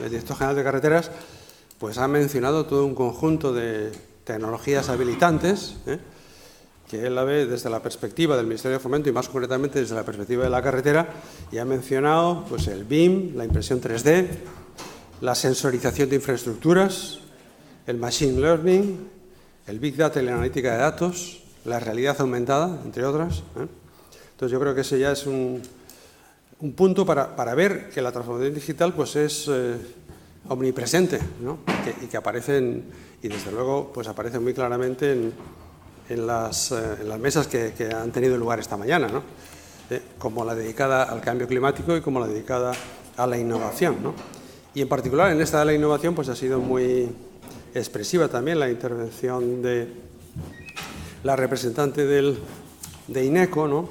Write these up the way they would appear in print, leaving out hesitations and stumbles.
el director general de Carreteras, pues ha mencionado todo un conjunto de tecnologías habilitantes, que él la ve desde la perspectiva del Ministerio de Fomento y más concretamente desde la perspectiva de la carretera, y ha mencionado pues, el BIM, la impresión 3D, la sensorización de infraestructuras, el Machine Learning, el Big Data y la analítica de datos, la realidad aumentada, entre otras. Entonces yo creo que ese ya es un punto para ver que la transformación digital pues, es omnipresente, ¿no? y que aparecen, y desde luego pues, aparecen muy claramente en las mesas que han tenido lugar esta mañana, ¿no? Como la dedicada al cambio climático y como la dedicada a la innovación, ¿no? Y en particular en esta de la innovación pues, ha sido muy expresiva también la intervención de la representante de INECO, ¿no?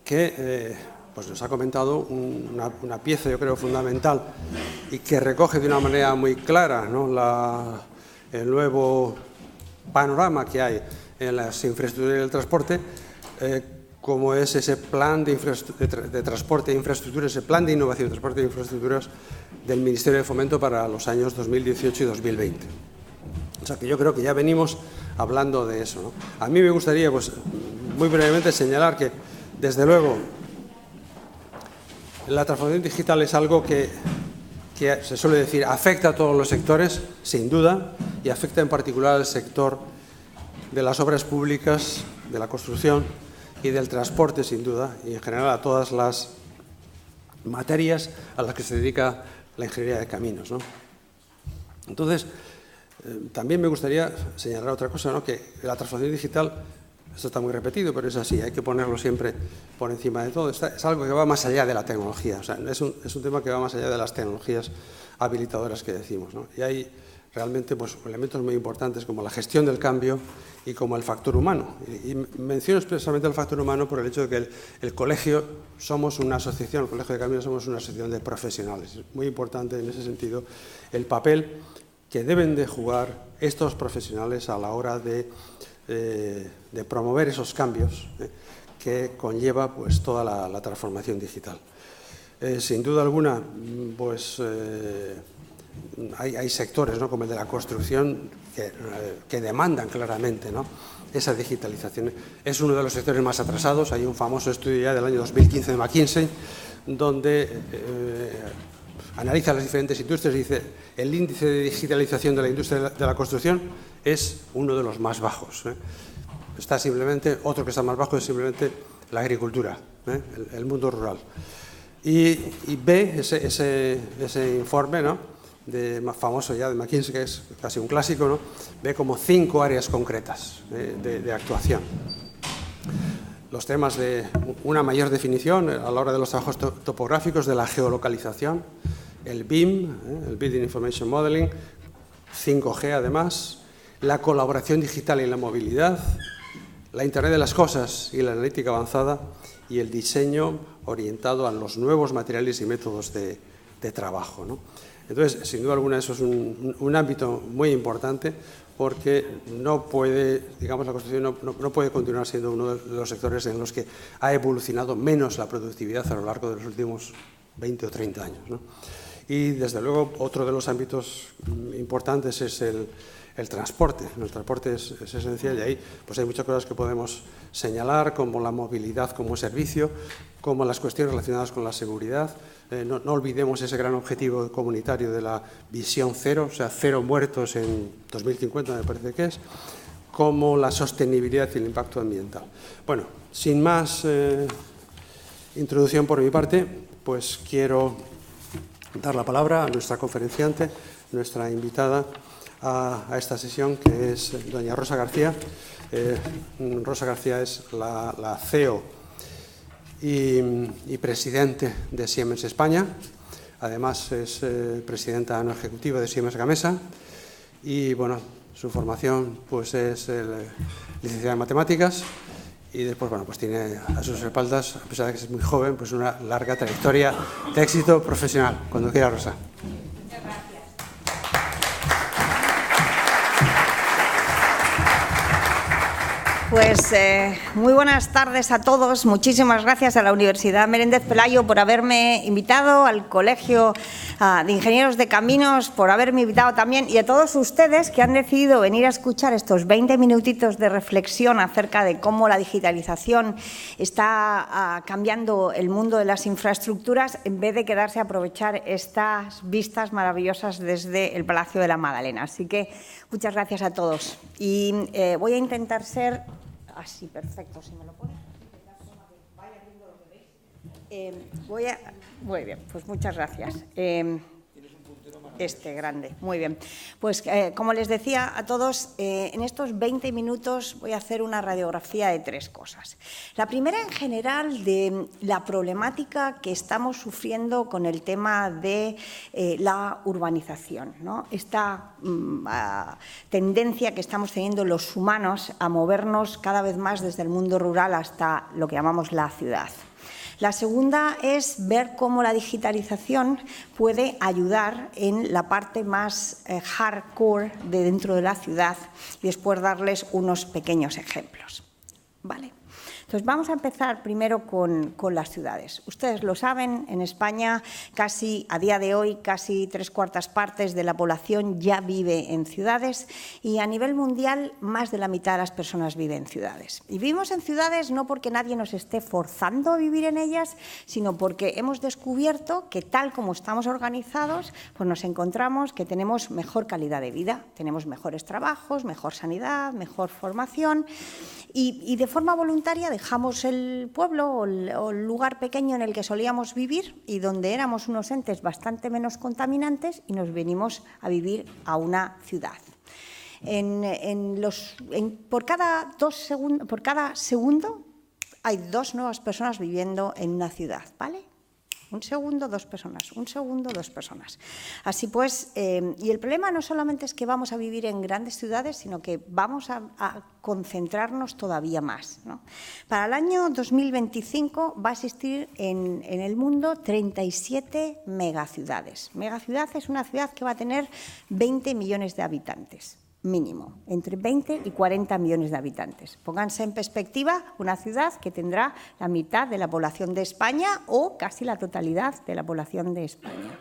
Que pues nos ha comentado una pieza, yo creo, fundamental y que recoge de una manera muy clara, ¿no? el nuevo panorama que hay en las infraestructuras del transporte, como es ese plan de transporte e infraestructuras, ese plan de innovación de transporte e infraestructuras del Ministerio de Fomento para los años 2018 y 2020. O sea que yo creo que ya venimos hablando de eso, ¿no? A mí me gustaría, pues, muy brevemente señalar que, desde luego, la transformación digital es algo que se suele decir afecta a todos los sectores, sin duda, y afecta en particular al sector de las obras públicas, de la construcción y del transporte, sin duda, y en general a todas las materias a las que se dedica la ingeniería de caminos, ¿no? Entonces, también me gustaría señalar otra cosa, ¿no? Que la transformación digital, esto está muy repetido, pero es así, hay que ponerlo siempre por encima de todo. Es algo que va más allá de la tecnología, o sea, es un tema que va más allá de las tecnologías habilitadoras que decimos, ¿no? Y hay realmente pues, elementos muy importantes como la gestión del cambio y como el factor humano. Y menciono expresamente el factor humano por el hecho de que el colegio somos una asociación, el Colegio de Caminos somos una asociación de profesionales. Es muy importante en ese sentido el papel que deben de jugar estos profesionales a la hora de promover esos cambios que conlleva pues, toda la transformación digital. Sin duda alguna, pues hay sectores, ¿no? Como el de la construcción que demandan claramente, ¿no? Esa digitalización. Es uno de los sectores más atrasados. Hay un famoso estudio ya del año 2015 de McKinsey donde analiza las diferentes industrias y dice el índice de digitalización de la industria de la construcción es uno de los más bajos. Está simplemente, otro que está más bajo es simplemente la agricultura, el mundo rural. Y ve ese informe, ¿no? Más famoso ya de McKinsey, que es casi un clásico, ¿no? Ve como 5 áreas concretas de actuación. Los temas de una mayor definición a la hora de los trabajos topográficos, de la geolocalización, el BIM, el Building Information Modeling, 5G además, la colaboración digital y la movilidad, la Internet de las cosas y la analítica avanzada y el diseño orientado a los nuevos materiales y métodos de trabajo, ¿no? Entonces, sin duda alguna, eso es un ámbito muy importante porque no puede, digamos, la construcción no puede continuar siendo uno de los sectores en los que ha evolucionado menos la productividad a lo largo de los últimos 20 o 30 años, ¿no? Y, desde luego, otro de los ámbitos importantes es el transporte. El transporte es esencial y ahí pues hay muchas cosas que podemos señalar, como la movilidad como servicio, como las cuestiones relacionadas con la seguridad. No olvidemos ese gran objetivo comunitario de la visión cero, o sea, 0 muertos en 2050, me parece que es, como la sostenibilidad y el impacto ambiental. Bueno, sin más introducción por mi parte, pues quiero dar la palabra a nuestra conferenciante, nuestra invitada a esta sesión, que es doña Rosa García. Rosa García es la CEO y presidente de Siemens España. Además, es presidenta no ejecutiva de Siemens Gamesa. Y, bueno, su formación pues, es licenciada en Matemáticas. Y después, bueno, pues tiene a sus espaldas, a pesar de que es muy joven, pues una larga trayectoria de éxito profesional. Cuando quiera, Rosa. Pues muy buenas tardes a todos. Muchísimas gracias a la Universidad Menéndez Pelayo por haberme invitado, al Colegio de Ingenieros de Caminos por haberme invitado también, y a todos ustedes que han decidido venir a escuchar estos 20 minutitos de reflexión acerca de cómo la digitalización está cambiando el mundo de las infraestructuras, en vez de quedarse a aprovechar estas vistas maravillosas desde el Palacio de la Madalena. Así que muchas gracias a todos. Y voy a intentar ser... Así, perfecto, si me lo pones. Muy bien, pues muchas gracias. Grande, muy bien. Pues como les decía a todos, en estos 20 minutos voy a hacer una radiografía de 3 cosas. La primera, en general, de la problemática que estamos sufriendo con el tema de la urbanización, ¿no? Esta tendencia que estamos teniendo los humanos a movernos cada vez más desde el mundo rural hasta lo que llamamos la ciudad. La segunda es ver cómo la digitalización puede ayudar en la parte más hardcore de dentro de la ciudad y después darles unos pequeños ejemplos. ¿Vale? Entonces, vamos a empezar primero con las ciudades. Ustedes lo saben, en España a día de hoy, casi 3/4 partes de la población ya vive en ciudades, y a nivel mundial más de la mitad de las personas viven en ciudades. Y vivimos en ciudades no porque nadie nos esté forzando a vivir en ellas, sino porque hemos descubierto que tal como estamos organizados, pues nos encontramos que tenemos mejor calidad de vida, tenemos mejores trabajos, mejor sanidad, mejor formación, y de forma voluntaria dejamos el pueblo o el lugar pequeño en el que solíamos vivir y donde éramos unos entes bastante menos contaminantes, y nos venimos a vivir a una ciudad. Por cada segundo hay 2 nuevas personas viviendo en una ciudad, ¿vale? Un segundo, 2 personas, un segundo, 2 personas. Así pues, y el problema no solamente es que vamos a vivir en grandes ciudades, sino que vamos a concentrarnos todavía más, ¿no? Para el año 2025 va a existir en el mundo 37 megaciudades. Megaciudad es una ciudad que va a tener 20 millones de habitantes. Mínimo, entre 20 y 40 millones de habitantes. Pónganse en perspectiva una ciudad que tendrá la mitad de la población de España o casi la totalidad de la población de España.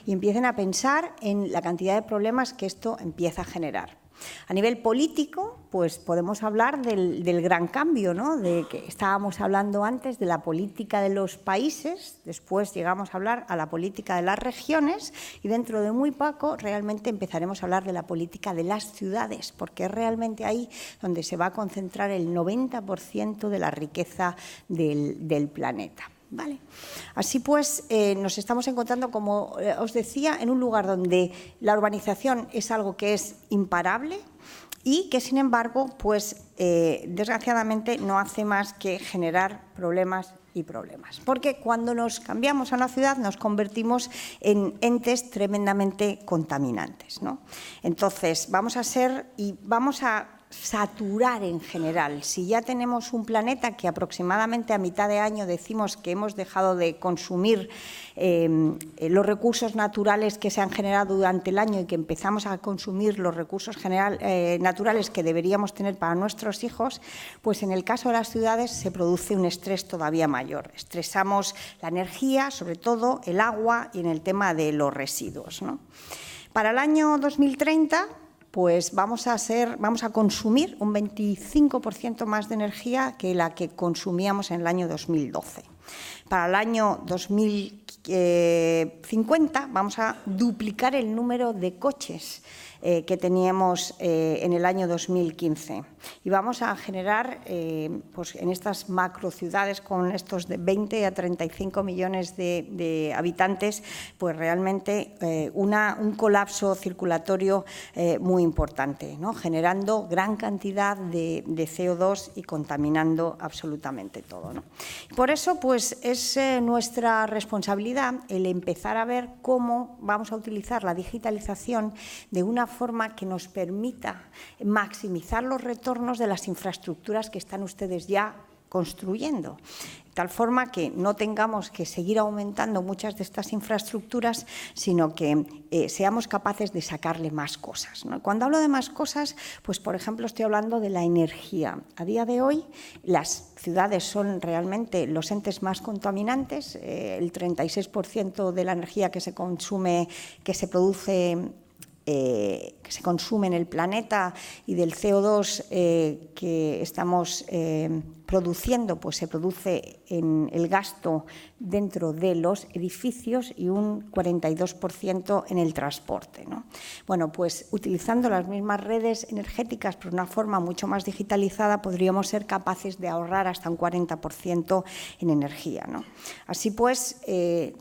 Y empiecen a pensar en la cantidad de problemas que esto empieza a generar. A nivel político, pues podemos hablar del gran cambio, ¿no? De que estábamos hablando antes de la política de los países, después llegamos a hablar a la política de las regiones, y dentro de muy poco realmente empezaremos a hablar de la política de las ciudades, porque es realmente ahí donde se va a concentrar el 90% de la riqueza del planeta. ¿Vale? Así pues, nos estamos encontrando, como os decía, en un lugar donde la urbanización es algo que es imparable y que, sin embargo, pues, desgraciadamente no hace más que generar problemas y problemas. Porque cuando nos cambiamos a una ciudad nos convertimos en entes tremendamente contaminantes, ¿no? Entonces, vamos a saturar en general. Si ya tenemos un planeta que aproximadamente a mitad de año decimos que hemos dejado de consumir los recursos naturales que se han generado durante el año y que empezamos a consumir los recursos naturales que deberíamos tener para nuestros hijos, pues en el caso de las ciudades se produce un estrés todavía mayor. Estresamos la energía, sobre todo el agua, y en el tema de los residuos, ¿no? Para el año 2030, pues vamos a consumir un 25% más de energía que la que consumíamos en el año 2012. Para el año 2050 vamos a duplicar el número de coches que teníamos en el año 2015. Y vamos a generar, pues en estas macrociudades con estos de 20 a 35 millones de habitantes, pues realmente un colapso circulatorio muy importante, ¿no? Generando gran cantidad de CO2 y contaminando absolutamente todo, ¿no? Por eso, pues es nuestra responsabilidad el empezar a ver cómo vamos a utilizar la digitalización de una forma que nos permita maximizar los retornos de las infraestructuras que están ustedes ya construyendo. De tal forma que no tengamos que seguir aumentando muchas de estas infraestructuras, sino que seamos capaces de sacarle más cosas, ¿no? Cuando hablo de más cosas, pues por ejemplo estoy hablando de la energía. A día de hoy las ciudades son realmente los entes más contaminantes. El 36% de la energía que se consume, que se produce, que se consume en el planeta, y del CO2 que estamos produciendo, pues se produce en el gasto dentro de los edificios y un 42% en el transporte, ¿no? Bueno, pues utilizando las mismas redes energéticas pero de una forma mucho más digitalizada, podríamos ser capaces de ahorrar hasta un 40% en energía, ¿no? Así pues,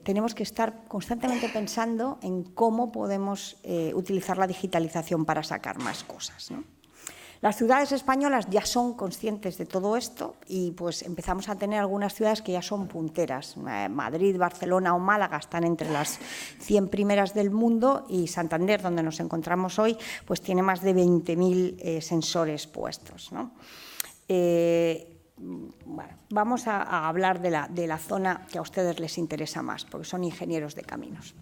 tenemos que estar constantemente pensando en cómo podemos utilizar la digitalización para sacar más cosas, ¿no? Las ciudades españolas ya son conscientes de todo esto y pues empezamos a tener algunas ciudades que ya son punteras. Madrid, Barcelona o Málaga están entre las 100 primeras del mundo, y Santander, donde nos encontramos hoy, pues tiene más de 20.000 sensores puestos, ¿no? Bueno, vamos a hablar de la zona que a ustedes les interesa más, porque son ingenieros de caminos.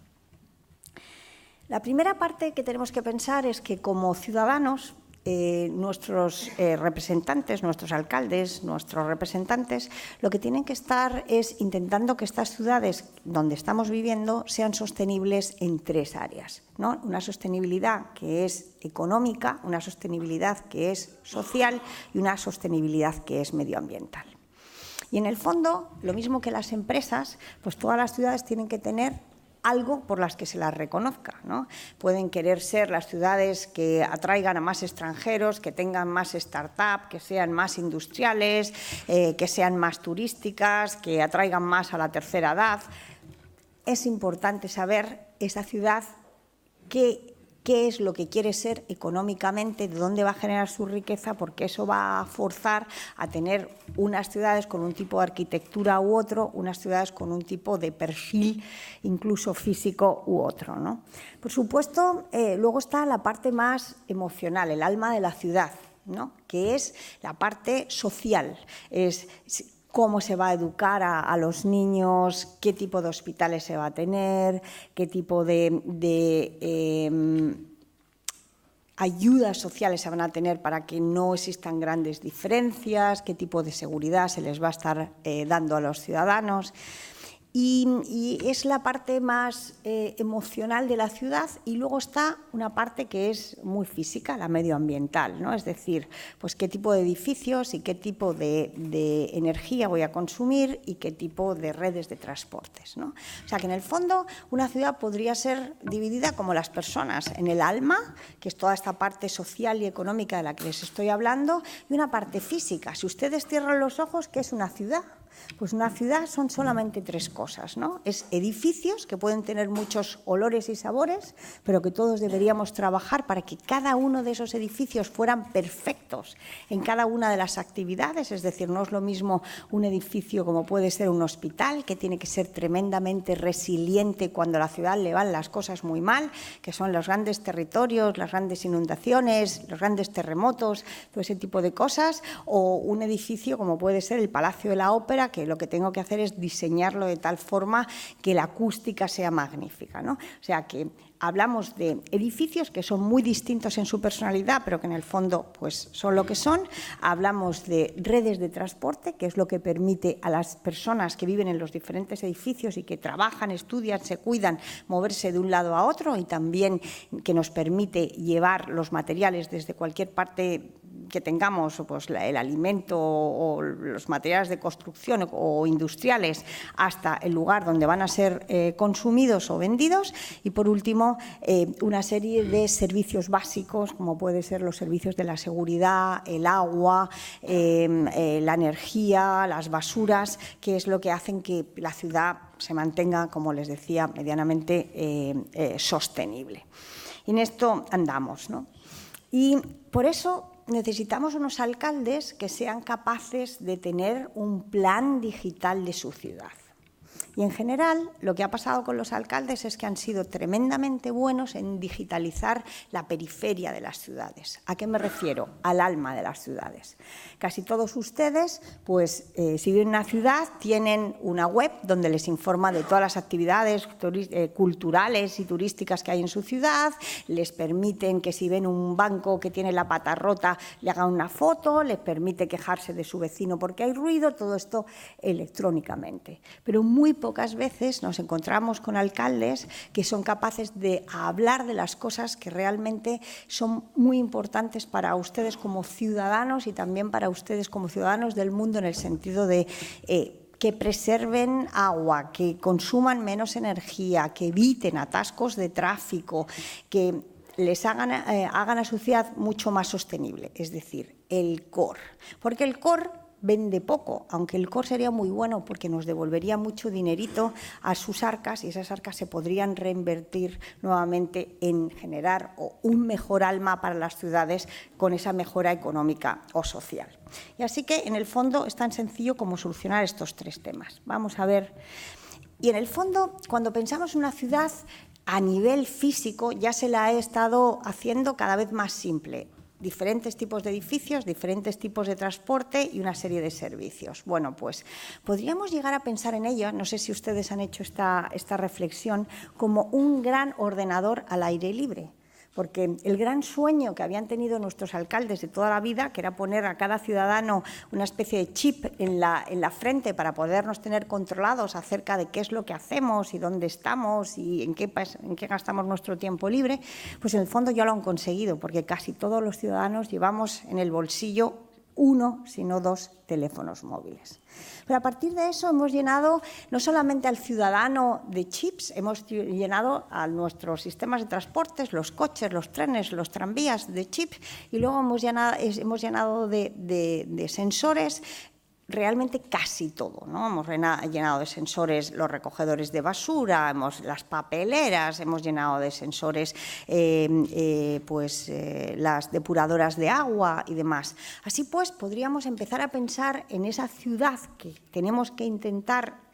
La primera parte que tenemos que pensar es que como ciudadanos, nuestros representantes, nuestros alcaldes, nuestros representantes, lo que tienen que estar es intentando que estas ciudades donde estamos viviendo sean sostenibles en 3 áreas, ¿no? Una sostenibilidad que es económica, una sostenibilidad que es social y una sostenibilidad que es medioambiental. Y en el fondo, lo mismo que las empresas, pues todas las ciudades tienen que tener algo por las que se las reconozca, ¿no? Pueden querer ser las ciudades que atraigan a más extranjeros, que tengan más start-up, que sean más industriales, que sean más turísticas, que atraigan más a la tercera edad. Es importante saber esa ciudad qué es lo que quiere ser económicamente, de dónde va a generar su riqueza, porque eso va a forzar a tener unas ciudades con un tipo de arquitectura u otro, unas ciudades con un tipo de perfil incluso físico u otro, ¿no? Por supuesto, luego está la parte más emocional, el alma de la ciudad, ¿no? Que es la parte social, es cómo se va a educar a los niños, qué tipo de hospitales se va a tener, qué tipo de ayudas sociales se van a tener para que no existan grandes diferencias, qué tipo de seguridad se les va a estar dando a los ciudadanos. Y es la parte más emocional de la ciudad, y luego está una parte que es muy física, la medioambiental, ¿no? Es decir, pues qué tipo de edificios y qué tipo de energía voy a consumir y qué tipo de redes de transportes, ¿no? O sea que en el fondo una ciudad podría ser dividida como las personas, en el alma, que es toda esta parte social y económica de la que les estoy hablando, y una parte física. Si ustedes cierran los ojos, ¿qué es una ciudad? Pues una ciudad son solamente 3 cosas, ¿no? Es edificios que pueden tener muchos olores y sabores, pero que todos deberíamos trabajar para que cada uno de esos edificios fueran perfectos en cada una de las actividades. Es decir, no es lo mismo un edificio como puede ser un hospital, que tiene que ser tremendamente resiliente cuando a la ciudad le van las cosas muy mal, que son los grandes territorios, las grandes inundaciones, los grandes terremotos, todo ese tipo de cosas, o un edificio como puede ser el Palacio de la Ópera, que lo que tengo que hacer es diseñarlo de tal forma que la acústica sea magnífica, ¿no? O sea que hablamos de edificios que son muy distintos en su personalidad, pero que en el fondo pues, son lo que son. Hablamos de redes de transporte, que es lo que permite a las personas que viven en los diferentes edificios y que trabajan, estudian, se cuidan, moverse de un lado a otro, y también que nos permite llevar los materiales desde cualquier parte que tengamos, pues el alimento o los materiales de construcción o industriales, hasta el lugar donde van a ser consumidos o vendidos. Y por último, una serie de servicios básicos, como pueden ser los servicios de la seguridad, el agua, la energía, las basuras, que es lo que hacen que la ciudad se mantenga, como les decía, medianamente sostenible. Y en esto andamos, ¿no? Y por eso necesitamos unos alcaldes que sean capaces de tener un plan digital de su ciudad. Y en general lo que ha pasado con los alcaldes es que han sido tremendamente buenos en digitalizar la periferia de las ciudades. ¿A qué me refiero? Al alma de las ciudades. Casi todos ustedes, pues, si viven en una ciudad, tienen una web donde les informa de todas las actividades culturales y turísticas que hay en su ciudad, les permiten que si ven un banco que tiene la pata rota le hagan una foto, les permite quejarse de su vecino porque hay ruido, todo esto electrónicamente. Pero muy pocas veces nos encontramos con alcaldes que son capaces de hablar de las cosas que realmente son muy importantes para ustedes como ciudadanos y también para ustedes como ciudadanos del mundo, en el sentido de que preserven agua, que consuman menos energía, que eviten atascos de tráfico, que les hagan a su ciudad mucho más sostenible, es decir, el core. Porque el core vende poco, aunque el core sería muy bueno porque nos devolvería mucho dinerito a sus arcas y esas arcas se podrían reinvertir nuevamente en generar un mejor alma para las ciudades con esa mejora económica o social. Y así que, en el fondo, es tan sencillo como solucionar estos tres temas. Vamos a ver. Y en el fondo, cuando pensamos en una ciudad, a nivel físico ya se la he estado haciendo cada vez más simple. Diferentes tipos de edificios, diferentes tipos de transporte y una serie de servicios. Bueno, pues podríamos llegar a pensar en ello, no sé si ustedes han hecho esta reflexión, como un gran ordenador al aire libre. Porque el gran sueño que habían tenido nuestros alcaldes de toda la vida, que era poner a cada ciudadano una especie de chip en la frente para podernos tener controlados acerca de qué es lo que hacemos y dónde estamos y en qué gastamos nuestro tiempo libre, pues en el fondo ya lo han conseguido, porque casi todos los ciudadanos llevamos en el bolsillo uno, sino dos teléfonos móviles. Pero a partir de eso hemos llenado no solamente al ciudadano de chips, hemos llenado a nuestros sistemas de transportes, los coches, los trenes, los tranvías de chips, y luego hemos llenado de sensores realmente casi todo, ¿no? Hemos llenado de sensores los recogedores de basura, las papeleras, hemos llenado de sensores las depuradoras de agua y demás. Así pues, podríamos empezar a pensar en esa ciudad que tenemos que intentar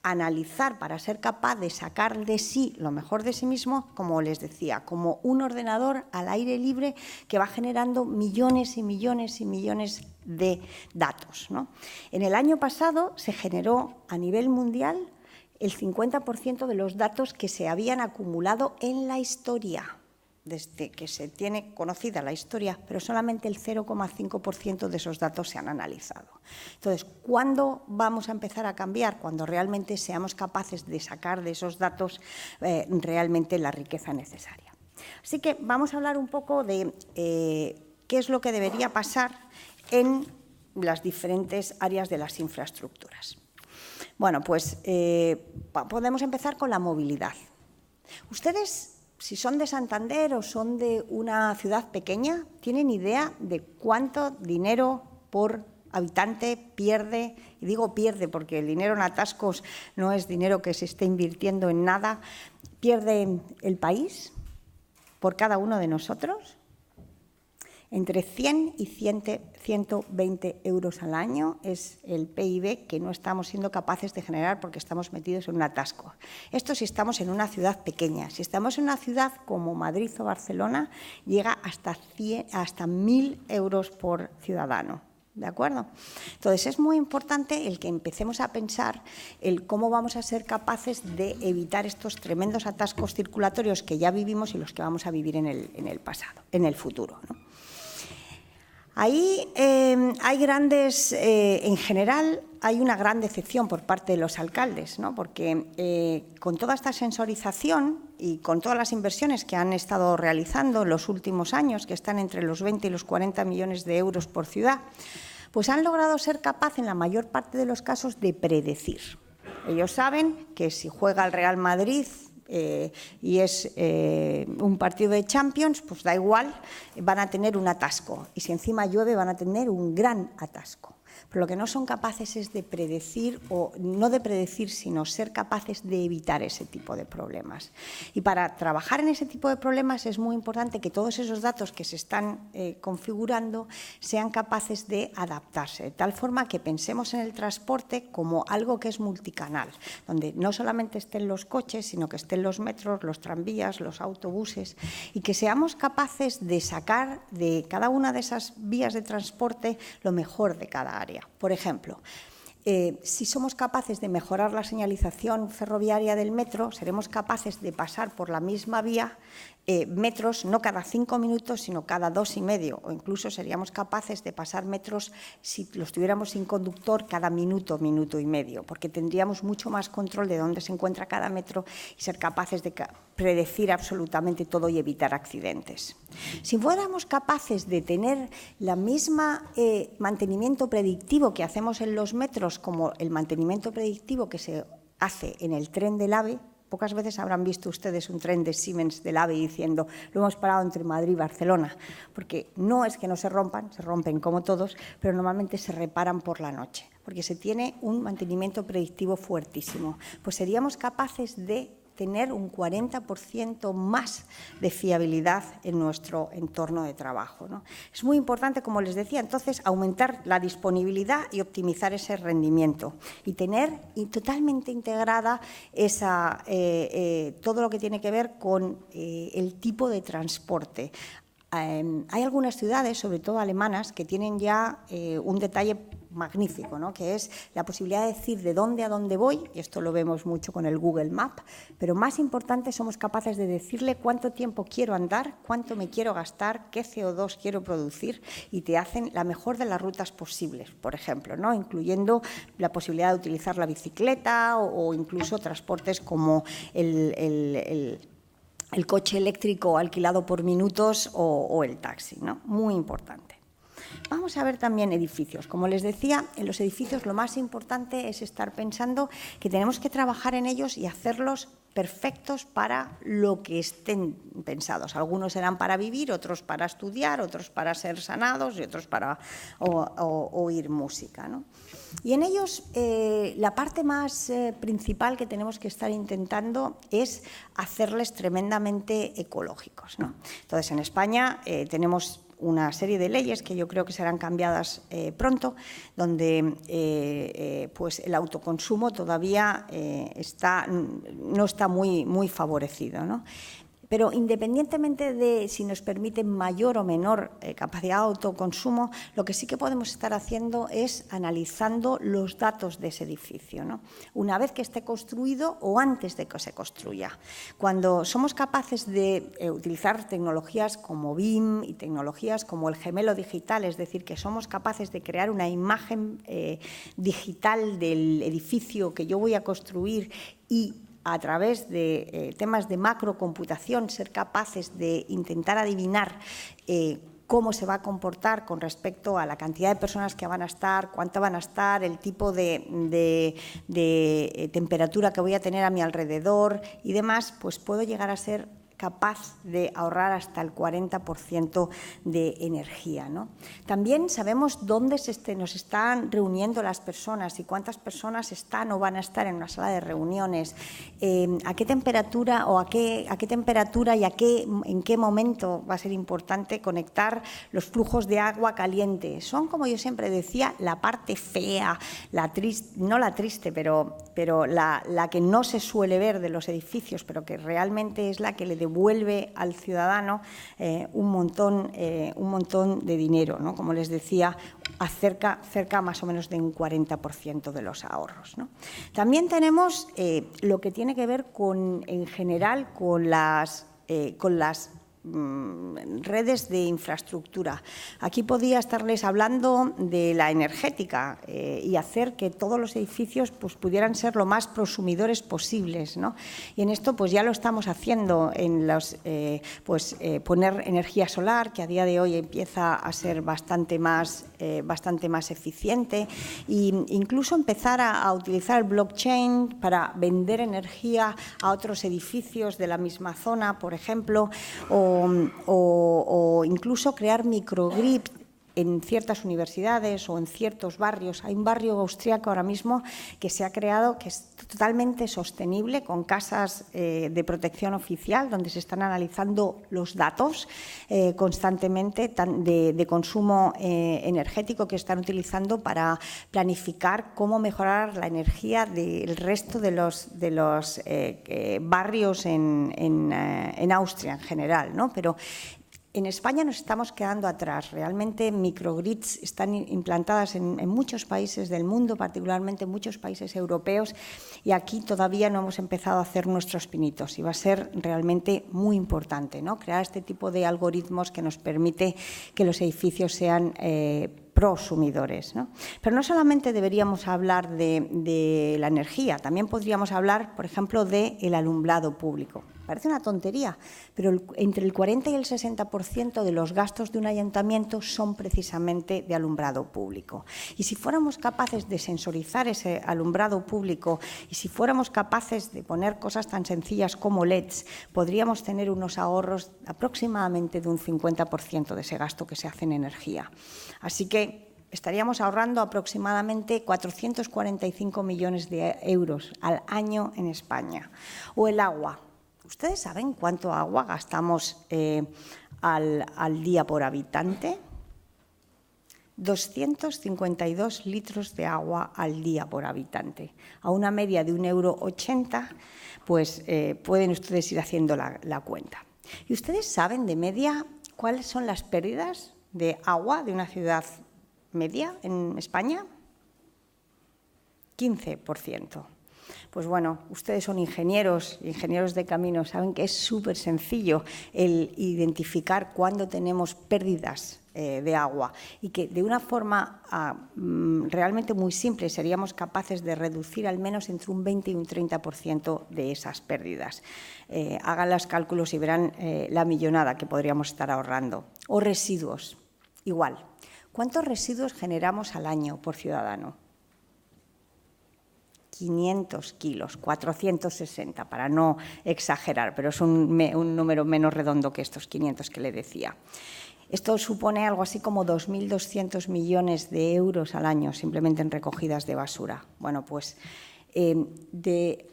analizar para ser capaz de sacar de sí lo mejor de sí mismo, como les decía, como un ordenador al aire libre que va generando millones y millones y millones de datos, ¿no? En el año pasado se generó a nivel mundial el 50% de los datos que se habían acumulado en la historia, desde que se tiene conocida la historia, pero solamente el 0,5% de esos datos se han analizado. Entonces, ¿cuándo vamos a empezar a cambiar? Cuando realmente seamos capaces de sacar de esos datos realmente la riqueza necesaria. Así que vamos a hablar un poco de qué es lo que debería pasar en las diferentes áreas de las infraestructuras. Bueno, pues podemos empezar con la movilidad. Ustedes, si son de Santander o son de una ciudad pequeña, ¿tienen idea de cuánto dinero por habitante pierde? Y digo pierde porque el dinero en atascos no es dinero que se esté invirtiendo en nada. ¿Pierde el país por cada uno de nosotros? Entre 100 y 120 euros al año es el PIB que no estamos siendo capaces de generar porque estamos metidos en un atasco. Esto si estamos en una ciudad pequeña. Si estamos en una ciudad como Madrid o Barcelona, llega hasta 1.000 euros por ciudadano. ¿De acuerdo? Entonces, es muy importante el que empecemos a pensar el cómo vamos a ser capaces de evitar estos tremendos atascos circulatorios que ya vivimos y los que vamos a vivir en el futuro, ¿no? Ahí hay grandes, en general, hay una gran decepción por parte de los alcaldes, ¿no? Porque con toda esta sensorización y con todas las inversiones que han estado realizando en los últimos años, que están entre los 20 y los 40 millones de euros por ciudad, pues han logrado ser capaces, en la mayor parte de los casos, de predecir. Ellos saben que si juega el Real Madrid y es un partido de Champions, pues da igual, van a tener un atasco. Y si encima llueve, van a tener un gran atasco. pero lo que no son capaces es de predecir, o no de predecir, sino ser capaces de evitar ese tipo de problemas. Y para trabajar en ese tipo de problemas es muy importante que todos esos datos que se están configurando sean capaces de adaptarse, de tal forma que pensemos en el transporte como algo que es multicanal, donde no solamente estén los coches, sino que estén los metros, los tranvías, los autobuses, y que seamos capaces de sacar de cada una de esas vías de transporte lo mejor de cada área. Por ejemplo, si somos capaces de mejorar la señalización ferroviaria del metro, seremos capaces de pasar por la misma vía metros no cada 5 minutos, sino cada 2,5, o incluso seríamos capaces de pasar metros, si los tuviéramos sin conductor, cada minuto, minuto y medio, porque tendríamos mucho más control de dónde se encuentra cada metro y ser capaces de predecir absolutamente todo y evitar accidentes. Si fuéramos capaces de tener la misma mantenimiento predictivo que hacemos en los metros como el mantenimiento predictivo que se hace en el tren del AVE, pocas veces habrán visto ustedes un tren de Siemens del AVE diciendo lo hemos parado entre Madrid y Barcelona, porque no es que no se rompan como todos, pero normalmente se reparan por la noche, porque se tiene un mantenimiento predictivo fuertísimo. Pues seríamos capaces de tener un 40% más de fiabilidad en nuestro entorno de trabajo, ¿no? Es muy importante, como les decía, entonces, aumentar la disponibilidad y optimizar ese rendimiento y tener totalmente integrada todo lo que tiene que ver con el tipo de transporte. Hay algunas ciudades, sobre todo alemanas, que tienen ya un detalle magnífico, ¿no? Que es la posibilidad de decir de dónde a dónde voy, y esto lo vemos mucho con el Google Map, pero más importante, somos capaces de decirle cuánto tiempo quiero andar, cuánto me quiero gastar, qué CO2 quiero producir, y te hacen la mejor de las rutas posibles, por ejemplo, ¿no? Incluyendo la posibilidad de utilizar la bicicleta o incluso transportes como el coche eléctrico alquilado por minutos o el taxi, ¿no? Muy importante. Vamos a ver también edificios. Como les decía, en los edificios lo más importante es estar pensando que tenemos que trabajar en ellos y hacerlos perfectos para lo que estén pensados. Algunos serán para vivir, otros para estudiar, otros para ser sanados y otros para oír música, ¿no? Y en ellos la parte más principal que tenemos que estar intentando es hacerles tremendamente ecológicos, ¿no? Entonces, en España tenemos una serie de leyes que yo creo que serán cambiadas pronto, donde pues el autoconsumo todavía no está muy favorecido, ¿no? Pero independientemente de si nos permiten mayor o menor capacidad de autoconsumo, lo que sí que podemos estar haciendo es analizando los datos de ese edificio, ¿no? Una vez que esté construido o antes de que se construya. Cuando somos capaces de utilizar tecnologías como BIM y tecnologías como el gemelo digital, es decir, que somos capaces de crear una imagen digital del edificio que yo voy a construir y a través de temas de macrocomputación, ser capaces de intentar adivinar cómo se va a comportar con respecto a la cantidad de personas que van a estar, cuánto van a estar, el tipo de temperatura que voy a tener a mi alrededor y demás, pues puedo llegar a ser capaz de ahorrar hasta el 40% de energía, ¿no? También sabemos dónde nos están reuniendo las personas y cuántas personas están o van a estar en una sala de reuniones, a qué temperatura o a qué temperatura y en qué momento va a ser importante conectar los flujos de agua caliente. Son, como yo siempre decía, la parte fea, no la triste, pero la que no se suele ver de los edificios, pero que realmente es la que le devuelve al ciudadano un montón de dinero, ¿no? Como les decía, cerca más o menos de un 40% de los ahorros, ¿no? También tenemos lo que tiene que ver en general con las redes de infraestructura. Aquí podía estarles hablando de la energética y hacer que todos los edificios pues, pudieran ser lo más prosumidores posibles, ¿no? Y en esto pues, ya lo estamos haciendo en poner energía solar, que a día de hoy empieza a ser bastante más eficiente, e incluso empezar a utilizar el blockchain para vender energía a otros edificios de la misma zona, por ejemplo, o incluso crear microgrids en ciertas universidades o en ciertos barrios. Hay un barrio austríaco ahora mismo que se ha creado, que es totalmente sostenible, con casas de protección oficial, donde se están analizando los datos constantemente de consumo energético que están utilizando para planificar cómo mejorar la energía del resto de los barrios en Austria en general, ¿no? Pero en España nos estamos quedando atrás. Realmente microgrids están implantadas en muchos países del mundo, particularmente en muchos países europeos, y aquí todavía no hemos empezado a hacer nuestros pinitos, y va a ser realmente muy importante, ¿no? Crear este tipo de algoritmos que nos permite que los edificios sean prosumidores, ¿no? Pero no solamente deberíamos hablar de la energía, también podríamos hablar, por ejemplo, del alumbrado público. Parece una tontería, pero entre el 40 y el 60% de los gastos de un ayuntamiento son precisamente de alumbrado público. Y si fuéramos capaces de sensorizar ese alumbrado público y si fuéramos capaces de poner cosas tan sencillas como LEDs, podríamos tener unos ahorros aproximadamente de un 50% de ese gasto que se hace en energía. Así que estaríamos ahorrando aproximadamente 445 millones de euros al año en España. O el agua. ¿Ustedes saben cuánto agua gastamos al día por habitante? 252 litros de agua al día por habitante. A una media de 1,80 €, pues pueden ustedes ir haciendo la cuenta. ¿Y ustedes saben de media cuáles son las pérdidas de agua de una ciudad media en España? 15%. Pues bueno, ustedes son ingenieros de caminos, saben que es súper sencillo el identificar cuándo tenemos pérdidas de agua y que de una forma realmente muy simple seríamos capaces de reducir al menos entre un 20 y un 30% de esas pérdidas. Hagan los cálculos y verán la millonada que podríamos estar ahorrando. O residuos, igual. ¿Cuántos residuos generamos al año por ciudadano? 500 kilos, 460, para no exagerar, pero es un número menos redondo que estos 500 que le decía. Esto supone algo así como 2.200 millones de euros al año simplemente en recogidas de basura. Bueno, pues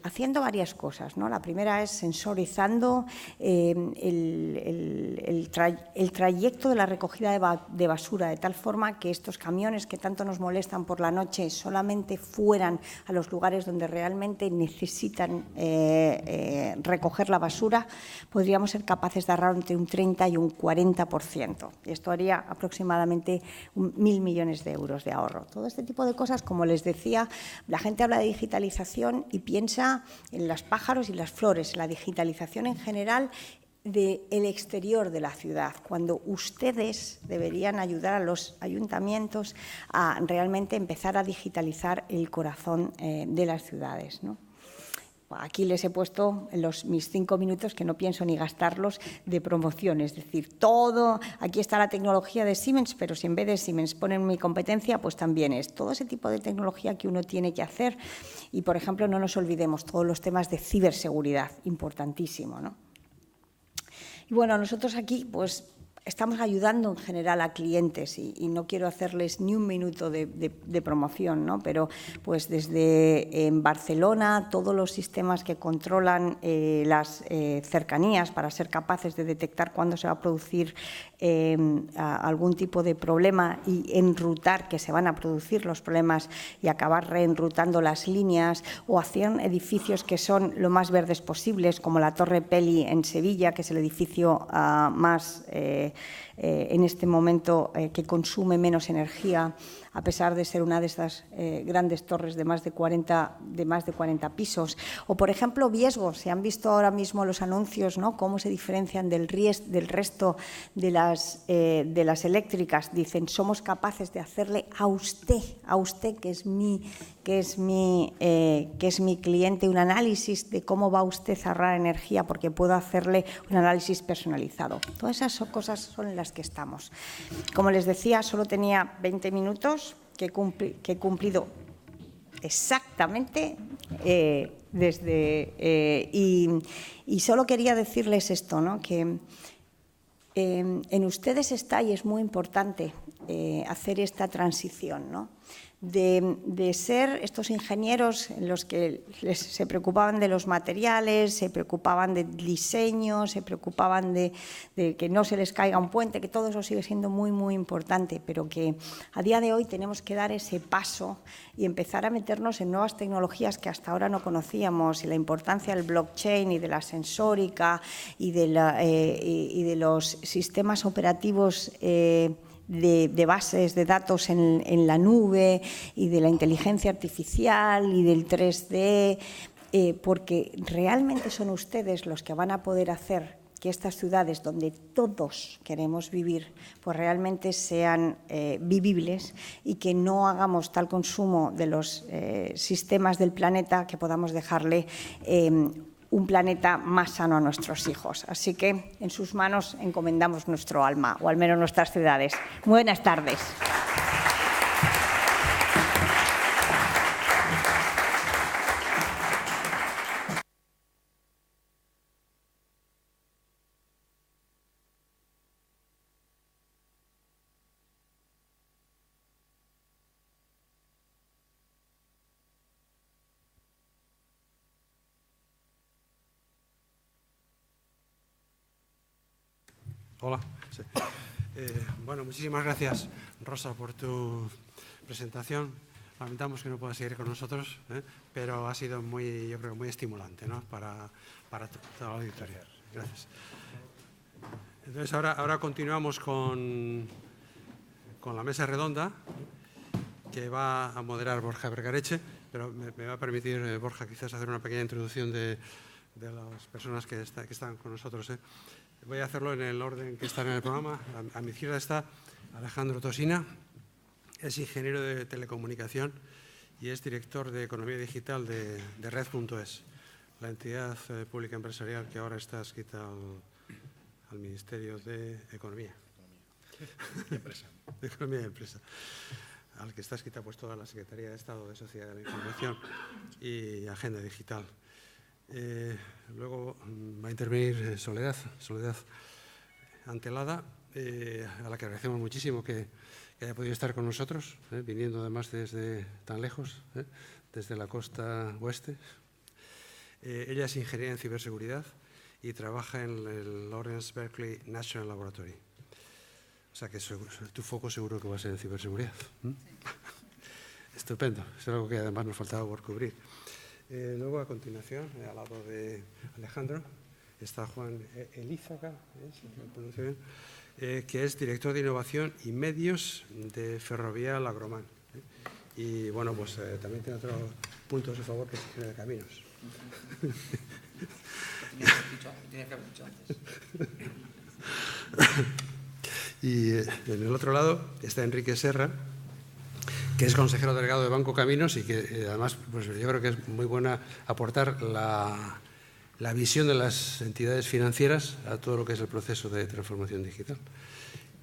haciendo varias cosas, ¿no? La primera es sensorizando el trayecto de la recogida de basura, de tal forma que estos camiones que tanto nos molestan por la noche solamente fueran a los lugares donde realmente necesitan recoger la basura. Podríamos ser capaces de ahorrar entre un 30 y un 40%. Esto haría aproximadamente 1.000 millones de euros de ahorro. Todo este tipo de cosas, como les decía, la gente habla de digitalización y piensa en los pájaros y las flores, en la digitalización en general del exterior de la ciudad, cuando ustedes deberían ayudar a los ayuntamientos a realmente empezar a digitalizar el corazón de las ciudades, ¿no? Aquí les he puesto mis 5 minutos, que no pienso ni gastarlos, de promoción. Es decir, todo, aquí está la tecnología de Siemens, pero si en vez de Siemens ponen mi competencia, pues también es todo ese tipo de tecnología que uno tiene que hacer. Y, por ejemplo, no nos olvidemos todos los temas de ciberseguridad, importantísimo, ¿no? Y bueno, nosotros aquí, pues, estamos ayudando en general a clientes y no quiero hacerles ni un minuto de promoción, ¿no? Pero pues desde en Barcelona todos los sistemas que controlan las cercanías para ser capaces de detectar cuándo se va a producir algún tipo de problema y enrutar que se van a producir los problemas y acabar reenrutando las líneas, o hacer edificios que son lo más verdes posibles, como la Torre Peli en Sevilla, que es el edificio más en este momento que consume menos energía, a pesar de ser una de estas grandes torres de más de 40 pisos. O, por ejemplo, Viesgo. Se han visto ahora mismo los anuncios, ¿no?, cómo se diferencian del resto de las eléctricas. Dicen, somos capaces de hacerle a usted que es mi cliente, un análisis de cómo va usted a ahorrar energía, porque puedo hacerle un análisis personalizado. Todas esas cosas son en las que estamos. Como les decía, solo tenía 20 minutos que he cumplido exactamente y solo quería decirles esto, ¿no?, que en ustedes está, y es muy importante, hacer esta transición, ¿no? De ser estos ingenieros en los que se preocupaban de los materiales, se preocupaban del diseño, se preocupaban de que no se les caiga un puente, que todo eso sigue siendo muy, muy importante, pero que a día de hoy tenemos que dar ese paso y empezar a meternos en nuevas tecnologías que hasta ahora no conocíamos, y la importancia del blockchain y de la sensórica y de los sistemas operativos de bases de datos en la nube y de la inteligencia artificial y del 3D, porque realmente son ustedes los que van a poder hacer que estas ciudades donde todos queremos vivir, pues realmente sean vivibles y que no hagamos tal consumo de los sistemas del planeta que podamos dejarle un planeta más sano a nuestros hijos. Así que en sus manos encomendamos nuestro alma, o al menos nuestras ciudades. Buenas tardes. Hola. Sí. Bueno, muchísimas gracias, Rosa, por tu presentación. Lamentamos que no puedas seguir con nosotros, pero ha sido muy, yo creo, muy estimulante, ¿no? para toda la auditoría. Gracias. Entonces, ahora continuamos con la mesa redonda que va a moderar Borja Vergareche, pero me va a permitir, Borja, quizás hacer una pequeña introducción de las personas que están con nosotros. Voy a hacerlo en el orden que están en el programa. A mi izquierda está Alejandro Tosina, es ingeniero de telecomunicación y es director de Economía Digital de Red.es, la entidad pública empresarial que ahora está adscrita al Ministerio de Economía y Empresa. De Economía y Empresa, al que está adscrita pues toda la Secretaría de Estado de Sociedad de la Información y Agenda Digital. Luego va a intervenir Soledad Antelada, a la que agradecemos muchísimo que haya podido estar con nosotros, viniendo además desde tan lejos, desde la costa oeste. Ella es ingeniera en ciberseguridad y trabaja en el Lawrence Berkeley National Laboratory. O sea que tu foco seguro que va a ser en ciberseguridad. Sí. Estupendo, es algo que además nos faltaba por cubrir. Luego, a continuación, al lado de Alejandro, está Juan Elízaga, que es director de Innovación y Medios de Ferrovial Agromán. Y, bueno, pues también tiene otro punto a su favor, que es ingeniero de caminos. Tenía que haber dicho antes. Y en el otro lado está Enrique Serra, que es consejero delegado de Banco Caminos y que además pues yo creo que es muy buena aportar la visión de las entidades financieras a todo lo que es el proceso de transformación digital.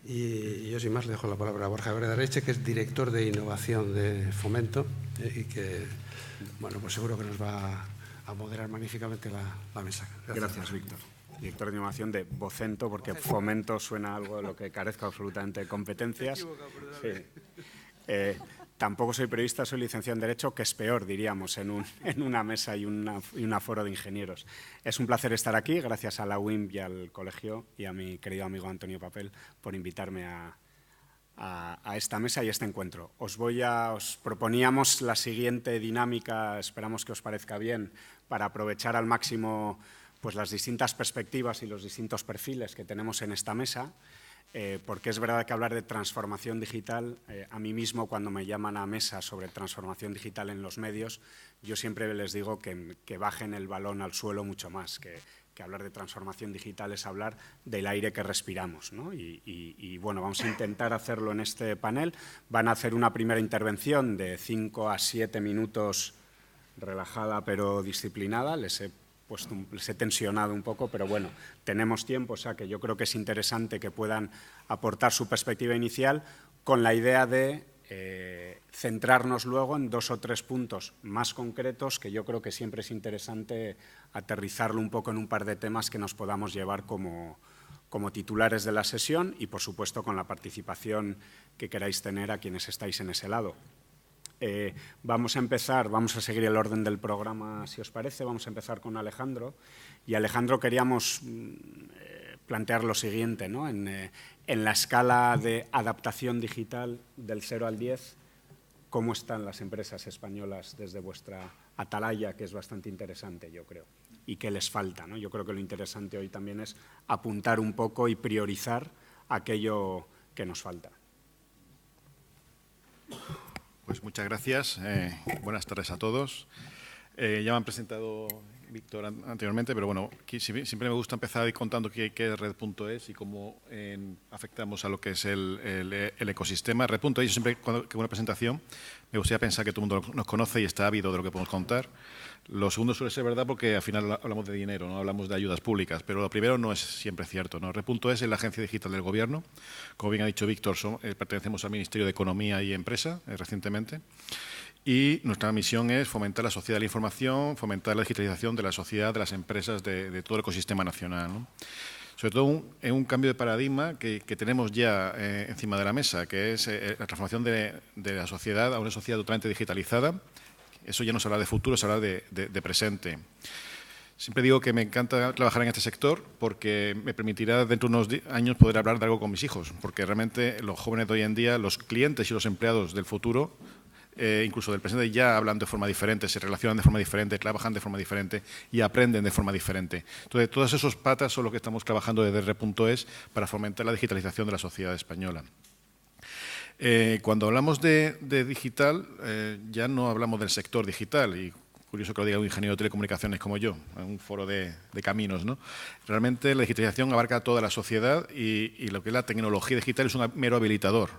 Y yo sin más le dejo la palabra a Borja Vergareche, que es director de innovación de Fomento y que, bueno, pues seguro que nos va a moderar magníficamente la mesa. Gracias, Víctor. Director de innovación de Vocento, porque Fomento suena algo de lo que carezco absolutamente de competencias. Sí. Tampoco soy periodista, soy licenciado en Derecho, que es peor, diríamos, en una mesa y un aforo de ingenieros. Es un placer estar aquí, gracias a la UIMP y al colegio y a mi querido amigo Antonio Papel por invitarme a esta mesa y este encuentro. Os proponíamos la siguiente dinámica, esperamos que os parezca bien, para aprovechar al máximo pues, las distintas perspectivas y los distintos perfiles que tenemos en esta mesa. Porque es verdad que hablar de transformación digital, a mí mismo cuando me llaman a mesa sobre transformación digital en los medios, yo siempre les digo que bajen el balón al suelo mucho más, que hablar de transformación digital es hablar del aire que respiramos, ¿no? Y bueno, vamos a intentar hacerlo en este panel. Van a hacer una primera intervención de 5 a 7 minutos relajada pero disciplinada. Les he tensionado un poco, pero bueno, tenemos tiempo, o sea que yo creo que es interesante que puedan aportar su perspectiva inicial con la idea de centrarnos luego en 2 o 3 puntos más concretos que yo creo que siempre es interesante aterrizarlo un poco en un par de temas que nos podamos llevar como como titulares de la sesión y, por supuesto, con la participación que queráis tener a quienes estáis en ese lado. Vamos a seguir el orden del programa, si os parece. Vamos a empezar con Alejandro. Y Alejandro, queríamos plantear lo siguiente, ¿no? En la escala de adaptación digital del 0 al 10, ¿cómo están las empresas españolas desde vuestra atalaya, que es bastante interesante, yo creo? ¿Y qué les falta, ¿no? Yo creo que lo interesante hoy también es apuntar un poco y priorizar aquello que nos falta. Pues muchas gracias. Buenas tardes a todos. Ya me han presentado Víctor anteriormente, pero bueno, siempre me gusta empezar contando qué es Red.es y cómo afectamos a lo que es el ecosistema. Red.es, siempre que hago una presentación, me gustaría pensar que todo el mundo nos conoce y está ávido de lo que podemos contar. Lo segundo suele ser verdad porque al final hablamos de dinero, no hablamos de ayudas públicas, pero lo primero no es siempre cierto, ¿no? Red.es es la agencia digital del Gobierno. Como bien ha dicho Víctor, pertenecemos al Ministerio de Economía y Empresa recientemente. Y nuestra misión es fomentar la sociedad de la información, fomentar la digitalización de la sociedad, de las empresas, de todo el ecosistema nacional, ¿no? Sobre todo en un cambio de paradigma que tenemos ya encima de la mesa, que es la transformación de la sociedad a una sociedad totalmente digitalizada. Eso ya no se habla de futuro, se habla de presente. Siempre digo que me encanta trabajar en este sector porque me permitirá dentro de unos años poder hablar de algo con mis hijos, porque realmente los jóvenes de hoy en día, los clientes y los empleados del futuro, incluso del presente, ya hablan de forma diferente, se relacionan de forma diferente, trabajan de forma diferente y aprenden de forma diferente. Entonces, todas esas patas son lo que estamos trabajando desde Red.es para fomentar la digitalización de la sociedad española. Cuando hablamos de digital, ya no hablamos del sector digital, y curioso que lo diga un ingeniero de telecomunicaciones como yo, en un foro de caminos, ¿no? Realmente la digitalización abarca toda la sociedad y lo que es la tecnología digital es un mero habilitador.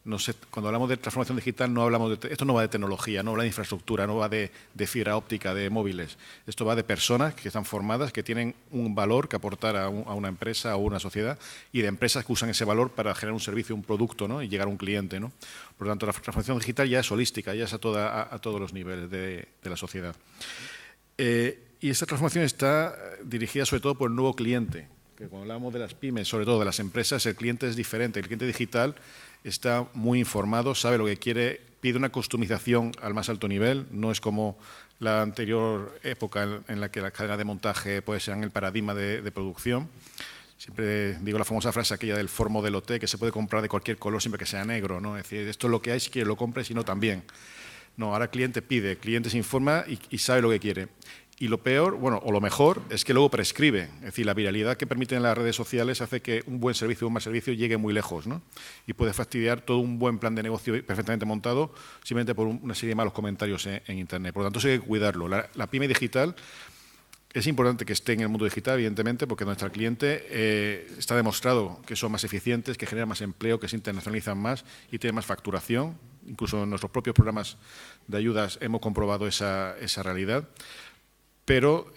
No sé, cuando hablamos de transformación digital no hablamos esto no va de tecnología, no habla de infraestructura, no va de fibra óptica, de móviles. Esto va de personas que están formadas, que tienen un valor que aportar a una empresa o una sociedad, y de empresas que usan ese valor para generar un servicio, un producto, ¿no? Y llegar a un cliente, ¿no? Por lo tanto, la transformación digital ya es holística, ya es a todos los niveles de la sociedad. Y esta transformación está dirigida sobre todo por el nuevo cliente, que cuando hablamos de las pymes, sobre todo de las empresas, el cliente es diferente. El cliente digital está muy informado, sabe lo que quiere, pide una customización al más alto nivel, no es como la anterior época en la que la cadena de montaje puede ser en el paradigma de producción. Siempre digo la famosa frase aquella del Ford Modelo T, que se puede comprar de cualquier color siempre que sea negro, ¿no? Es decir, esto es lo que hay, si quiere lo compre, si no también. No, ahora el cliente pide, el cliente se informa y sabe lo que quiere. Y lo peor, bueno, o lo mejor, es que luego prescribe. Es decir, la viralidad que permiten las redes sociales hace que un buen servicio, un mal servicio llegue muy lejos, ¿no? Y puede fastidiar todo un buen plan de negocio perfectamente montado simplemente por una serie de malos comentarios en Internet. Por lo tanto, eso hay que cuidarlo. La pyme digital es importante que esté en el mundo digital, evidentemente, porque nuestro cliente está demostrado que son más eficientes, que generan más empleo, que se internacionalizan más y tienen más facturación. Incluso en nuestros propios programas de ayudas hemos comprobado esa realidad. Pero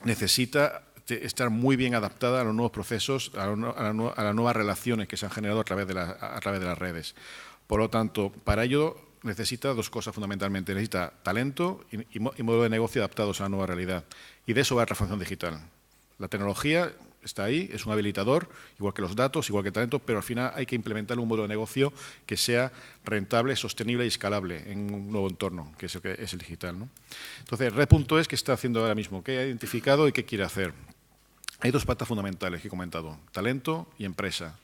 necesita estar muy bien adaptada a los nuevos procesos, a las nuevas relaciones que se han generado a través de las redes. Por lo tanto, para ello necesita dos cosas fundamentalmente. Necesita talento y modelo de negocio adaptados a la nueva realidad. Y de eso va la transformación digital. La tecnología está ahí, es un habilitador, igual que los datos, igual que el talento, pero al final hay que implementar un modelo de negocio que sea rentable, sostenible y escalable en un nuevo entorno, que es el digital, ¿no? Entonces, Red.es, ¿qué está haciendo ahora mismo? ¿Qué ha identificado y qué quiere hacer? Hay dos patas fundamentales que he comentado, talento y empresa.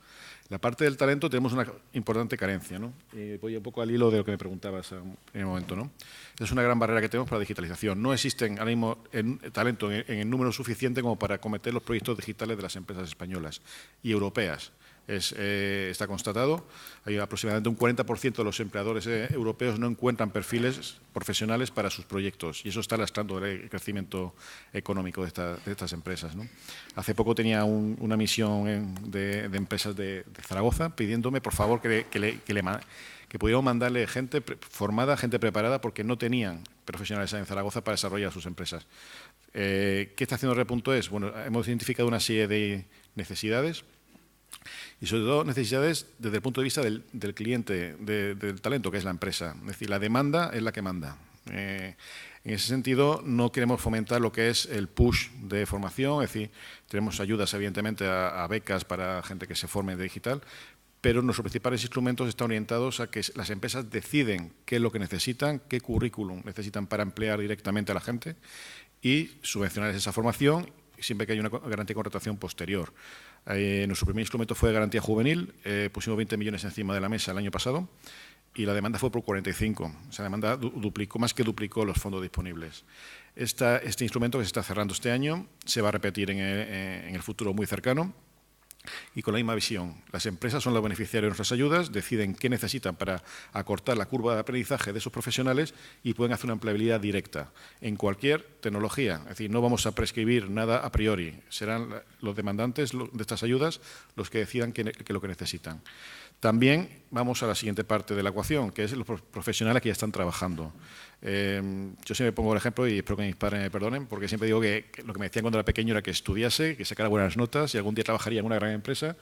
La parte del talento tenemos una importante carencia, ¿no? Voy un poco al hilo de lo que me preguntabas en el momento, ¿no? Es una gran barrera que tenemos para la digitalización. No existen ahora mismo talento en el número suficiente como para acometer los proyectos digitales de las empresas españolas y europeas. Está constatado. Hay aproximadamente un 40% de los empleadores europeos no encuentran perfiles profesionales para sus proyectos y eso está lastrando el crecimiento económico de estas empresas, ¿no? Hace poco tenía una misión de empresas de Zaragoza pidiéndome, por favor, que pudiéramos mandarle gente formada, gente preparada, porque no tenían profesionales en Zaragoza para desarrollar sus empresas. ¿Qué está haciendo Red.es? Bueno, hemos identificado una serie de necesidades y sobre todo necesidades desde el punto de vista del cliente, del talento, que es la empresa. Es decir, la demanda es la que manda. En ese sentido, no queremos fomentar lo que es el push de formación, es decir, tenemos ayudas, evidentemente, a becas para gente que se forme de digital, pero nuestros principales instrumentos están orientados a que las empresas deciden qué es lo que necesitan, qué currículum necesitan para emplear directamente a la gente y subvencionar esa formación siempre que haya una garantía de contratación posterior. Nuestro primer instrumento fue de garantía juvenil, pusimos 20 millones encima de la mesa el año pasado y la demanda fue por 45. O sea, la demanda más que duplicó los fondos disponibles. Este instrumento que se está cerrando este año se va a repetir en el futuro muy cercano. Y con la misma visión, las empresas son los beneficiarios de nuestras ayudas, deciden qué necesitan para acortar la curva de aprendizaje de esos profesionales y pueden hacer una empleabilidad directa en cualquier tecnología. Es decir, no vamos a prescribir nada a priori, serán los demandantes de estas ayudas los que decidan qué lo que necesitan. También vamos a la siguiente parte de la ecuación, que es los profesionales que ya están trabajando. Yo siempre pongo el ejemplo, y espero que mis padres me perdonen, porque siempre digo que lo que me decían cuando era pequeño era que estudiase, que sacara buenas notas y algún día trabajaría en una gran empresa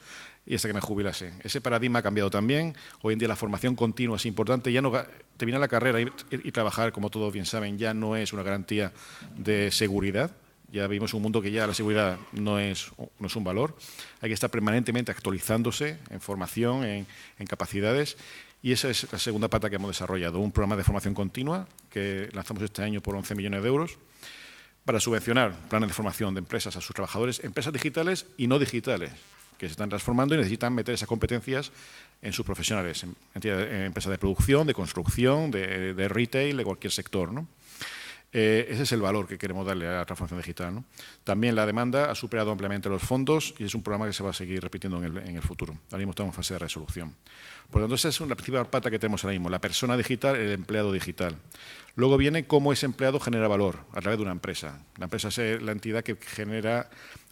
y hasta que me jubilase. Ese paradigma ha cambiado también. Hoy en día la formación continua es importante. Ya no terminar la carrera y trabajar, como todos bien saben, ya no es una garantía de seguridad. Ya vivimos un mundo que ya la seguridad no es un valor. Hay que estar permanentemente actualizándose en formación, en capacidades. Y esa es la segunda pata que hemos desarrollado, un programa de formación continua que lanzamos este año por 11 millones de euros para subvencionar planes de formación de empresas a sus trabajadores, empresas digitales y no digitales, que se están transformando y necesitan meter esas competencias en sus profesionales, en empresas de producción, de construcción, de retail, de cualquier sector, ¿no? Ese es el valor que queremos darle a la transformación digital, ¿no? También la demanda ha superado ampliamente los fondos y es un programa que se va a seguir repitiendo en el futuro. Ahora mismo estamos en fase de resolución. Por lo tanto, esa es la principal pata que tenemos ahora mismo, la persona digital, el empleado digital. Luego viene cómo ese empleado genera valor a través de una empresa. La empresa es la entidad que genera,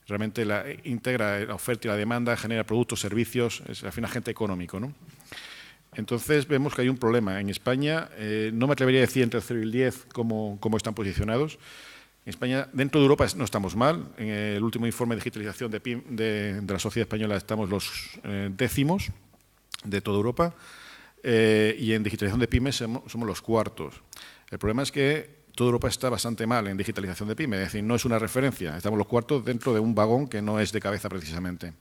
realmente integra la oferta y la demanda, genera productos, servicios, es al final agente económico, ¿no? Entonces, vemos que hay un problema. En España, no me atrevería a decir entre el 0 y el 10 cómo están posicionados. En España, dentro de Europa no estamos mal. En el último informe de digitalización de la sociedad española estamos los décimos de toda Europa y en digitalización de pymes somos los cuartos. El problema es que toda Europa está bastante mal en digitalización de pymes, es decir, no es una referencia. Estamos los cuartos dentro de un vagón que no es de cabeza precisamente.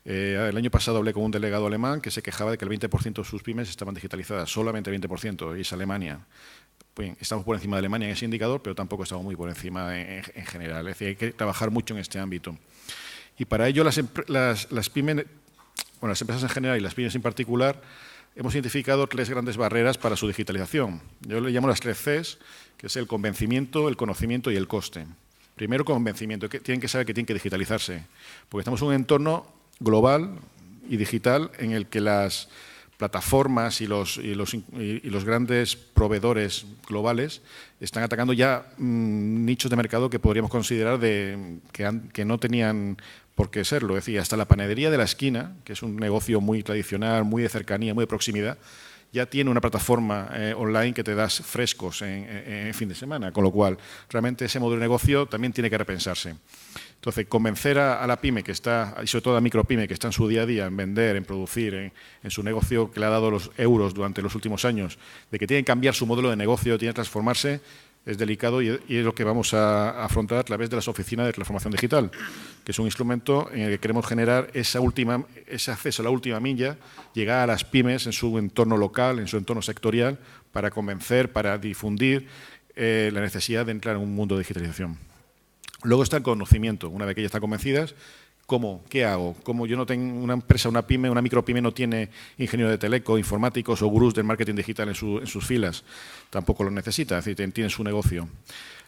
El año pasado hablé con un delegado alemán que se quejaba de que el 20% de sus pymes estaban digitalizadas, solamente el 20%, y es Alemania. Bien, estamos por encima de Alemania en ese indicador, pero tampoco estamos muy por encima en general. Es decir, hay que trabajar mucho en este ámbito. Y para ello las pymes, bueno, las empresas en general y las pymes en particular, hemos identificado 3 grandes barreras para su digitalización. Yo le llamo las 3 Cs, que es el convencimiento, el conocimiento y el coste. Primero, convencimiento, que tienen que saber que tienen que digitalizarse, porque estamos en un entorno global y digital en el que las plataformas y los grandes proveedores globales están atacando ya nichos de mercado que podríamos considerar que no tenían por qué serlo. Es decir, hasta la panadería de la esquina, que es un negocio muy tradicional, muy de cercanía, muy de proximidad, ya tiene una plataforma online que te das frescos en fin de semana, con lo cual realmente ese modelo de negocio también tiene que repensarse. Entonces, convencer a la pyme que está, y sobre todo a la micropyme que está en su día a día, en vender, en producir, en su negocio que le ha dado los euros durante los últimos años, de que tiene que cambiar su modelo de negocio, tiene que transformarse, es delicado y es lo que vamos a afrontar a través de las oficinas de transformación digital, que es un instrumento en el que queremos generar ese acceso a la última milla, llegar a las pymes en su entorno local, en su entorno sectorial, para convencer, para difundir la necesidad de entrar en un mundo de digitalización. Luego está el conocimiento. Una vez que ya están convencidas, ¿cómo? ¿Qué hago? ¿Cómo yo no tengo una empresa, una pyme, una micropyme no tiene ingeniero de teleco, informáticos o gurús del marketing digital en sus filas? Tampoco lo necesita, es decir, tiene su negocio.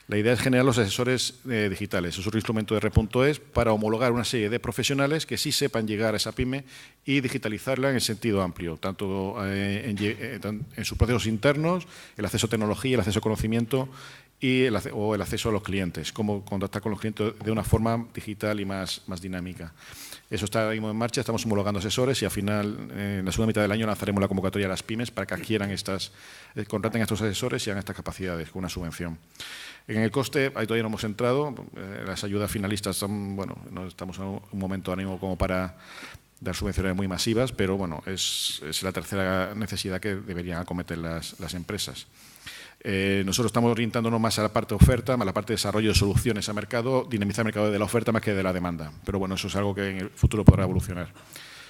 La idea es generar los asesores digitales. Es un instrumento de R.es para homologar una serie de profesionales que sí sepan llegar a esa pyme y digitalizarla en el sentido amplio, tanto en sus procesos internos, el acceso a tecnología, el acceso a conocimiento o el acceso a los clientes, cómo contactar con los clientes de una forma digital y más dinámica. Eso está ahora mismo en marcha, estamos homologando asesores y al final, en la segunda mitad del año, lanzaremos la convocatoria a las pymes para que adquieran contraten a estos asesores y hagan estas capacidades con una subvención. En el coste, ahí todavía no hemos entrado, las ayudas finalistas son, bueno, no estamos en un momento ánimo como para dar subvenciones muy masivas, pero bueno, es la tercera necesidad que deberían acometer las empresas. Nosotros estamos orientándonos más a la parte de oferta, más a la parte de desarrollo de soluciones a mercado, dinamizar el mercado de la oferta más que de la demanda. Pero bueno, eso es algo que en el futuro podrá evolucionar.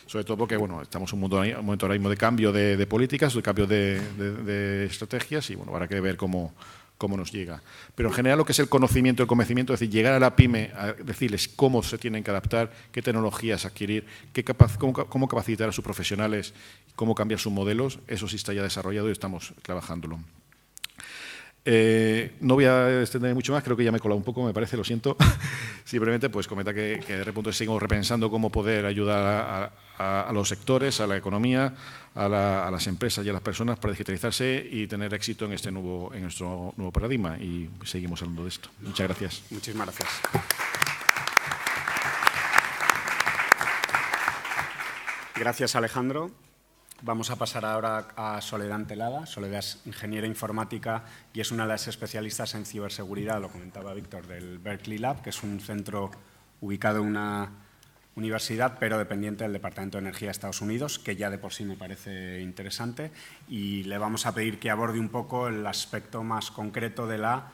Sobre todo porque bueno, estamos en un momento ahora mismo de cambio de políticas, de cambio de estrategias y bueno, habrá que ver cómo nos llega. Pero en general lo que es el conocimiento, el convencimiento, es decir, llegar a la pyme a decirles cómo se tienen que adaptar, qué tecnologías adquirir, cómo capacitar a sus profesionales, cómo cambiar sus modelos, eso sí está ya desarrollado y estamos trabajándolo. No voy a extender mucho más, creo que ya me he colado un poco, me parece, lo siento. Simplemente pues comenta que de repente seguimos repensando cómo poder ayudar a los sectores, a la economía, a las empresas y a las personas para digitalizarse y tener éxito en nuestro nuevo paradigma. Y seguimos hablando de esto. Muchas gracias. Muchísimas gracias. Gracias, Alejandro. Vamos a pasar ahora a Soledad Antelada. Soledad es ingeniera informática y es una de las especialistas en ciberseguridad, lo comentaba Víctor, del Berkeley Lab, que es un centro ubicado en una universidad, pero dependiente del Departamento de Energía de Estados Unidos, que ya de por sí me parece interesante. Y le vamos a pedir que aborde un poco el aspecto más concreto de la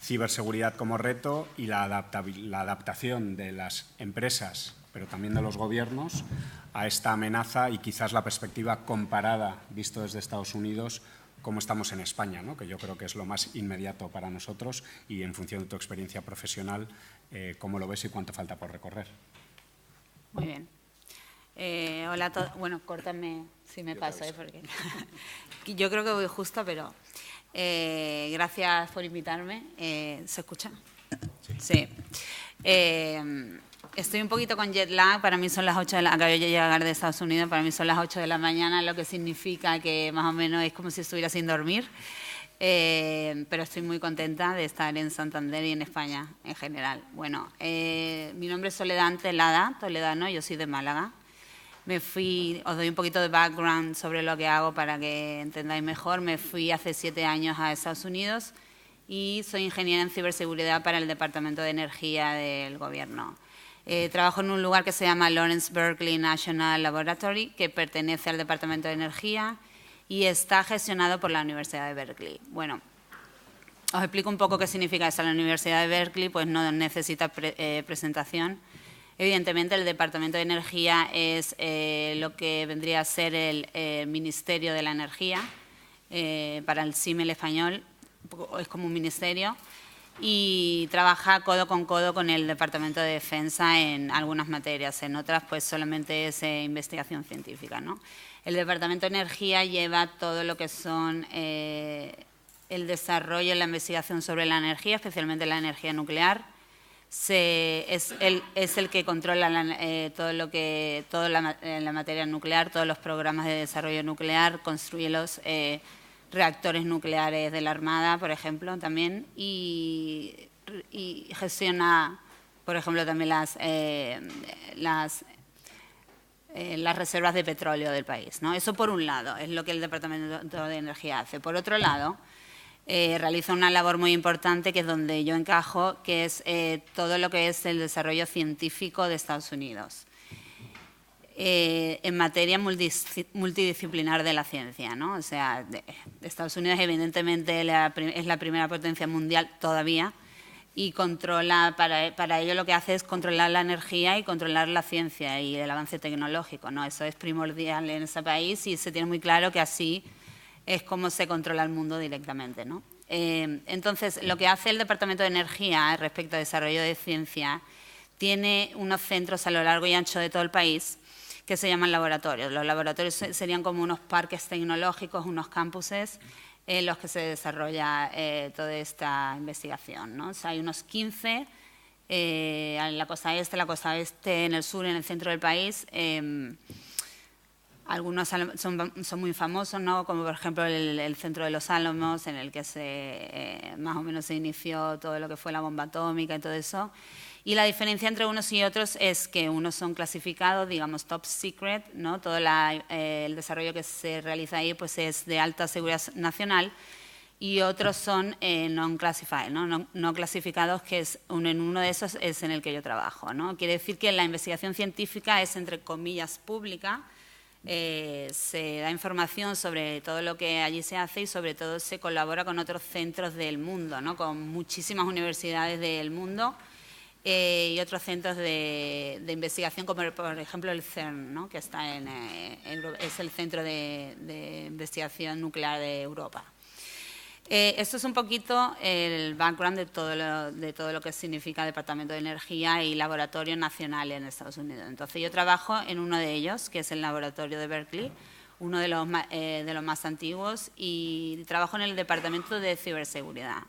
ciberseguridad como reto y la adaptación de las empresas, pero también de los gobiernos, a esta amenaza y quizás la perspectiva comparada, visto desde Estados Unidos, cómo estamos en España, ¿no? Que yo creo que es lo más inmediato para nosotros y en función de tu experiencia profesional, cómo lo ves y cuánto falta por recorrer. Muy bien. Hola a todos. Bueno, córtame si me paso, porque yo creo que voy justa, pero gracias por invitarme. ¿Se escucha? Sí. Estoy un poquito con jet lag, para mí son las 8 de la mañana, acabo de llegar de Estados Unidos, para mí son las 8 de la mañana, lo que significa que más o menos es como si estuviera sin dormir, pero estoy muy contenta de estar en Santander y en España en general. Bueno, mi nombre es Soledad Antelada, toledano, yo soy de Málaga. Os doy un poquito de background sobre lo que hago para que entendáis mejor. Me fui hace 7 años a Estados Unidos y soy ingeniera en ciberseguridad para el Departamento de Energía del Gobierno. Trabajo en un lugar que se llama Lawrence Berkeley National Laboratory, que pertenece al Departamento de Energía y está gestionado por la Universidad de Berkeley. Bueno, os explico un poco qué significa eso. La Universidad de Berkeley pues no necesita presentación. Evidentemente, el Departamento de Energía es lo que vendría a ser el Ministerio de la Energía. Para el CIMEL español es como un ministerio. Y trabaja codo con el Departamento de Defensa en algunas materias, en otras pues solamente es investigación científica, ¿no? El Departamento de Energía lleva todo lo que son el desarrollo y la investigación sobre la energía, especialmente la energía nuclear. Es el que controla toda la materia nuclear, todos los programas de desarrollo nuclear, construye los reactores nucleares de la Armada, por ejemplo, también, y gestiona, por ejemplo, también las reservas de petróleo del país, ¿no? Eso por un lado, es lo que el Departamento de Energía hace. Por otro lado, realiza una labor muy importante, que es donde yo encajo, que es todo lo que es el desarrollo científico de Estados Unidos. En materia multidisciplinar de la ciencia, ¿no? O sea, Estados Unidos evidentemente es la primera potencia mundial todavía y controla, para ello lo que hace es controlar la energía y controlar la ciencia y el avance tecnológico, ¿no? Eso es primordial en ese país y se tiene muy claro que así es como se controla el mundo directamente, ¿no? Entonces, lo que hace el Departamento de Energía respecto al desarrollo de ciencia, tiene unos centros a lo largo y ancho de todo el país que se llaman laboratorios. Los laboratorios serían como unos parques tecnológicos, unos campuses en los que se desarrolla toda esta investigación, ¿no? O sea, hay unos 15 en la costa este, en el sur, en el centro del país. Algunos son muy famosos, ¿no? Como por ejemplo el Centro de los Álamos, en el que más o menos se inició todo lo que fue la bomba atómica y todo eso. Y la diferencia entre unos y otros es que unos son clasificados, digamos, top secret, ¿no? Todo el desarrollo que se realiza ahí pues es de alta seguridad nacional, y otros son non-classified, ¿no? No clasificados, que es en uno de esos es en el que yo trabajo, ¿no? Quiere decir que la investigación científica es, entre comillas, pública, se da información sobre todo lo que allí se hace y sobre todo se colabora con otros centros del mundo, ¿no? Con muchísimas universidades del mundo y otros centros de investigación, como por ejemplo el CERN, ¿no? Que está es el Centro de Investigación Nuclear de Europa. Esto es un poquito el background de todo lo que significa Departamento de Energía y Laboratorio Nacional en Estados Unidos. Entonces yo trabajo en uno de ellos, que es el Laboratorio de Berkeley, uno de los más antiguos, y trabajo en el Departamento de Ciberseguridad,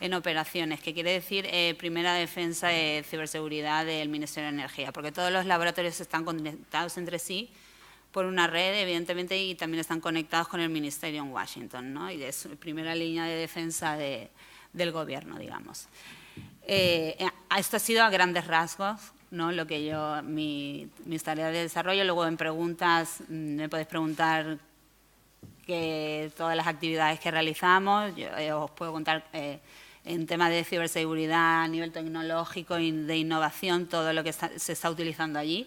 en operaciones, que quiere decir primera defensa de ciberseguridad del Ministerio de Energía, porque todos los laboratorios están conectados entre sí por una red, evidentemente, y también están conectados con el Ministerio en Washington, ¿no? Y es primera línea de defensa del gobierno, digamos. Esto ha sido a grandes rasgos, ¿no? Lo que mis tareas de desarrollo. Luego en preguntas me podéis preguntar todas las actividades que realizamos. Yo os puedo contar en temas de ciberseguridad a nivel tecnológico y de innovación todo lo que se está utilizando allí.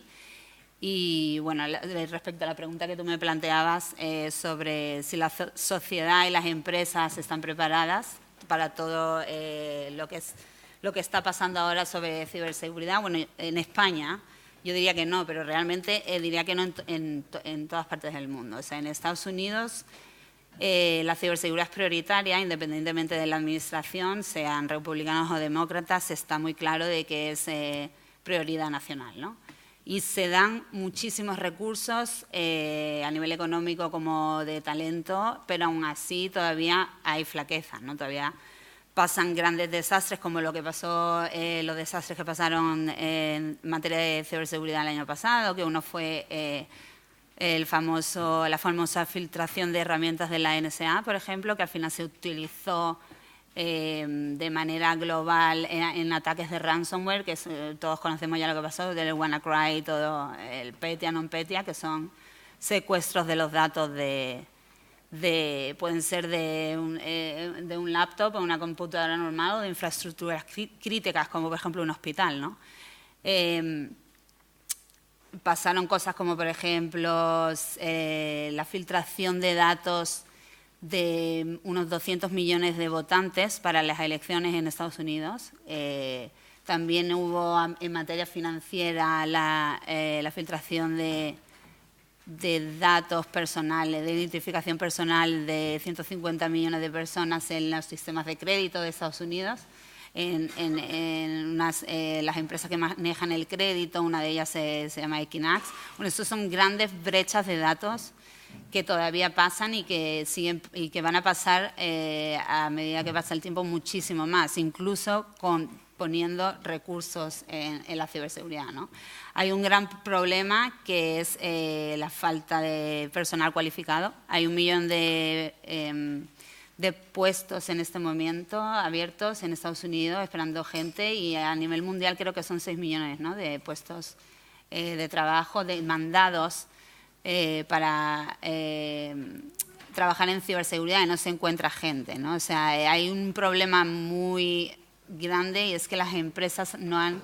Y bueno, respecto a la pregunta que tú me planteabas sobre si la sociedad y las empresas están preparadas para todo lo que está pasando ahora sobre ciberseguridad, bueno, en España yo diría que no, pero realmente diría que no en todas partes del mundo. O sea, en Estados Unidos la ciberseguridad es prioritaria, independientemente de la administración, sean republicanos o demócratas, está muy claro de que es prioridad nacional, ¿no? Y se dan muchísimos recursos a nivel económico como de talento, pero aún así todavía hay flaquezas, ¿no? Todavía pasan grandes desastres como lo que pasó, los desastres que pasaron en materia de ciberseguridad el año pasado, que uno fue la famosa filtración de herramientas de la NSA, por ejemplo, que al final se utilizó de manera global en ataques de ransomware, que todos conocemos ya lo que pasó, del WannaCry, todo el Petya, non-Petya, que son secuestros de los datos pueden ser de un laptop o una computadora normal o de infraestructuras críticas, como por ejemplo un hospital, ¿no? Pasaron cosas como, por ejemplo, la filtración de datos de unos 200 millones de votantes para las elecciones en Estados Unidos. También hubo en materia financiera la filtración de datos personales, de identificación personal de 150 millones de personas en los sistemas de crédito de Estados Unidos. Las empresas que manejan el crédito, una de ellas se llama Equinax. Bueno, estos son grandes brechas de datos que todavía pasan y que van a pasar a medida que pasa el tiempo muchísimo más, incluso poniendo recursos en la ciberseguridad, ¿no? Hay un gran problema que es la falta de personal cualificado. Hay 1 millón de puestos en este momento abiertos en Estados Unidos esperando gente, y a nivel mundial creo que son 6 millones, ¿no? De puestos de trabajo demandados para trabajar en ciberseguridad, y no se encuentra gente, ¿no? O sea, hay un problema muy grande, y es que las empresas no han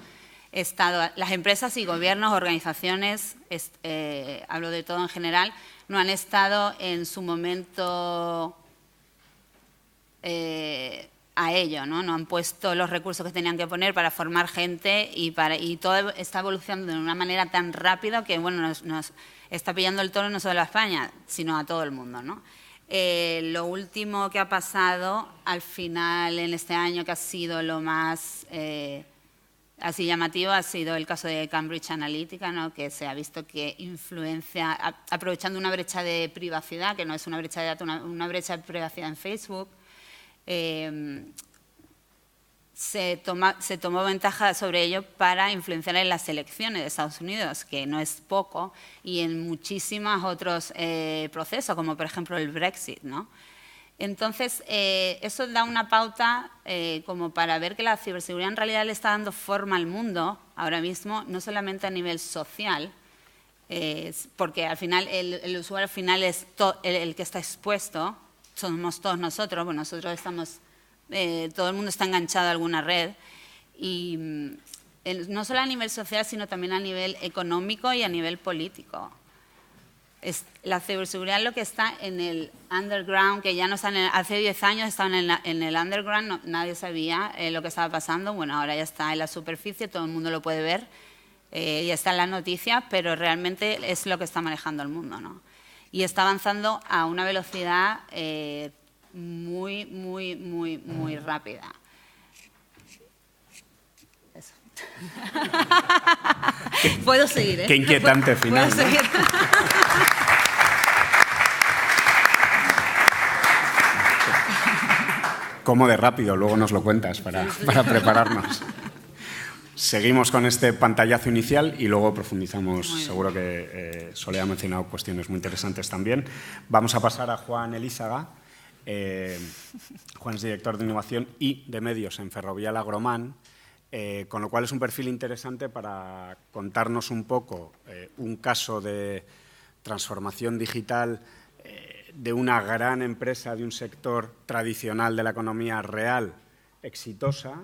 estado, las empresas y gobiernos, organizaciones, hablo de todo en general, no han estado en su momento a ello, ¿no? No han puesto los recursos que tenían que poner para formar gente, y todo está evolucionando de una manera tan rápida que, bueno, nos está pillando el toro no solo a España, sino a todo el mundo, ¿no? Lo último que ha pasado al final en este año, que ha sido lo más así llamativo, ha sido el caso de Cambridge Analytica, ¿no? Que se ha visto que influencia, aprovechando una brecha de privacidad, que no es una brecha de datos, una brecha de privacidad en Facebook, se tomó ventaja sobre ello para influenciar en las elecciones de Estados Unidos, que no es poco, y en muchísimos otros procesos, como por ejemplo el Brexit, ¿no? Entonces, eso da una pauta como para ver que la ciberseguridad en realidad le está dando forma al mundo ahora mismo, no solamente a nivel social, porque al final el usuario final es el que está expuesto, somos todos nosotros, bueno, nosotros estamos, todo el mundo está enganchado a alguna red, y no solo a nivel social, sino también a nivel económico y a nivel político. La ciberseguridad lo que está en el underground, que ya no están hace 10 años estaban en el underground, nadie sabía lo que estaba pasando. Bueno, ahora ya está en la superficie, todo el mundo lo puede ver, ya está en las noticias, pero realmente es lo que está manejando el mundo, ¿no? Y está avanzando a una velocidad muy, muy, muy, muy rápida. Eso. Puedo seguir, ¿eh? Qué inquietante final, Puedo seguir. ¿Cómo de rápido? Luego nos lo cuentas para prepararnos. Seguimos con este pantallazo inicial y luego profundizamos. Seguro que Soledad ha mencionado cuestiones muy interesantes también. Vamos a pasar a Juan Elízaga. Juan es director de innovación y de medios en Ferrovial Agromán, con lo cual es un perfil interesante para contarnos un poco un caso de transformación digital de una gran empresa de un sector tradicional de la economía real, exitosa,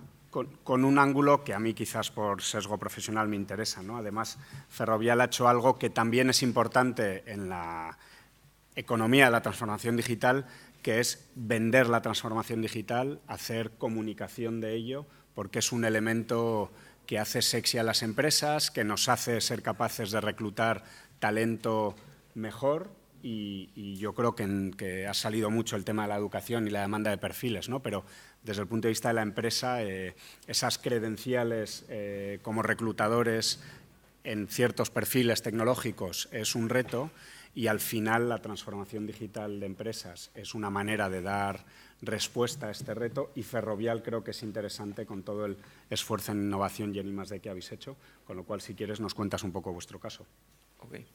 con un ángulo que a mí quizás por sesgo profesional me interesa, ¿no? Además, Ferrovial ha hecho algo que también es importante en la economía de la transformación digital, que es vender la transformación digital, hacer comunicación de ello, porque es un elemento que hace sexy a las empresas, que nos hace ser capaces de reclutar talento mejor. Y yo creo que ha salido mucho el tema de la educación y la demanda de perfiles, ¿no? Pero desde el punto de vista de la empresa, esas credenciales como reclutadores en ciertos perfiles tecnológicos es un reto y al final la transformación digital de empresas es una manera de dar respuesta a este reto y Ferrovial creo que es interesante con todo el esfuerzo en innovación y en I+D que habéis hecho, con lo cual si quieres nos cuentas un poco vuestro caso. Okay.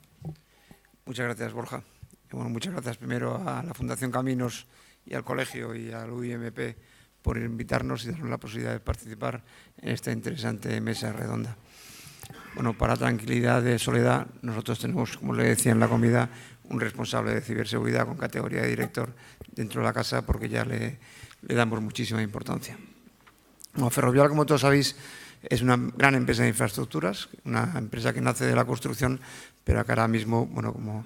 Muchas gracias, Borja. Bueno, muchas gracias primero a la Fundación Caminos y al Colegio y al UIMP por invitarnos y darnos la posibilidad de participar en esta interesante mesa redonda. Bueno, para tranquilidad de Soledad, nosotros tenemos, como le decía en la comida, un responsable de ciberseguridad con categoría de director dentro de la casa porque ya le damos muchísima importancia. Bueno, Ferrovial, como todos sabéis, es una gran empresa de infraestructuras, una empresa que nace de la construcción, pero que ahora mismo, bueno, como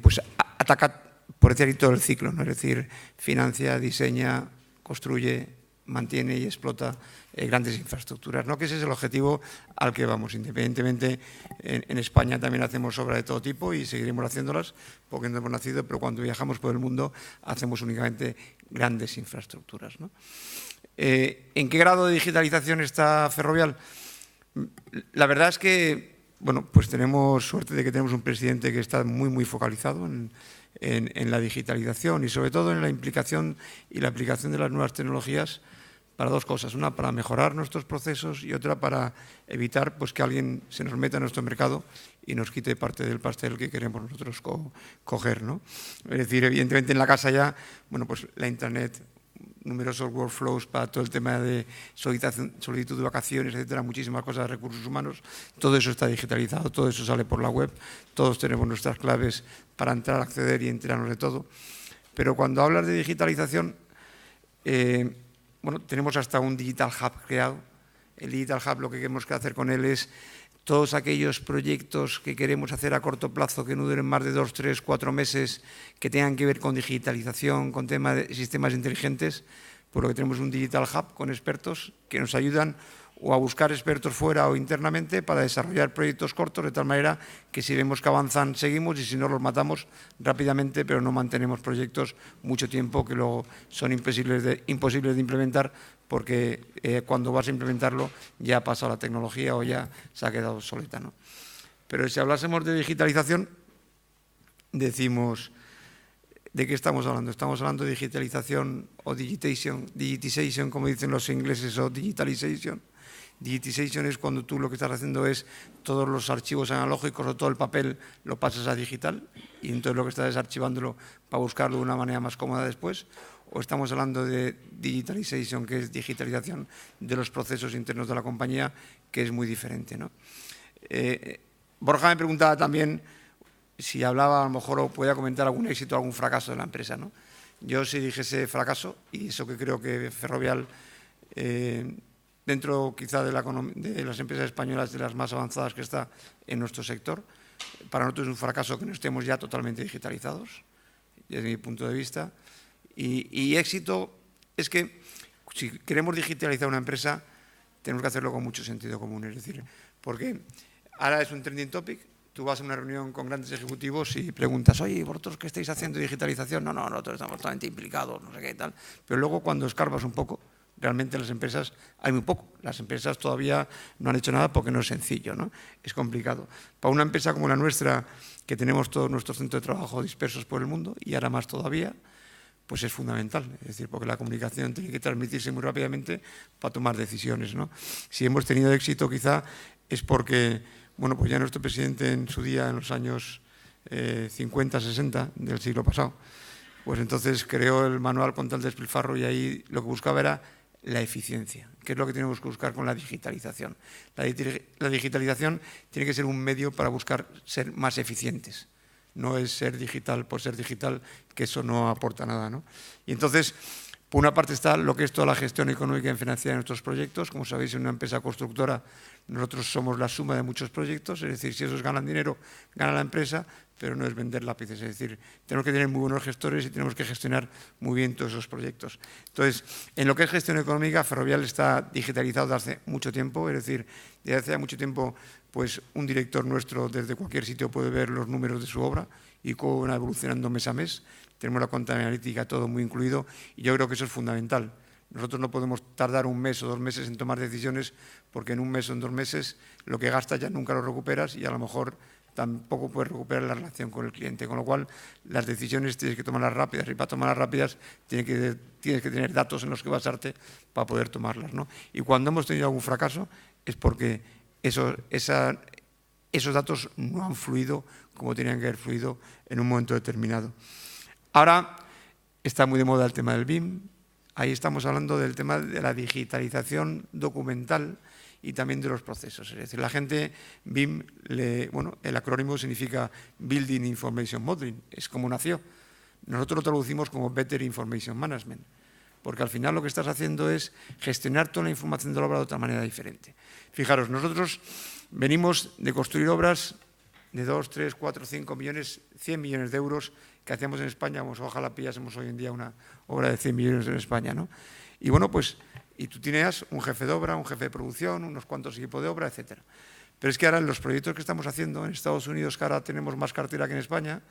pues ataca, por decir, todo el ciclo, ¿no? Es decir, financia, diseña, construye, mantiene y explota grandes infraestructuras, ¿no? Que ese es el objetivo al que vamos. Independientemente, en España también hacemos obras de todo tipo y seguiremos haciéndolas porque no hemos nacido, pero cuando viajamos por el mundo hacemos únicamente grandes infraestructuras, ¿no? ¿En qué grado de digitalización está Ferrovial? La verdad es que, bueno, pues tenemos suerte de que tenemos un presidente que está muy focalizado en la digitalización y sobre todo en la implicación y la aplicación de las nuevas tecnologías para dos cosas. Una, para mejorar nuestros procesos y otra, para evitar pues, que alguien se nos meta en nuestro mercado y nos quite parte del pastel que queremos nosotros coger, ¿no? Es decir, evidentemente en la casa ya, bueno, pues la Internet, numerosos workflows para todo el tema de solicitud de vacaciones, etcétera, muchísimas cosas de recursos humanos, todo eso está digitalizado, todo eso sale por la web, todos tenemos nuestras claves para entrar, acceder y enterarnos de todo. Pero cuando hablas de digitalización, bueno, tenemos hasta un Digital Hub creado. El Digital Hub, lo que queremos hacer con él es todos aquellos proyectos que queremos hacer a corto plazo, que no duren más de 2, 3, 4 meses, que tengan que ver con digitalización, con temas de sistemas inteligentes, por lo que tenemos un Digital Hub con expertos que nos ayudan o a buscar expertos fuera o internamente para desarrollar proyectos cortos, de tal manera que si vemos que avanzan, seguimos y si no, los matamos rápidamente, pero no mantenemos proyectos mucho tiempo que luego son imposibles de implementar porque cuando vas a implementarlo ya ha pasado la tecnología o ya se ha quedado obsoleta, ¿no? Pero si hablásemos de digitalización, decimos, ¿de qué estamos hablando? Estamos hablando de digitalización o digitization, como dicen los ingleses, o digitalization. Digitization es cuando tú lo que estás haciendo es todos los archivos analógicos o todo el papel lo pasas a digital y entonces lo que estás es archivándolo para buscarlo de una manera más cómoda después. O estamos hablando de digitalization, que es digitalización de los procesos internos de la compañía, que es muy diferente, ¿no? Borja me preguntaba también si hablaba, a lo mejor, o podía comentar algún éxito o algún fracaso de la empresa, ¿no? Yo sí dijese fracaso, y eso que creo que Ferrovial, dentro quizá de las empresas españolas de las más avanzadas que está en nuestro sector, Para nosotros es un fracaso que no estemos ya totalmente digitalizados, desde mi punto de vista. Y éxito es que si queremos digitalizar una empresa, tenemos que hacerlo con mucho sentido común. Es decir, porque ahora es un trending topic. Tú vas a una reunión con grandes ejecutivos y preguntas, oye, ¿vosotros qué estáis haciendo de digitalización? No, nosotros estamos totalmente implicados, no sé qué y tal. Pero luego cuando escarbas un poco, realmente en las empresas hay muy poco. Las empresas todavía no han hecho nada porque no es sencillo, ¿no? Es complicado. Para una empresa como la nuestra, que tenemos todos nuestros centros de trabajo dispersos por el mundo, y ahora más todavía, pues es fundamental. Es decir, porque la comunicación tiene que transmitirse muy rápidamente para tomar decisiones, ¿no? Si hemos tenido éxito quizá es porque, bueno, pues ya nuestro presidente en su día, en los años 50, 60 del siglo pasado, pues entonces creó el manual contra el despilfarro y ahí lo que buscaba era la eficiencia, que es lo que tenemos que buscar con la digitalización. La digitalización tiene que ser un medio para buscar ser más eficientes. No es ser digital por ser digital, que eso no aporta nada, ¿no? Y entonces, por una parte está lo que es toda la gestión económica y financiera de nuestros proyectos. Como sabéis, en una empresa constructora nosotros somos la suma de muchos proyectos, es decir, si esos ganan dinero, gana la empresa, pero no es vender lápices, es decir, tenemos que tener muy buenos gestores y tenemos que gestionar muy bien todos esos proyectos. Entonces, en lo que es gestión económica, Ferrovial está digitalizado desde hace mucho tiempo, es decir, desde hace mucho tiempo, pues un director nuestro desde cualquier sitio puede ver los números de su obra y cómo van evolucionando mes a mes. Tenemos la cuenta analítica, todo muy incluido, y yo creo que eso es fundamental. Nosotros no podemos tardar un mes o 2 meses en tomar decisiones porque en un mes o en 2 meses lo que gastas ya nunca lo recuperas y a lo mejor tampoco puedes recuperar la relación con el cliente. Con lo cual, las decisiones tienes que tomarlas rápidas y para tomarlas rápidas tienes que tener datos en los que basarte para poder tomarlas, ¿no? Y cuando hemos tenido algún fracaso es porque esos datos no han fluido como tenían que haber fluido en un momento determinado. Ahora está muy de moda el tema del BIM. Ahí estamos hablando del tema de la digitalización documental y también de los procesos. Es decir, la gente, BIM, el acrónimo significa Building Information Modeling, es como nació. Nosotros lo traducimos como Better Information Management, porque al final lo que estás haciendo es gestionar toda la información de la obra de otra manera diferente. Fijaros, nosotros venimos de construir obras de 2, 3, 4, 5 millones, 100 millones de euros que hacíamos en España, pues ojalá pillásemos hoy en día una obra de 100 millones en España, ¿no? Y bueno, pues, y tú tenías un jefe de obra, un jefe de producción, unos cuantos equipos de obra, etcétera. Pero es que ahora en los proyectos que estamos haciendo en Estados Unidos, que ahora tenemos más cartera que en España,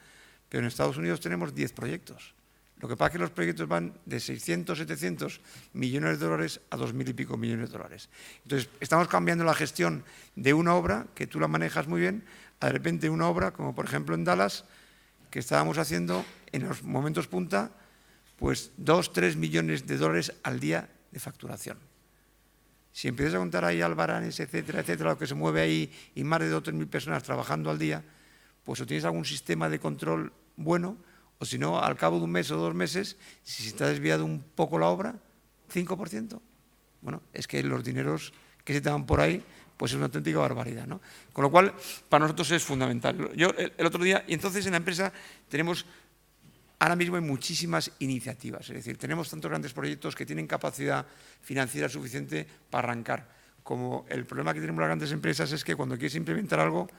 pero en Estados Unidos tenemos 10 proyectos. Lo que pasa es que los proyectos van de 600, 700 millones de dólares a 2.000 y pico millones de dólares. Entonces, estamos cambiando la gestión de una obra, que tú la manejas muy bien, a de repente una obra, como por ejemplo en Dallas, que estábamos haciendo en los momentos punta, pues 2, 3 millones de dólares al día de facturación. Si empiezas a contar ahí albaranes, etcétera, etcétera, lo que se mueve ahí y más de 2 o 3 mil personas trabajando al día, pues o tienes algún sistema de control bueno, o si no, al cabo de un mes o 2 meses, si se te ha desviado un poco la obra, 5%. Bueno, es que los dineros que se te van por ahí, pues es una auténtica barbaridad, ¿no? Con lo cual, para nosotros es fundamental. Yo el otro día, y entonces en la empresa tenemos, ahora mismo hay muchísimas iniciativas, es decir, tenemos tantos grandes proyectos que tienen capacidad financiera suficiente para arrancar. Como el problema que tenemos las grandes empresas es que cuando quieres implementar algo,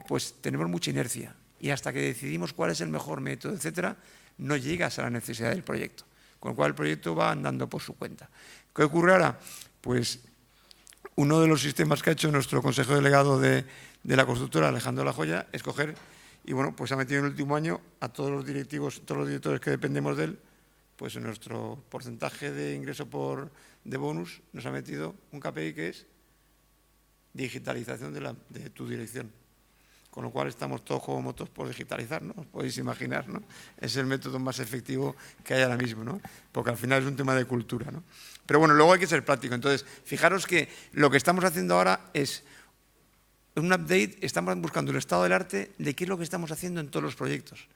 pues tenemos mucha inercia. Y hasta que decidimos cuál es el mejor método, etcétera, no llegas a la necesidad del proyecto. Con lo cual el proyecto va andando por su cuenta. ¿Qué ocurre ahora? Pues uno de los sistemas que ha hecho nuestro consejo delegado de la constructora, Alejandro La Joya, es coger, y bueno, pues ha metido en el último año a todos los directivos, todos los directores que dependemos de él, pues en nuestro porcentaje de ingreso de bonus nos ha metido un KPI que es digitalización de tu dirección. Con lo cual estamos todos como motos por digitalizar, ¿no? Os podéis imaginar, ¿no? Es el método más efectivo que hay ahora mismo, ¿no? Porque al final es un tema de cultura, ¿no? Pero bueno, luego hay que ser práctico. Entonces, fijaros que lo que estamos haciendo ahora es un update, estamos buscando el estado del arte de qué es lo que estamos haciendo en todos los proyectos.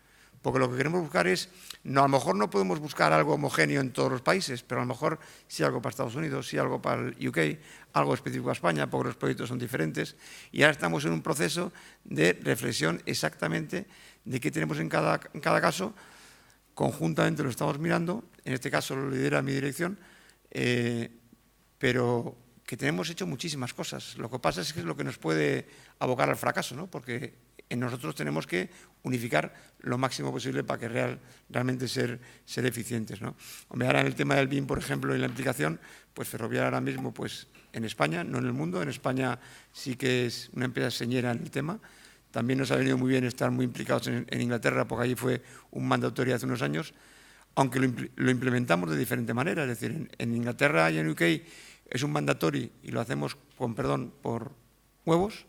Porque lo que queremos buscar es, no, a lo mejor no podemos buscar algo homogéneo en todos los países, pero a lo mejor sí algo para Estados Unidos, sí algo para el UK, algo específico a España, porque los proyectos son diferentes. Y ahora estamos en un proceso de reflexión exactamente de qué tenemos en cada caso. Conjuntamente lo estamos mirando, en este caso lo lidera mi dirección, pero que tenemos hecho muchísimas cosas. Lo que pasa es que es lo que nos puede abocar al fracaso, ¿no? Porque nosotros tenemos que unificar lo máximo posible para que realmente ser eficientes, ¿no? Hombre, ahora en el tema del BIM, por ejemplo, y la implicación, pues Ferrovial ahora mismo, pues en España, no en el mundo, en España sí que es una empresa señera en el tema. También nos ha venido muy bien estar muy implicados en Inglaterra, porque allí fue un mandatorio hace unos años, aunque lo implementamos de diferente manera. Es decir, en Inglaterra y en UK es un mandatorio y lo hacemos con perdón por huevos.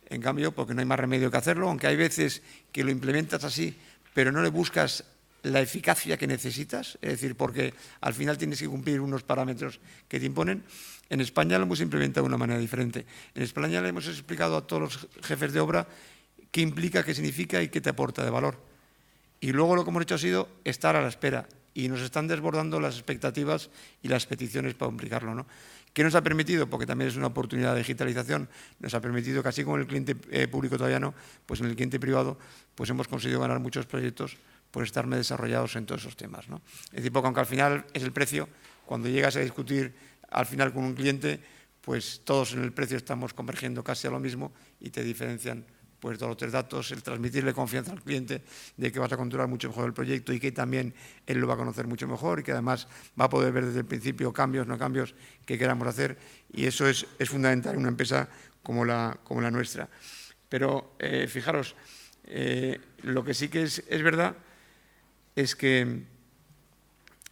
En cambio, porque no hay más remedio que hacerlo, aunque hay veces que lo implementas así, pero no le buscas la eficacia que necesitas, es decir, porque al final tienes que cumplir unos parámetros que te imponen. En España lo hemos implementado de una manera diferente. En España le hemos explicado a todos los jefes de obra qué implica, qué significa y qué te aporta de valor. Y luego lo que hemos hecho ha sido estar a la espera y nos están desbordando las expectativas y las peticiones para aplicarlo, ¿no? ¿Qué nos ha permitido? Porque también es una oportunidad de digitalización, nos ha permitido que así como en el cliente público todavía no, pues en el cliente privado pues hemos conseguido ganar muchos proyectos por estar desarrollados en todos esos temas, ¿no? Es decir, porque aunque al final es el precio, cuando llegas a discutir al final con un cliente, pues todos en el precio estamos convergiendo casi a lo mismo y te diferencian pues todos los 3 datos, el transmitirle confianza al cliente de que vas a controlar mucho mejor el proyecto y que también él lo va a conocer mucho mejor y que además va a poder ver desde el principio cambios, no cambios que queramos hacer, y eso es fundamental en una empresa como la nuestra. Pero fijaros, lo que sí que es verdad es que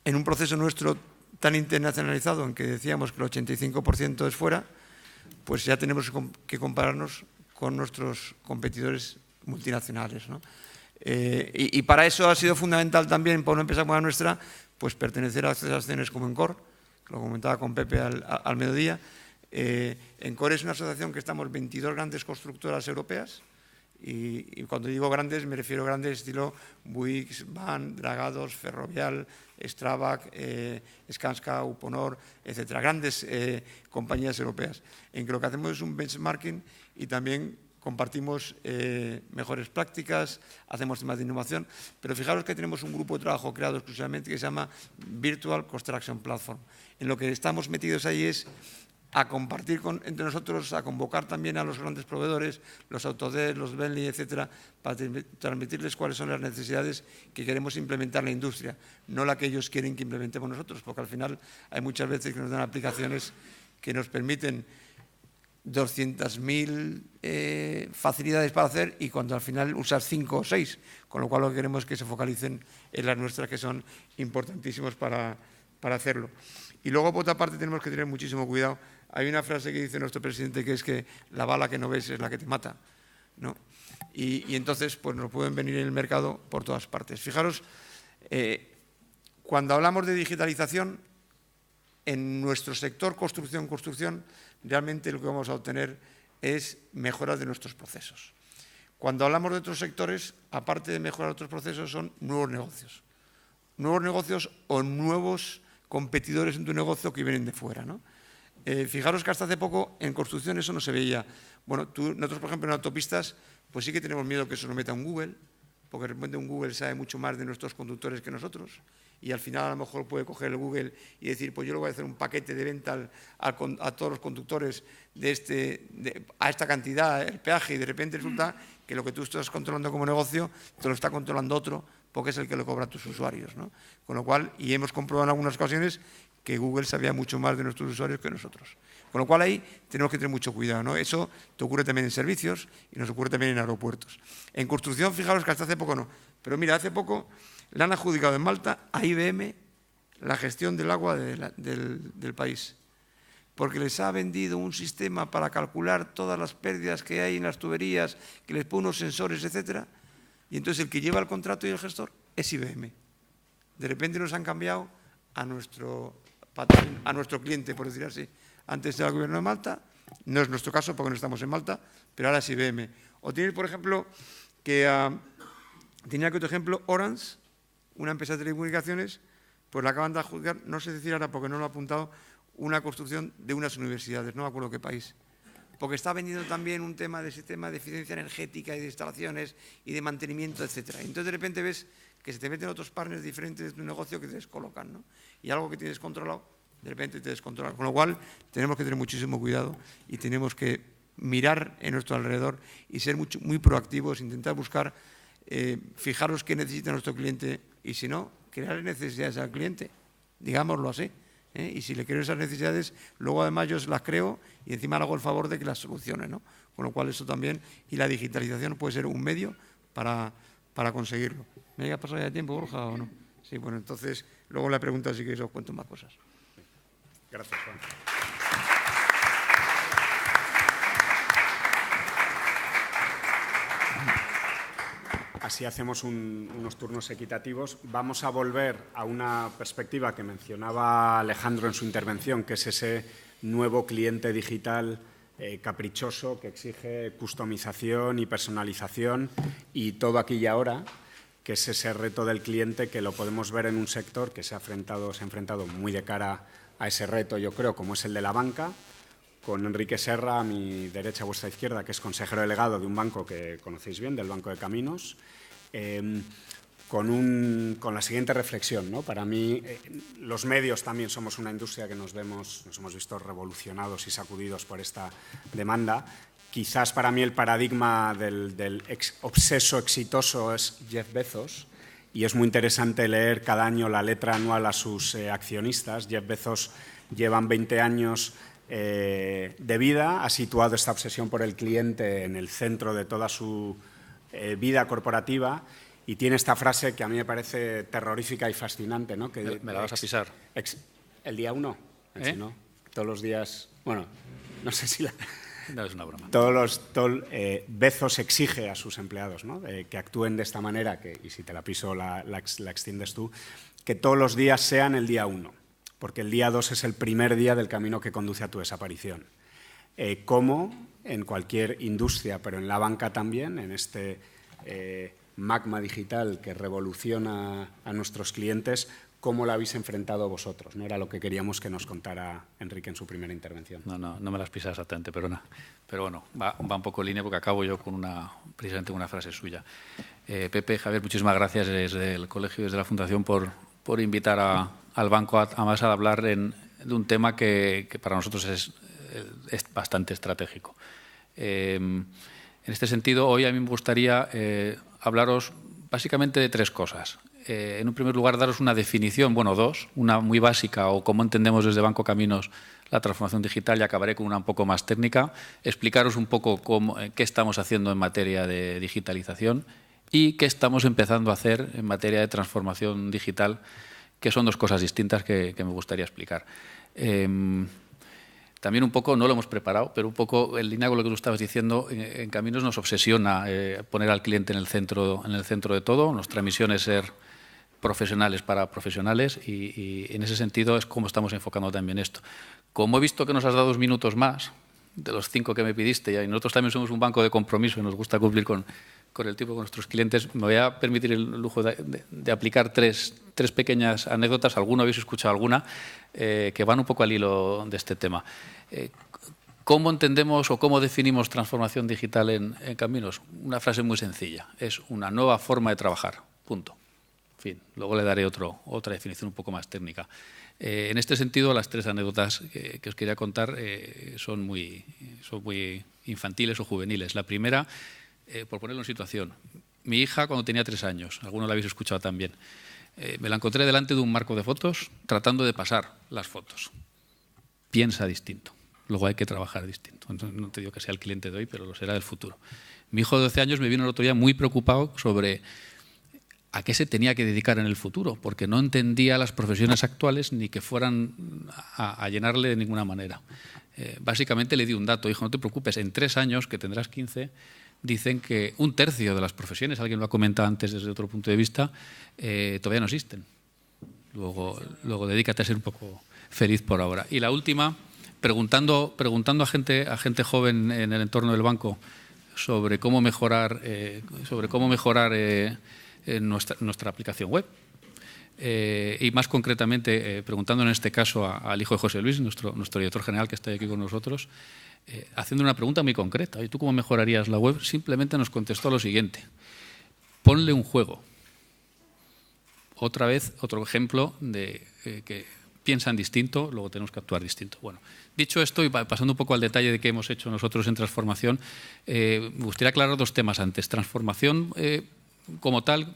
en un proceso nuestro tan internacionalizado, en que decíamos que el 85% es fuera, pues ya tenemos que compararnos con nuestros competidores multinacionales, ¿no? Y para eso ha sido fundamental también, para una empresa como la nuestra, pues pertenecer a asociaciones como ENCOR, que lo comentaba con Pepe al mediodía. ENCOR es una asociación que estamos 22 grandes constructoras europeas, y cuando digo grandes me refiero a grandes estilo Bouygues, Van, Dragados, Ferrovial, Strabag, Skanska, Uponor, etcétera, grandes compañías europeas, en que lo que hacemos es un benchmarking y también compartimos mejores prácticas, hacemos temas de innovación, pero fijaros que tenemos un grupo de trabajo creado exclusivamente que se llama Virtual Construction Platform. En lo que estamos metidos ahí es a compartir entre nosotros, a convocar también a los grandes proveedores, los Autodesk, los Bentley, etcétera, para transmitirles cuáles son las necesidades que queremos implementar en la industria, no la que ellos quieren que implementemos nosotros, porque al final hay muchas veces que nos dan aplicaciones que nos permiten 200.000 facilidades para hacer y cuando al final usas 5 o 6, con lo cual lo que queremos es que se focalicen en las nuestras, que son importantísimos para hacerlo. Y luego, por otra parte, tenemos que tener muchísimo cuidado. Hay una frase que dice nuestro presidente que es que la bala que no ves es la que te mata, ¿no? Y entonces, pues nos pueden venir en el mercado por todas partes. Fijaros, cuando hablamos de digitalización, en nuestro sector construcción, realmente lo que vamos a obtener es mejoras de nuestros procesos. Cuando hablamos de otros sectores, aparte de mejorar otros procesos, son nuevos negocios. Nuevos negocios o nuevos competidores en tu negocio que vienen de fuera, ¿no? Fijaros que hasta hace poco en construcción eso no se veía. Bueno, nosotros, por ejemplo, en autopistas, pues sí que tenemos miedo que eso nos meta un Google, porque de repente un Google sabe mucho más de nuestros conductores que nosotros y al final a lo mejor puede coger el Google y decir, pues yo le voy a hacer un paquete de venta a todos los conductores a esta cantidad, el peaje, y de repente resulta que lo que tú estás controlando como negocio te lo está controlando otro porque es el que lo cobra a tus usuarios, ¿no? Con lo cual, y hemos comprobado en algunas ocasiones que Google sabía mucho más de nuestros usuarios que nosotros. Con lo cual ahí tenemos que tener mucho cuidado, ¿no? Eso te ocurre también en servicios y nos ocurre también en aeropuertos. En construcción, fijaros que hasta hace poco no. Pero mira, hace poco le han adjudicado en Malta a IBM la gestión del agua del país, porque les ha vendido un sistema para calcular todas las pérdidas que hay en las tuberías, que les pone unos sensores, etcétera, y entonces el que lleva el contrato y el gestor es IBM. De repente nos han cambiado a nuestro cliente, por decir así. Antes era el gobierno de Malta, no es nuestro caso porque no estamos en Malta, pero ahora es IBM. O tienes, por ejemplo, tenía que otro ejemplo, Orange, una empresa de telecomunicaciones, pues la acaban de adjudicar, no sé decir ahora porque no lo he apuntado, una construcción de unas universidades, no me acuerdo qué país. Porque está vendiendo también un tema de sistema de eficiencia energética y de instalaciones y de mantenimiento, etcétera. Entonces, de repente ves que se te meten otros partners diferentes de tu negocio que te descolocan, ¿no? Y algo que tienes controlado, de repente te descontrola. Con lo cual, tenemos que tener muchísimo cuidado y tenemos que mirar en nuestro alrededor y ser muy proactivos, intentar buscar, fijaros qué necesita nuestro cliente y si no, crear necesidades al cliente, digámoslo así. Y si le creo esas necesidades, luego además yo las creo y encima le hago el favor de que las solucione, ¿no? Con lo cual eso también, y la digitalización puede ser un medio para conseguirlo. ¿Me ha pasado ya tiempo, Borja, o no? Sí, bueno, entonces luego la pregunta si queréis os cuento más cosas. Gracias, Juan. Así hacemos unos turnos equitativos. Vamos a volver a una perspectiva que mencionaba Alejandro en su intervención, que es ese nuevo cliente digital caprichoso que exige customización y personalización y todo aquí y ahora, que es ese reto del cliente que lo podemos ver en un sector que se ha enfrentado muy de cara a ese reto, yo creo, como es el de la banca, con Enrique Serra, a mi derecha, a vuestra izquierda, que es consejero delegado de un banco que conocéis bien, del Banco de Caminos, con la siguiente reflexión, ¿no? Para mí, los medios también somos una industria que nos hemos visto revolucionados y sacudidos por esta demanda. Quizás para mí el paradigma del obseso exitoso es Jeff Bezos, y es muy interesante leer cada año la letra anual a sus accionistas. Jeff Bezos llevan 20 años de vida, ha situado esta obsesión por el cliente en el centro de toda su vida corporativa y tiene esta frase que a mí me parece terrorífica y fascinante, ¿no? Que me la vas a pisar. El día 1, si no, todos los días, bueno, no sé si la... No, es una broma. Bezos exige a sus empleados, ¿no? Que actúen de esta manera, y si te la piso la extiendes tú, que todos los días sean el día 1, porque el día 2 es el primer día del camino que conduce a tu desaparición. Como en cualquier industria, pero en la banca también, en este magma digital que revoluciona a nuestros clientes, ¿cómo lo habéis enfrentado vosotros? No era lo que queríamos que nos contara Enrique en su primera intervención. No me las pisas exactamente, pero bueno, va un poco en línea porque acabo yo con precisamente una frase suya. Pepe, Javier, muchísimas gracias desde el colegio y desde la Fundación por invitar al banco a hablar de un tema que para nosotros es bastante estratégico. En este sentido, hoy a mí me gustaría hablaros básicamente de 3 cosas. En un primer lugar, daros una definición, bueno, 2, una muy básica o cómo entendemos desde Banco Caminos la transformación digital y acabaré con una un poco más técnica, explicaros un poco qué estamos haciendo en materia de digitalización y qué estamos empezando a hacer en materia de transformación digital, que son 2 cosas distintas que me gustaría explicar. También un poco, no lo hemos preparado, pero un poco en línea con lo que tú estabas diciendo, en Caminos nos obsesiona poner al cliente en el centro de todo. Nuestra misión es ser profesionales para profesionales y en ese sentido es como estamos enfocando también esto. Como he visto que nos has dado 2 minutos más de los 5 que me pidiste y nosotros también somos un banco de compromiso y nos gusta cumplir con el tiempo con nuestros clientes, me voy a permitir el lujo de aplicar tres pequeñas anécdotas, alguno habéis escuchado alguna, que van un poco al hilo de este tema. ¿Cómo entendemos o cómo definimos transformación digital en Caminos? Una frase muy sencilla, es una nueva forma de trabajar, punto. En fin, luego le daré otra definición un poco más técnica. En este sentido, las 3 anécdotas que os quería contar son muy infantiles o juveniles. La primera, por ponerlo en situación, mi hija cuando tenía 3 años, algunos la habéis escuchado también, me la encontré delante de un marco de fotos tratando de pasar las fotos. Piensa distinto, luego hay que trabajar distinto. Entonces, no te digo que sea el cliente de hoy, pero lo será del futuro. Mi hijo de 12 años me vino el otro día muy preocupado sobre a qué se tenía que dedicar en el futuro, porque no entendía las profesiones actuales ni que fueran a llenarle de ninguna manera. Básicamente le di un dato, hijo, no te preocupes, en 3 años, que tendrás 15, dicen que 1/3 de las profesiones, alguien lo ha comentado antes desde otro punto de vista, todavía no existen. Luego dedícate a ser un poco feliz por ahora. Y la última, preguntando a gente joven en el entorno del banco sobre cómo mejorar nuestra aplicación web. Y más concretamente, preguntando en este caso al hijo de José Luis, nuestro director general que está aquí con nosotros, haciendo una pregunta muy concreta. ¿Y tú cómo mejorarías la web? Simplemente nos contestó lo siguiente. Ponle un juego. Otra vez, otro ejemplo de que piensan distinto, luego tenemos que actuar distinto. Bueno, dicho esto y pasando un poco al detalle de qué hemos hecho nosotros en transformación, me gustaría aclarar 2 temas antes. Transformación como tal,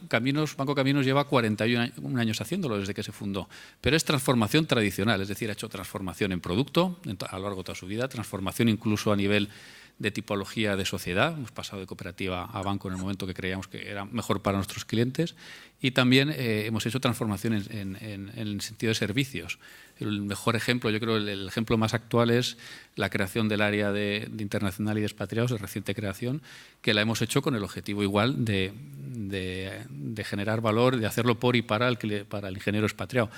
Banco Caminos lleva 41 años haciéndolo desde que se fundó, pero es transformación tradicional, es decir, ha hecho transformación en producto a lo largo de toda su vida, transformación incluso a nivel de tipología de sociedad, hemos pasado de cooperativa a banco en el momento que creíamos que era mejor para nuestros clientes, y también hemos hecho transformación en el sentido de servicios. El mejor ejemplo, yo creo, el ejemplo más actual es la creación del área de internacional y de expatriados, de reciente creación, que la hemos hecho con el objetivo igual de generar valor, de hacerlo por y para el ingeniero expatriado,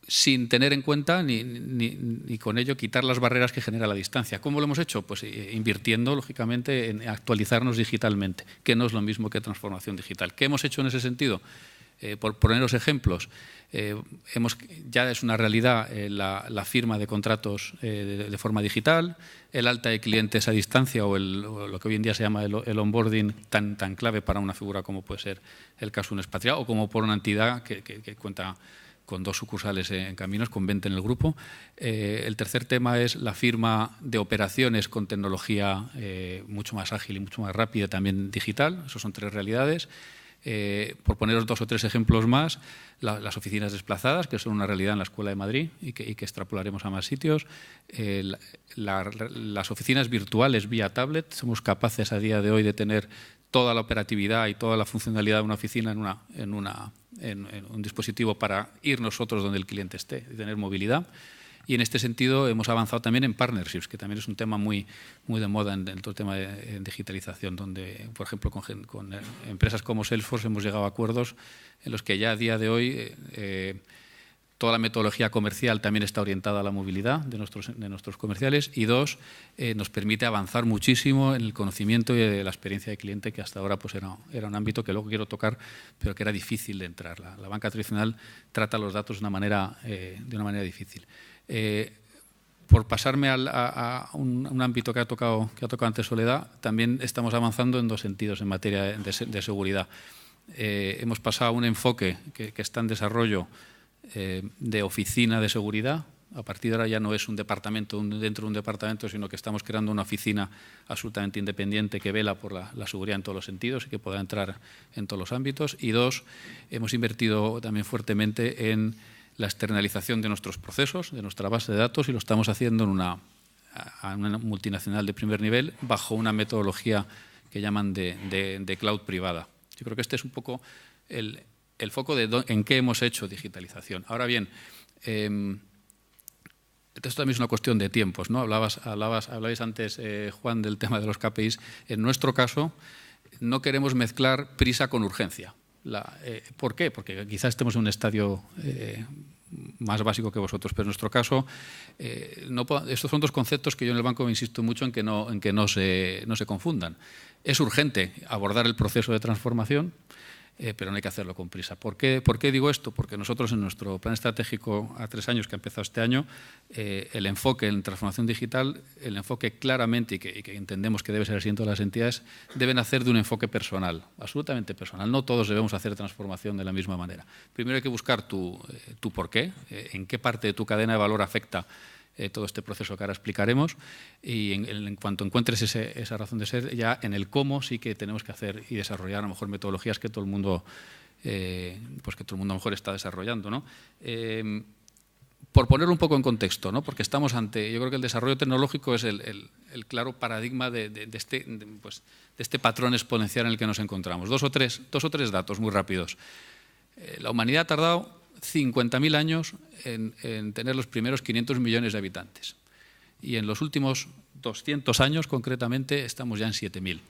sin tener en cuenta ni con ello quitar las barreras que genera la distancia. ¿Cómo lo hemos hecho? Pues invirtiendo, lógicamente, en actualizarnos digitalmente, que no es lo mismo que transformación digital. ¿Qué hemos hecho en ese sentido? Por poneros ejemplos, ya es una realidad la firma de contratos de forma digital, el alta de clientes a distancia o lo que hoy en día se llama el onboarding tan clave para una figura como puede ser el caso de un expatriado o como por una entidad que cuenta con 2 sucursales en Caminos, con 20 en el grupo. El tercer tema es la firma de operaciones con tecnología mucho más ágil y mucho más rápida, también digital. Esos son 3 realidades. Por poneros 2 o 3 ejemplos más, las oficinas desplazadas, que son una realidad en la Escuela de Madrid y que extrapolaremos a más sitios. Las oficinas virtuales vía tablet, somos capaces a día de hoy de tener toda la operatividad y toda la funcionalidad de una oficina en un dispositivo para ir nosotros donde el cliente esté y tener movilidad. Y en este sentido hemos avanzado también en partnerships, que también es un tema muy de moda en todo el tema de digitalización, donde, por ejemplo, con empresas como Salesforce hemos llegado a acuerdos en los que ya a día de hoy toda la metodología comercial también está orientada a la movilidad de nuestros comerciales y 2, nos permite avanzar muchísimo en el conocimiento y de la experiencia de cliente, que hasta ahora pues era un ámbito que luego quiero tocar, pero que era difícil de entrar. La banca tradicional trata los datos de una manera difícil. Por pasarme a un ámbito que ha tocado antes Soledad, también estamos avanzando en 2 sentidos en materia de seguridad. Hemos pasado a un enfoque que está en desarrollo de oficina de seguridad. A partir de ahora ya no es un departamento dentro de un departamento, sino que estamos creando una oficina absolutamente independiente que vela por la seguridad en todos los sentidos y que pueda entrar en todos los ámbitos. Y 2, hemos invertido también fuertemente en la externalización de nuestros procesos, de nuestra base de datos, y lo estamos haciendo a una multinacional de primer nivel bajo una metodología que llaman de cloud privada. Yo creo que este es un poco el foco en qué hemos hecho digitalización. Ahora bien, esto también es una cuestión de tiempos, ¿no? Hablabais antes, Juan, del tema de los KPIs. En nuestro caso, no queremos mezclar prisa con urgencia. ¿Por qué? Porque quizás estemos en un estadio más básico que vosotros, pero en nuestro caso, estos son 2 conceptos que yo en el banco me insisto mucho en que no se confundan. Es urgente abordar el proceso de transformación, pero no hay que hacerlo con prisa. ¿Por qué digo esto? Porque nosotros en nuestro plan estratégico a 3 años que ha empezado este año, el enfoque en transformación digital, el enfoque claramente y que entendemos que debe ser así en todas las entidades, deben hacer de un enfoque personal, absolutamente personal. No todos debemos hacer transformación de la misma manera. Primero hay que buscar tu por qué, en qué parte de tu cadena de valor afecta todo este proceso que ahora explicaremos, y en cuanto encuentres esa razón de ser, ya en el cómo sí que tenemos que hacer y desarrollar a lo mejor metodologías que todo el mundo a lo mejor está desarrollando, ¿no? Por ponerlo un poco en contexto, ¿no? Porque yo creo que el desarrollo tecnológico es el claro paradigma de este patrón exponencial en el que nos encontramos. Dos o tres datos muy rápidos. La humanidad ha tardado 50.000 años en tener los primeros 500 millones de habitantes. Y en los últimos 200 años, concretamente, estamos ya en 7.000.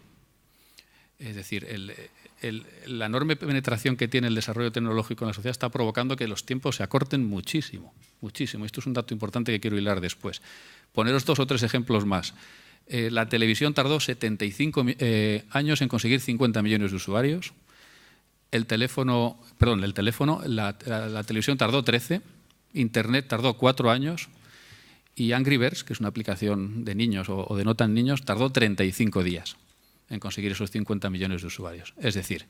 Es decir, la enorme penetración que tiene el desarrollo tecnológico en la sociedad está provocando que los tiempos se acorten muchísimo, muchísimo. Esto es un dato importante que quiero hilar después. Poneros 2 o 3 ejemplos más. La televisión tardó 75 años en conseguir 50 millones de usuarios. La televisión tardó 13, Internet tardó 4 años y Angry Birds, que es una aplicación de niños o de no tan niños, tardó 35 días en conseguir esos 50 millones de usuarios. Es decir,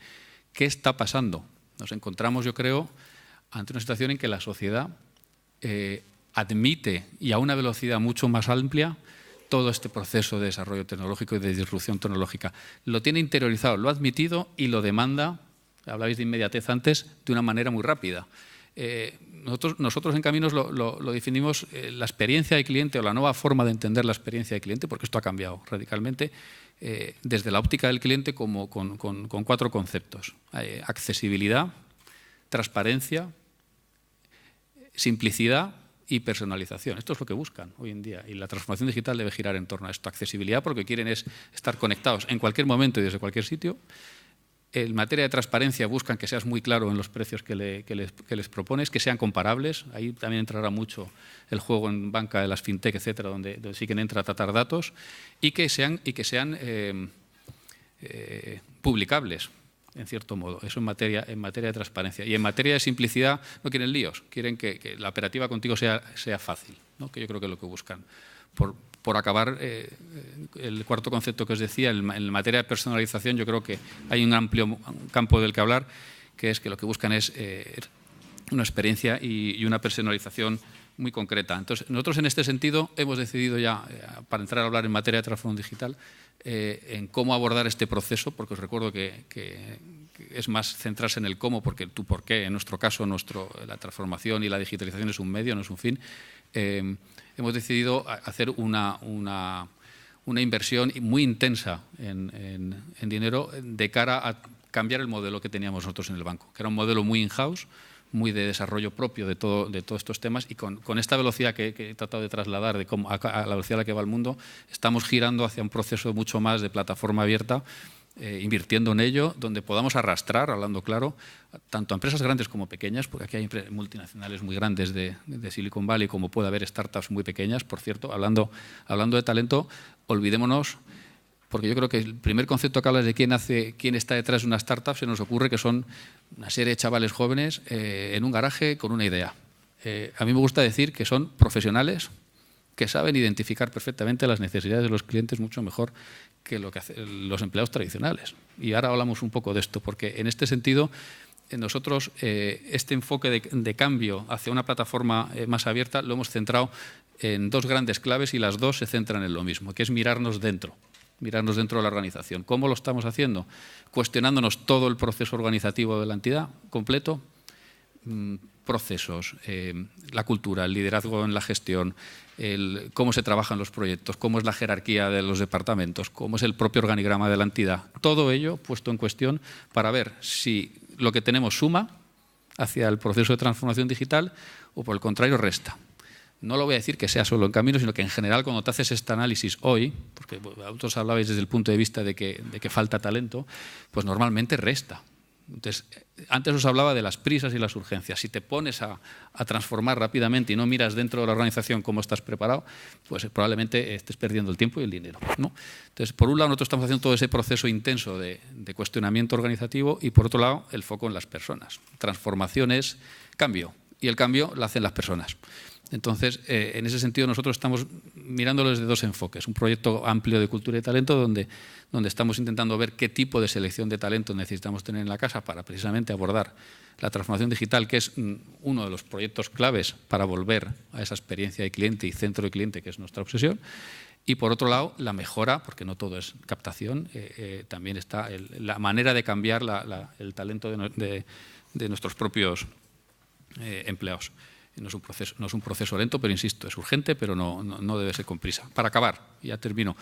¿qué está pasando? Nos encontramos, yo creo, ante una situación en que la sociedad admite, y a una velocidad mucho más amplia, todo este proceso de desarrollo tecnológico y de disrupción tecnológica. Lo tiene interiorizado, lo ha admitido y lo demanda, hablabais de inmediatez antes, de una manera muy rápida. Nosotros en Caminos lo definimos la experiencia de cliente o la nueva forma de entender la experiencia de cliente, porque esto ha cambiado radicalmente, desde la óptica del cliente con 4 conceptos. Accesibilidad, transparencia, simplicidad y personalización. Esto es lo que buscan hoy en día y la transformación digital debe girar en torno a esto. Accesibilidad, porque lo que quieren es estar conectados en cualquier momento y desde cualquier sitio. En materia de transparencia buscan que seas muy claro en los precios que les propones, que sean comparables. Ahí también entrará mucho el juego en banca de las fintech, etcétera, donde sí que entra a tratar datos y que sean publicables, en cierto modo. Eso en materia de transparencia. Y en materia de simplicidad no quieren líos, quieren que la operativa contigo sea fácil, ¿no? Que yo creo que es lo que buscan. Por acabar, el cuarto concepto que os decía, en materia de personalización, yo creo que hay un amplio campo del que hablar, que es que lo que buscan es una experiencia y una personalización muy concreta. Entonces, nosotros en este sentido hemos decidido ya, para entrar a hablar en materia de transformación digital, en cómo abordar este proceso, porque os recuerdo que es más centrarse en el cómo, porque tú por qué, en nuestro caso, la transformación y la digitalización es un medio, no es un fin. Hemos decidido hacer una inversión muy intensa en dinero de cara a cambiar el modelo que teníamos nosotros en el banco, que era un modelo muy in-house, muy de desarrollo propio de todos estos temas, y con esta velocidad que he tratado de trasladar a la velocidad a la que va el mundo, estamos girando hacia un proceso mucho más de plataforma abierta, invirtiendo en ello, donde podamos arrastrar, hablando claro, tanto a empresas grandes como pequeñas, porque aquí hay multinacionales muy grandes de Silicon Valley, como puede haber startups muy pequeñas. Por cierto, hablando de talento, olvidémonos, porque yo creo que el primer concepto que hablas de quién está detrás de una startup, se nos ocurre que son una serie de chavales jóvenes en un garaje con una idea. A mí me gusta decir que son profesionales que saben identificar perfectamente las necesidades de los clientes mucho mejor que lo que hacen los empleados tradicionales. Y ahora hablamos un poco de esto, porque en este sentido nosotros este enfoque de cambio hacia una plataforma más abierta lo hemos centrado en 2 grandes claves, y las 2 se centran en lo mismo, que es mirarnos dentro de la organización. ¿Cómo lo estamos haciendo? Cuestionándonos todo el proceso organizativo de la entidad completo, procesos, la cultura, el liderazgo en la gestión, cómo se trabajan los proyectos, cómo es la jerarquía de los departamentos, cómo es el propio organigrama de la entidad. Todo ello puesto en cuestión para ver si lo que tenemos suma hacia el proceso de transformación digital o, por el contrario, resta. No lo voy a decir que sea solo en Caminos, sino que en general cuando te haces este análisis hoy, porque vosotros hablabais desde el punto de vista de que falta talento, pues normalmente resta. Entonces, antes os hablaba de las prisas y las urgencias. Si te pones a transformar rápidamente y no miras dentro de la organización cómo estás preparado, pues probablemente estés perdiendo el tiempo y el dinero, ¿no? Entonces, por un lado, nosotros estamos haciendo todo ese proceso intenso de cuestionamiento organizativo, y por otro lado, el foco en las personas. Transformación es cambio, y el cambio lo hacen las personas. Entonces, en ese sentido, nosotros estamos mirándolo desde 2 enfoques. Un proyecto amplio de cultura y talento donde estamos intentando ver qué tipo de selección de talento necesitamos tener en la casa para precisamente abordar la transformación digital, que es uno de los proyectos claves para volver a esa experiencia de cliente y centro de cliente, que es nuestra obsesión. Y, por otro lado, la mejora, porque no todo es captación, también está la manera de cambiar el talento de nuestros propios empleados. No es un proceso lento, pero insisto, es urgente, pero no debe ser con prisa. Para acabar, ya termino,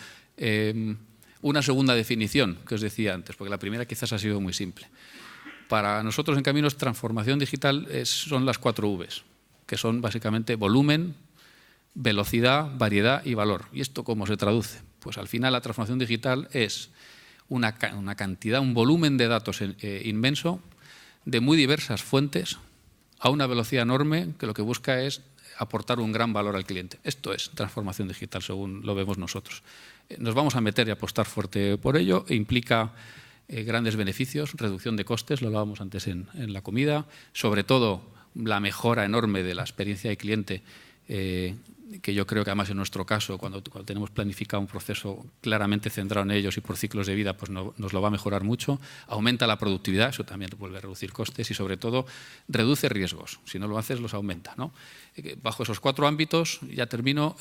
una segunda definición que os decía antes, porque la primera quizás ha sido muy simple. Para nosotros en Caminos, transformación digital son las 4 Vs, que son básicamente volumen, velocidad, variedad y valor. ¿Y esto cómo se traduce? Pues al final la transformación digital es una cantidad, un volumen de datos inmenso, de muy diversas fuentes, a una velocidad enorme, que lo que busca es aportar un gran valor al cliente. Esto es transformación digital, según lo vemos nosotros. Nos vamos a meter y apostar fuerte por ello. Implica grandes beneficios, reducción de costes, lo hablábamos antes en la comida, sobre todo la mejora enorme de la experiencia de cliente que yo creo que además en nuestro caso, cuando tenemos planificado un proceso claramente centrado en ellos y por ciclos de vida, pues nos lo va a mejorar mucho. Aumenta la productividad, eso también vuelve a reducir costes y sobre todo reduce riesgos. Si no lo haces, los aumenta, ¿no? Bajo esos 4 ámbitos, ya termino,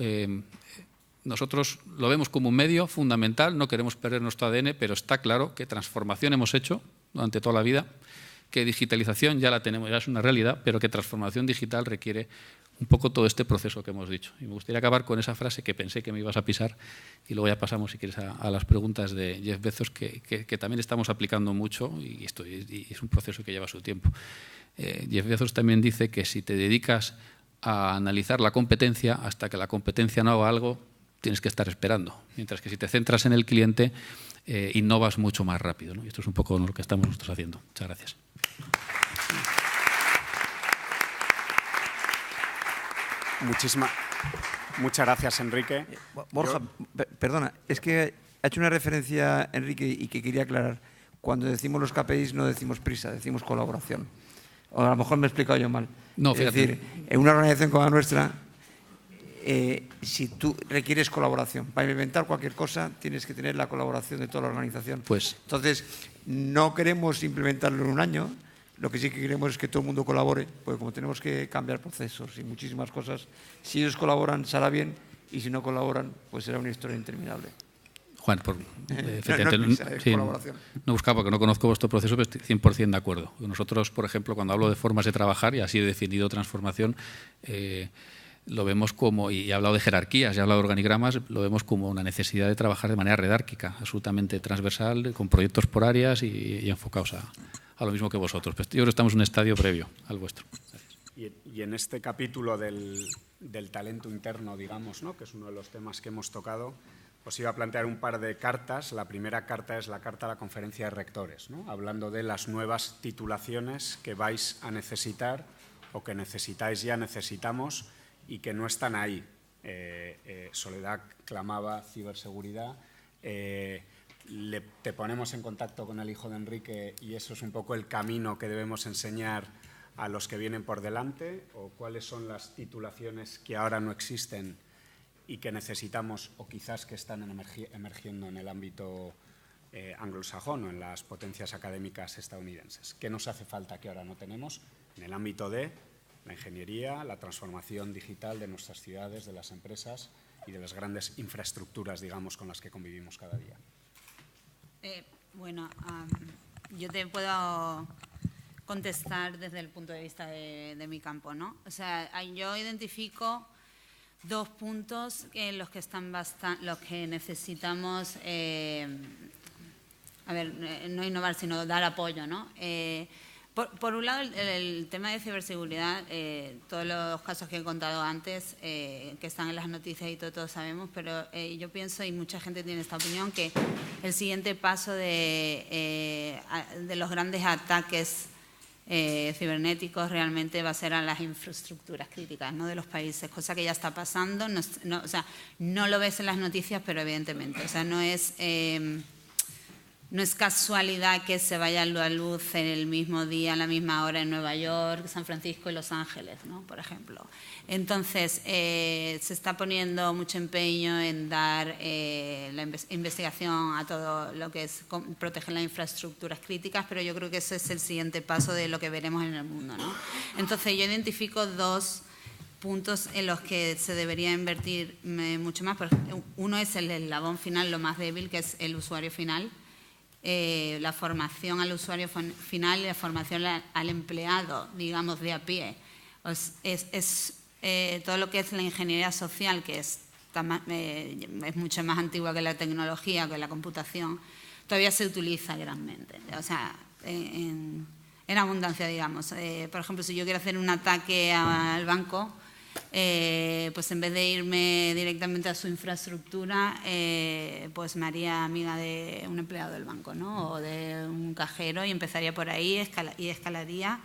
nosotros lo vemos como un medio fundamental, no queremos perder nuestro ADN, pero está claro que transformación hemos hecho durante toda la vida, que digitalización ya la tenemos, ya es una realidad, pero que transformación digital requiere un poco todo este proceso que hemos dicho. Y me gustaría acabar con esa frase que pensé que me ibas a pisar y luego ya pasamos, si quieres, a las preguntas de Jeff Bezos, que también estamos aplicando mucho y es un proceso que lleva su tiempo. Jeff Bezos también dice que si te dedicas a analizar la competencia, hasta que la competencia no haga algo, tienes que estar esperando. Mientras que si te centras en el cliente, innovas mucho más rápido, ¿no? Y esto es un poco lo que estamos nosotros haciendo. Muchas gracias. Muchas gracias, Enrique. Borja, perdona, es que ha hecho una referencia, Enrique, y que quería aclarar. Cuando decimos los KPIs no decimos prisa, decimos colaboración. O a lo mejor me he explicado yo mal. No, Es fíjate. decir, en una organización como la nuestra, si tú requieres colaboración, para implementar cualquier cosa tienes que tener la colaboración de toda la organización. Pues, entonces, no queremos implementarlo en un año. Lo que sí que queremos es que todo el mundo colabore, porque como tenemos que cambiar procesos y muchísimas cosas, si ellos colaboran, será bien, y si no colaboran, pues será una historia interminable. Juan, efectivamente, colaboración. No buscaba porque no conozco vuestro proceso, pero estoy 100% de acuerdo. Nosotros, por ejemplo, cuando hablo de formas de trabajar, y así he definido transformación, lo vemos como, y he hablado de jerarquías, he hablado de organigramas, lo vemos como una necesidad de trabajar de manera redárquica, absolutamente transversal, con proyectos por áreas y enfocados a lo mismo que vosotros. Pero yo creo que estamos en un estadio previo al vuestro. Y en este capítulo del talento interno, digamos, ¿no?, que es uno de los temas que hemos tocado, os iba a plantear un par de cartas. La primera carta es la carta a la Conferencia de Rectores, ¿no?, hablando de las nuevas titulaciones que vais a necesitar o que necesitáis ya, necesitamos, y que no están ahí. Soledad clamaba ciberseguridad. Te ponemos en contacto con el hijo de Enrique y eso es un poco el camino que debemos enseñar a los que vienen por delante, o cuáles son las titulaciones que ahora no existen y que necesitamos o quizás que están emergiendo en el ámbito anglosajón o en las potencias académicas estadounidenses. ¿Qué nos hace falta que ahora no tenemos en el ámbito de la ingeniería, la transformación digital de nuestras ciudades, de las empresas y de las grandes infraestructuras, digamos, con las que convivimos cada día? Bueno, yo te puedo contestar desde el punto de vista de mi campo, ¿no? O sea, yo identifico 2 puntos en los que están los que necesitamos, no innovar, sino dar apoyo, ¿no? Por un lado, el tema de ciberseguridad, todos los casos que he contado antes, que están en las noticias y todos sabemos, pero yo pienso, y mucha gente tiene esta opinión, que el siguiente paso de los grandes ataques cibernéticos realmente va a ser a las infraestructuras críticas, ¿no?, de los países, cosa que ya está pasando. O sea, no lo ves en las noticias, pero evidentemente, o sea, no es casualidad que se vaya la luz en el mismo día, a la misma hora en Nueva York, San Francisco y Los Ángeles, ¿no?, por ejemplo. Entonces, se está poniendo mucho empeño en dar la investigación a todo lo que es proteger las infraestructuras críticas, pero yo creo que ese es el siguiente paso de lo que veremos en el mundo, ¿no? Entonces, yo identifico 2 puntos en los que se debería invertir mucho más. Uno es el eslabón final, lo más débil, que es el usuario final. La formación al usuario final y la formación al empleado, digamos, de a pie. Es todo lo que es la ingeniería social, que es mucho más antigua que la tecnología, que la computación, todavía se utiliza grandemente. O sea, en abundancia, digamos. Por ejemplo, si yo quiero hacer un ataque al banco, pues en vez de irme directamente a su infraestructura, pues me haría amiga de un empleado del banco, ¿no?, o de un cajero, y empezaría por ahí y escalaría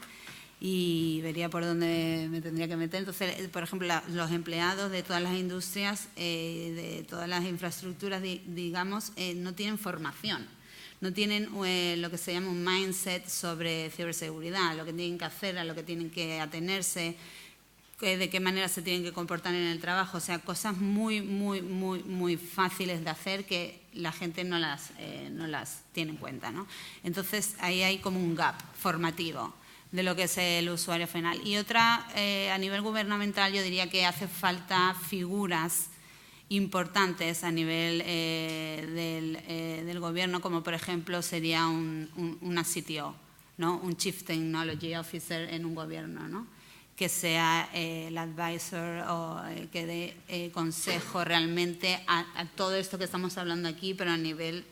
y vería por dónde me tendría que meter. Entonces, por ejemplo, los empleados de todas las industrias, de todas las infraestructuras, digamos, no tienen formación. No tienen lo que se llama un mindset sobre ciberseguridad, lo que tienen que hacer, a lo que tienen que atenerse. de qué manera se tienen que comportar en el trabajo, o sea, cosas muy, muy, muy, muy fáciles de hacer que la gente no las tiene en cuenta, ¿no? Entonces, ahí hay como un gap formativo de lo que es el usuario final. Y otra, a nivel gubernamental, yo diría que hace falta figuras importantes a nivel del gobierno, como por ejemplo sería una CTO, ¿no? Un Chief Technology Officer en un gobierno, ¿no? Que sea el advisor o que dé consejo realmente a todo esto que estamos hablando aquí, pero a nivel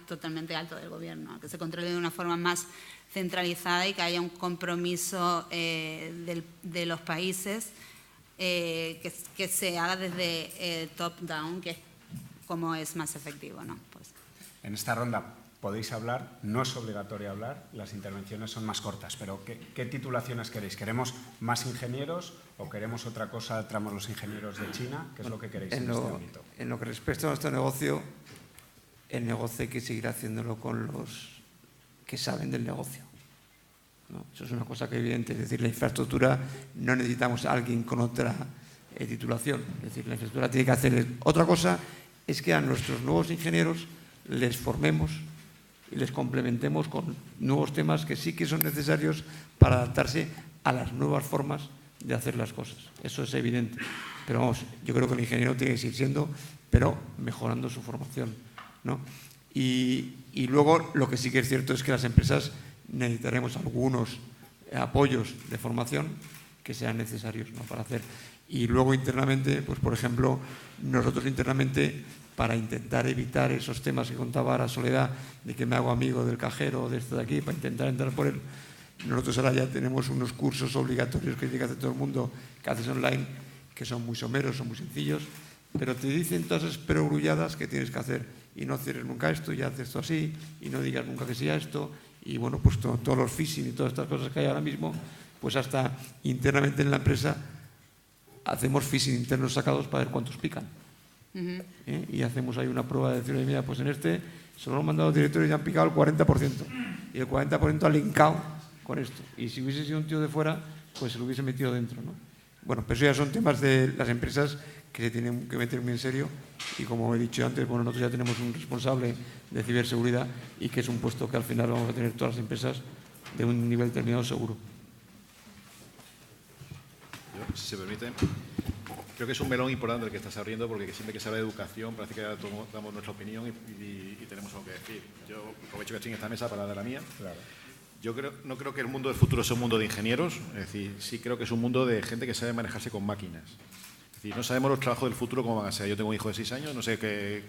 totalmente alto del gobierno, que se controle de una forma más centralizada y que haya un compromiso de los países que se haga desde top-down, que es como es más efectivo, ¿no? Pues. En esta ronda podéis hablar, no es obligatorio hablar, las intervenciones son más cortas, pero ¿qué titulaciones queréis? ¿Queremos más ingenieros o queremos otra cosa, traemos los ingenieros de China? ¿Qué es lo que queréis en este ámbito? En lo que respecta a nuestro negocio, el negocio hay que seguir haciéndolo con los que saben del negocio, ¿no? Eso es una cosa que es evidente, es decir, la infraestructura no necesitamos a alguien con otra titulación, es decir, la infraestructura tiene que hacer otra cosa, es que a nuestros nuevos ingenieros les formemos y les complementemos con nuevos temas que sí que son necesarios para adaptarse a las nuevas formas de hacer las cosas. Eso es evidente. Pero vamos, yo creo que el ingeniero tiene que seguir siendo, pero mejorando su formación, ¿no? Y luego lo que sí que es cierto es que las empresas necesitaremos algunos apoyos de formación que sean necesarios, ¿no? Para hacer. Y luego internamente, pues por ejemplo, nosotros internamente, para intentar evitar esos temas que contaba ahora Soledad, de que me hago amigo del cajero o de esto de aquí, para intentar entrar por él, nosotros ahora ya tenemos unos cursos obligatorios que tiene que hacer todo el mundo, que haces online, que son muy someros, son muy sencillos, pero te dicen todas esas perogrulladas que tienes que hacer, y no cierres nunca esto, y haces esto así, y no digas nunca que sea esto, y bueno, pues todos los phishing y todas estas cosas que hay ahora mismo, pues hasta internamente en la empresa hacemos phishing internos sacados para ver cuántos pican. Y hacemos ahí una prueba de decir, mira, pues en este se lo han mandado al directorio y ya han picado el 40%, y el 40% ha linkado con esto, y si hubiese sido un tío de fuera, pues se lo hubiese metido dentro, ¿no? Bueno, pero eso ya son temas de las empresas que se tienen que meter muy en serio, y como he dicho antes, bueno, nosotros ya tenemos un responsable de ciberseguridad y que es un puesto que al final vamos a tener todas las empresas de un nivel determinado seguro. Yo, si se permite, creo que es un melón importante el que estás abriendo, porque siempre que se habla de educación parece que damos nuestra opinión y tenemos algo que decir. Yo aprovecho que estoy en esta mesa para dar la mía. Claro. Yo no creo que el mundo del futuro sea un mundo de ingenieros, es decir, sí creo que es un mundo de gente que sabe manejarse con máquinas. Es decir, no sabemos los trabajos del futuro cómo van a ser. Yo tengo un hijo de 6 años, no sé qué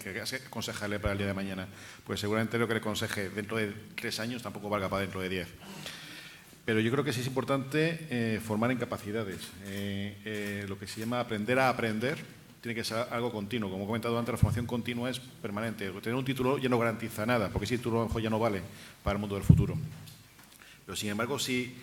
aconsejarle para el día de mañana. Pues seguramente lo que le aconseje dentro de 3 años tampoco valga para dentro de 10. Pero yo creo que sí es importante formar en capacidades. Lo que se llama aprender a aprender tiene que ser algo continuo. Como he comentado antes, la formación continua es permanente. Tener un título ya no garantiza nada, porque ese título a lo mejor ya no vale para el mundo del futuro. Pero sin embargo, si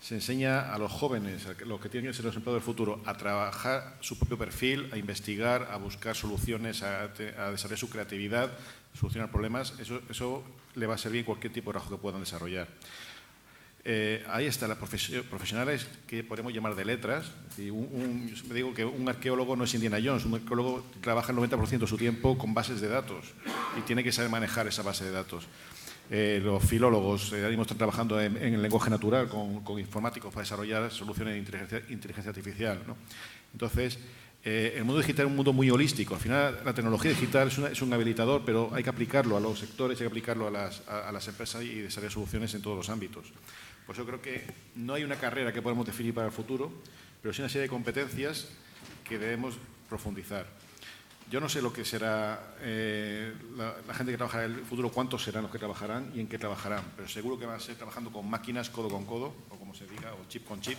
se enseña a los jóvenes, a los que tienen que ser los empleados del futuro, a trabajar su propio perfil, a investigar, a buscar soluciones, a desarrollar su creatividad, a solucionar problemas, eso le va a servir en cualquier tipo de trabajo que puedan desarrollar. Ahí están las profesionales que podemos llamar de letras. Yo siempre digo que un arqueólogo no es Indiana Jones, un arqueólogo trabaja el 90% de su tiempo con bases de datos y tiene que saber manejar esa base de datos. Los filólogos ahora mismo están trabajando en el lenguaje natural con informáticos para desarrollar soluciones de inteligencia artificial, ¿no? Entonces, el mundo digital es un mundo muy holístico. Al final, la tecnología digital es un habilitador, pero hay que aplicarlo a los sectores, hay que aplicarlo a las empresas y desarrollar soluciones en todos los ámbitos. Por eso creo que no hay una carrera que podamos definir para el futuro, pero sí una serie de competencias que debemos profundizar. Yo no sé lo que será la gente que trabajará en el futuro, cuántos serán los que trabajarán y en qué trabajarán, pero seguro que van a ser trabajando con máquinas, codo con codo, o como se diga, o chip con chip,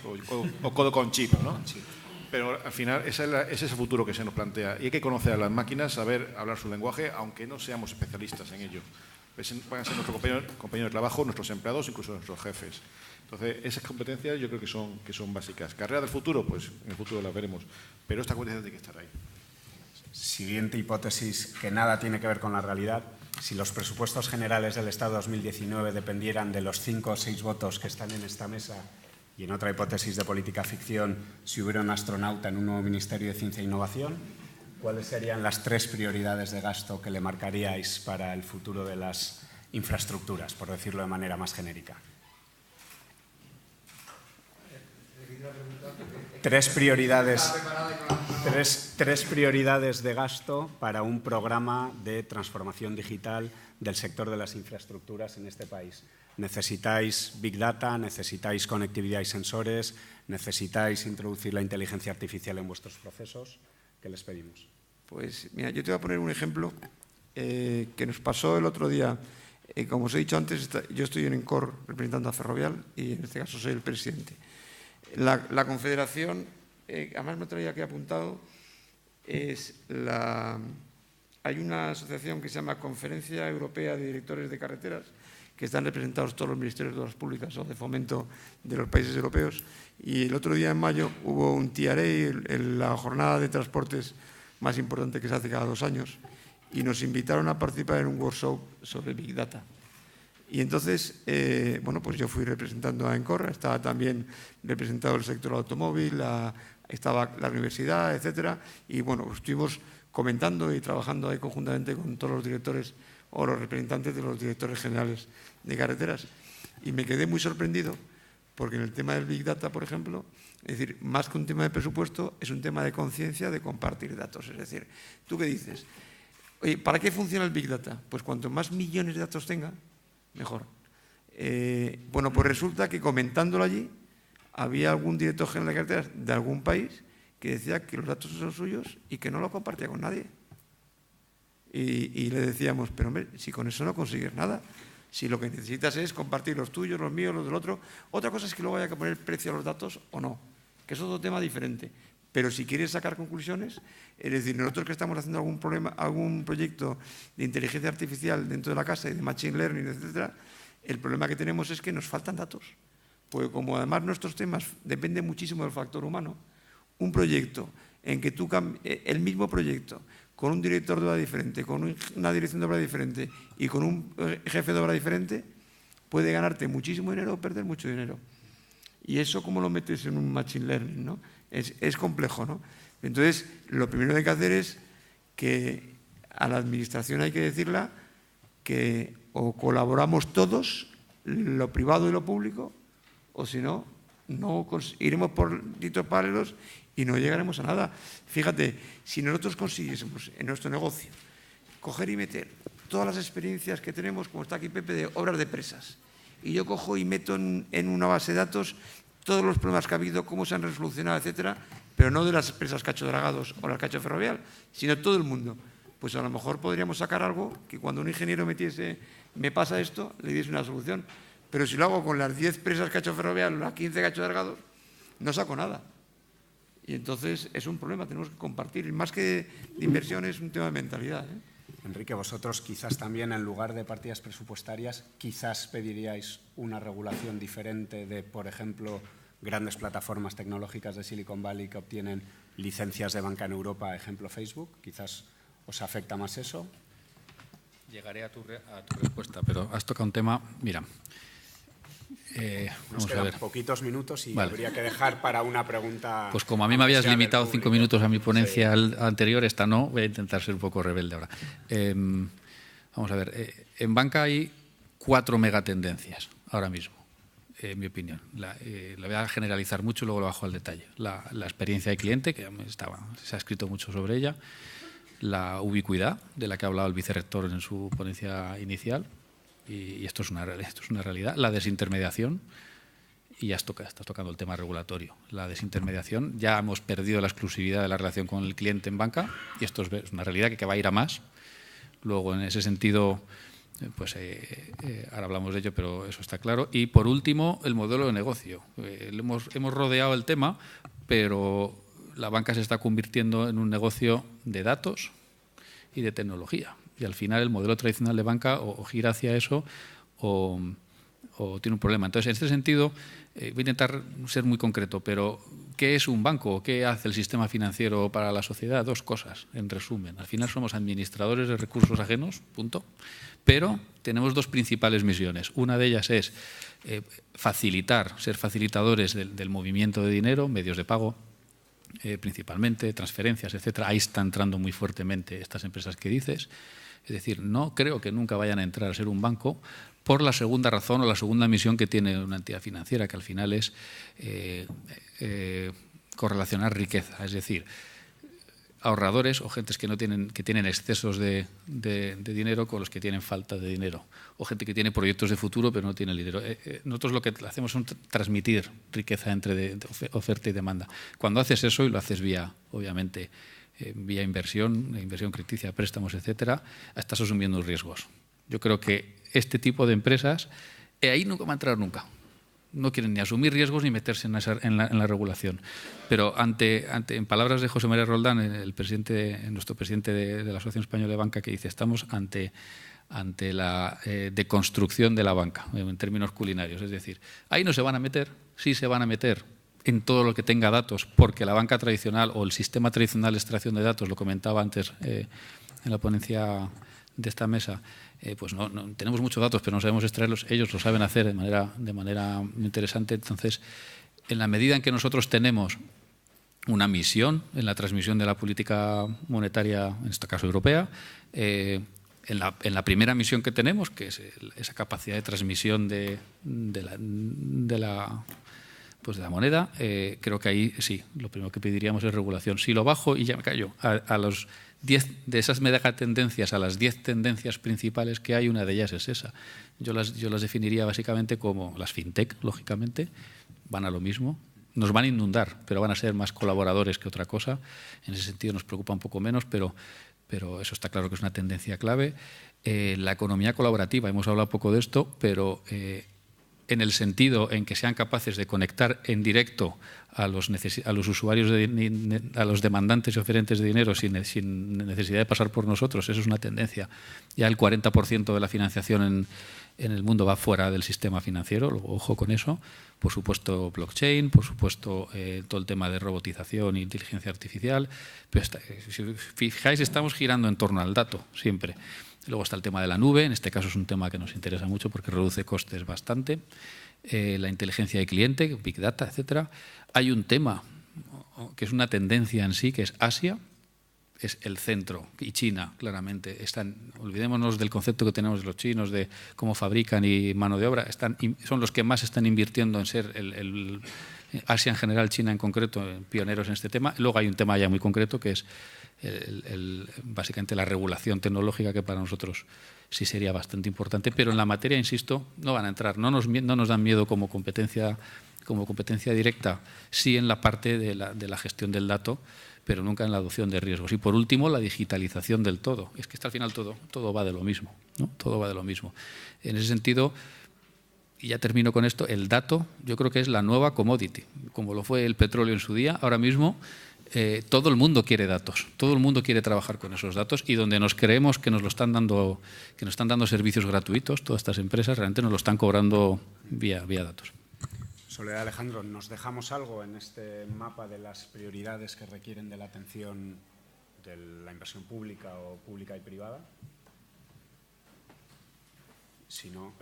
o codo con chip, ¿no? Pero al final ese es el futuro que se nos plantea. Y hay que conocer a las máquinas, saber hablar su lenguaje, aunque no seamos especialistas en ello. Van a ser nuestro compañero de trabajo, nuestros empleados, incluso nuestros jefes. Entonces, esas competencias yo creo que son básicas. ¿Carrera del futuro? Pues en el futuro las veremos. Pero esta competencia tiene que estar ahí. Siguiente hipótesis que nada tiene que ver con la realidad. Si los presupuestos generales del Estado 2019 dependieran de los 5 o 6 votos que están en esta mesa, Y en otra hipótesis de política ficción, si hubiera un astronauta en un nuevo Ministerio de Ciencia e Innovación, ¿cuáles serían las 3 prioridades de gasto que le marcaríais para el futuro de las infraestructuras, por decirlo de manera más genérica? 3 prioridades de gasto para un programa de transformación digital del sector de las infraestructuras en este país. ¿Necesitáis Big Data? ¿Necesitáis conectividad y sensores? ¿Necesitáis introducir la inteligencia artificial en vuestros procesos? ¿Qué les pedimos? Pues mira, yo te voy a poner un ejemplo que nos pasó el otro día. Como os he dicho antes, yo estoy en ENCOR representando a Ferrovial y en este caso soy el presidente. La confederación, además me traía aquí apuntado, hay una asociación que se llama Conferencia Europea de Directores de Carreteras, que están representados todos los ministerios de obras públicas o de fomento de los países europeos. Y el otro día, en mayo, hubo un TRA, la jornada de transportes más importante que se hace cada 2 años, y nos invitaron a participar en un workshop sobre Big Data. Y entonces, bueno, pues yo fui representando a ENCOR, estaba también representado el sector automóvil, estaba la universidad, etcétera, y bueno, estuvimos comentando y trabajando ahí conjuntamente con todos los directores o los representantes de los directores generales de carreteras. Y me quedé muy sorprendido porque en el tema del Big Data, por ejemplo, es decir, más que un tema de presupuesto, es un tema de conciencia de compartir datos. Es decir, ¿tú qué dices? Oye, ¿para qué funciona el Big Data? Pues cuanto más millones de datos tenga, mejor. Bueno, pues resulta que comentándolo allí, había algún director general de carreteras de algún país que decía que los datos son suyos y que no lo compartía con nadie. Y le decíamos, pero hombre, si con eso no consigues nada, si lo que necesitas es compartir los tuyos, los míos, los del otro. Otra cosa es que luego haya que poner precio a los datos o no, que es otro tema diferente. Pero si quieres sacar conclusiones, es decir, nosotros que estamos haciendo algún proyecto de inteligencia artificial dentro de la casa y de machine learning, etcétera, el problema que tenemos es que nos faltan datos. Porque como además nuestros temas dependen muchísimo del factor humano, un proyecto en que el mismo proyecto, con un director de obra diferente, con una dirección de obra diferente y con un jefe de obra diferente, puede ganarte muchísimo dinero o perder mucho dinero. Y eso, ¿cómo lo metes en un machine learning, ¿no? Es complejo, ¿no? Entonces, lo primero que hay que hacer es que a la administración hay que decirle que o colaboramos todos, lo privado y lo público, o si no, iremos por ditos paralelos y no llegaremos a nada. Fíjate, si nosotros consiguiésemos en nuestro negocio coger y meter todas las experiencias que tenemos, como está aquí Pepe, de obras de presas, y yo cojo y meto en una base de datos todos los problemas que ha habido, cómo se han resolucionado, etcétera, pero no de las presas Cacho Dragados o las Cacho Ferrovial, sino todo el mundo. Pues a lo mejor podríamos sacar algo que cuando un ingeniero me pasa esto, le diese una solución. Pero si lo hago con las 10 presas Cacho Ferrovial o las 15 Cacho Dragados, no saco nada. Y entonces es un problema, tenemos que compartir. Más que de inversión es un tema de mentalidad, ¿eh? Enrique, vosotros quizás también, en lugar de partidas presupuestarias, quizás pediríais una regulación diferente de, por ejemplo, grandes plataformas tecnológicas de Silicon Valley que obtienen licencias de banca en Europa, ejemplo Facebook. Quizás os afecta más eso. Llegaré a tu respuesta, pero has tocado un tema. Mira, nos quedan poquitos minutos y habría que dejar para una pregunta. Pues como a mí me habías limitado 5 minutos a mi ponencia anterior, esta no, voy a intentar ser un poco rebelde ahora. Vamos a ver, en banca hay 4 megatendencias ahora mismo, en mi opinión. La voy a generalizar mucho y luego lo bajo al detalle. La experiencia de cliente, que se ha escrito mucho sobre ella. La ubicuidad, de la que ha hablado el vicerrector en su ponencia inicial, y esto es una realidad. La desintermediación, y ya estás tocando el tema regulatorio. La desintermediación, ya hemos perdido la exclusividad de la relación con el cliente en banca, y esto es una realidad que va a ir a más. Luego, en ese sentido, pues ahora hablamos de ello, pero eso está claro. Y por último, el modelo de negocio. Hemos rodeado el tema, pero la banca se está convirtiendo en un negocio de datos y de tecnología. Y al final el modelo tradicional de banca o gira hacia eso o o tiene un problema. Entonces, en este sentido, voy a intentar ser muy concreto, pero ¿qué es un banco? ¿Qué hace el sistema financiero para la sociedad? Dos cosas, en resumen. Al final somos administradores de recursos ajenos, punto. Pero tenemos dos principales misiones. Una de ellas es facilitar, ser facilitadores del movimiento de dinero, medios de pago, principalmente, transferencias, etcétera. Ahí está entrando muy fuertemente estas empresas que dices. Es decir, no creo que nunca vayan a entrar a ser un banco por la segunda razón o la segunda misión que tiene una entidad financiera, que al final es correlacionar riqueza. Es decir, ahorradores o gentes que tienen excesos de dinero con los que tienen falta de dinero, o gente que tiene proyectos de futuro pero no tiene el dinero. Nosotros lo que hacemos es transmitir riqueza entre oferta y demanda. Cuando haces eso, y lo haces vía, obviamente, vía inversión crediticia, préstamos, etcétera, estás asumiendo riesgos. Yo creo que este tipo de empresas ahí nunca va a entrar nunca. No quieren ni asumir riesgos ni meterse en la regulación. Pero en palabras de José María Roldán, nuestro presidente de la Asociación Española de Banca, que dice, estamos ante la deconstrucción de la banca, en términos culinarios. Es decir, ahí no se van a meter, sí se van a meter en todo lo que tenga datos, porque la banca tradicional o el sistema tradicional de extracción de datos, lo comentaba antes en la ponencia de esta mesa, pues no tenemos muchos datos, pero no sabemos extraerlos. Ellos lo saben hacer de manera muy interesante. Entonces, en la medida en que nosotros tenemos una misión en la transmisión de la política monetaria, en este caso europea, en la primera misión que tenemos, que es esa capacidad de transmisión de la moneda, creo que ahí sí, lo primero que pediríamos es regulación. Si lo bajo, y ya me callo, a los 10 de esas megatendencias, a las 10 tendencias principales que hay, una de ellas es esa. Yo las definiría básicamente como las fintech, lógicamente, van a lo mismo. Nos van a inundar, pero van a ser más colaboradores que otra cosa. En ese sentido nos preocupa un poco menos, pero eso está claro que es una tendencia clave. La economía colaborativa, hemos hablado poco de esto, pero en el sentido en que sean capaces de conectar en directo a los usuarios, a los demandantes y oferentes de dinero sin necesidad de pasar por nosotros. Eso es una tendencia. Ya el 40% de la financiación en el mundo va fuera del sistema financiero, ojo con eso. Por supuesto, blockchain, por supuesto, todo el tema de robotización e inteligencia artificial. Pero si os fijáis, estamos girando en torno al dato siempre. Luego está el tema de la nube, en este caso es un tema que nos interesa mucho porque reduce costes bastante. La inteligencia de cliente, Big Data, etcétera. Hay un tema que es una tendencia en sí, que es Asia, es el centro, y China, claramente. Olvidémonos del concepto que tenemos de los chinos, de cómo fabrican y mano de obra. Son los que más están invirtiendo en ser Asia en general, China en concreto, pioneros en este tema. Luego hay un tema ya muy concreto que es básicamente la regulación tecnológica, que para nosotros sí sería bastante importante, pero en la materia, insisto, no van a entrar, no nos dan miedo como competencia directa, sí en la parte de la gestión del dato, pero nunca en la adopción de riesgos. Y por último, la digitalización del todo. Es que al final todo va de lo mismo, ¿no? Todo va de lo mismo. En ese sentido, y ya termino con esto, el dato yo creo que es la nueva commodity, como lo fue el petróleo en su día. Ahora mismo todo el mundo quiere datos, todo el mundo quiere trabajar con esos datos, y donde nos creemos que nos están dando servicios gratuitos, todas estas empresas realmente nos lo están cobrando vía datos. Soledad, Alejandro, ¿nos dejamos algo en este mapa de las prioridades que requieren de la atención de la inversión pública o pública y privada? Si no...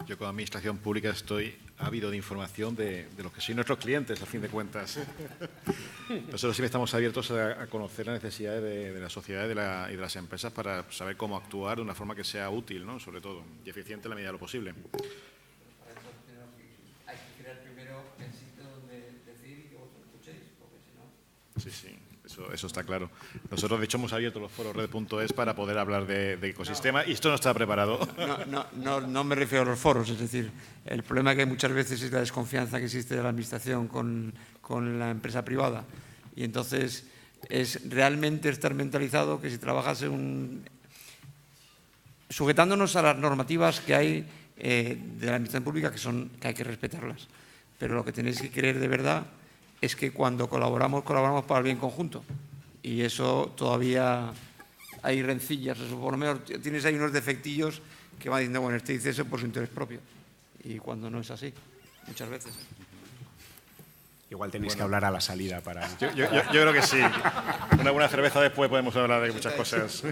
Yo como administración pública estoy ávido de información de los que son nuestros clientes, a fin de cuentas. Nosotros siempre estamos abiertos a conocer las necesidades de la sociedad y de las empresas para saber cómo actuar de una forma que sea útil, ¿no? Sobre todo, y eficiente en la medida de lo posible. Hay que crear primero el sitio donde decir y que vosotros escuchéis, porque si no... Sí. Eso está claro. Nosotros, de hecho, hemos abierto los foros red.es para poder hablar de ecosistema, y esto no está preparado. No me refiero a los foros, es decir, el problema que muchas veces es la desconfianza que existe de la administración con la empresa privada, y entonces es realmente estar mentalizado que si trabajas sujetándonos a las normativas que hay de la administración pública, que hay que respetarlas, pero lo que tenéis que creer de verdad es que cuando colaboramos para el bien conjunto, y eso todavía hay rencillas, eso por lo menos tienes ahí unos defectillos que van diciendo, bueno, este dice eso por su interés propio. y cuando no es así, muchas veces. Igual tenéis que hablar a la salida para... Yo creo que sí. Una buena cerveza después podemos hablar de muchas cosas.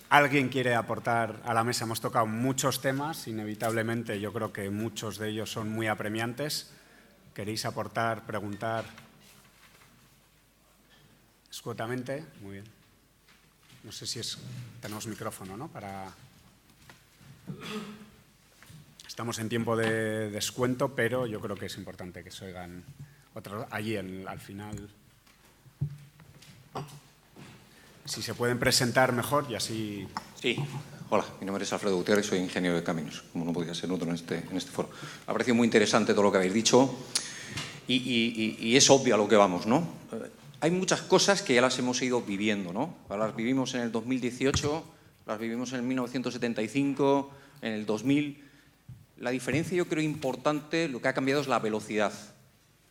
¿Alguien quiere aportar a la mesa? Hemos tocado muchos temas, inevitablemente yo creo que muchos de ellos son muy apremiantes. ¿Queréis aportar, preguntar? Escuetamente, muy bien. No sé si tenemos micrófono, ¿no? Estamos en tiempo de descuento, pero yo creo que es importante que se oigan otros allí al final. Si se pueden presentar mejor y así... Sí, hola, mi nombre es Alfredo Gutiérrez, soy ingeniero de caminos, como no podía ser otro en este foro. Me ha parecido muy interesante todo lo que habéis dicho y es obvio a lo que vamos, ¿no? Hay muchas cosas que ya las hemos ido viviendo, ¿no? Las vivimos en el 2018, las vivimos en el 1975, en el 2000... La diferencia, yo creo, importante, lo que ha cambiado es la velocidad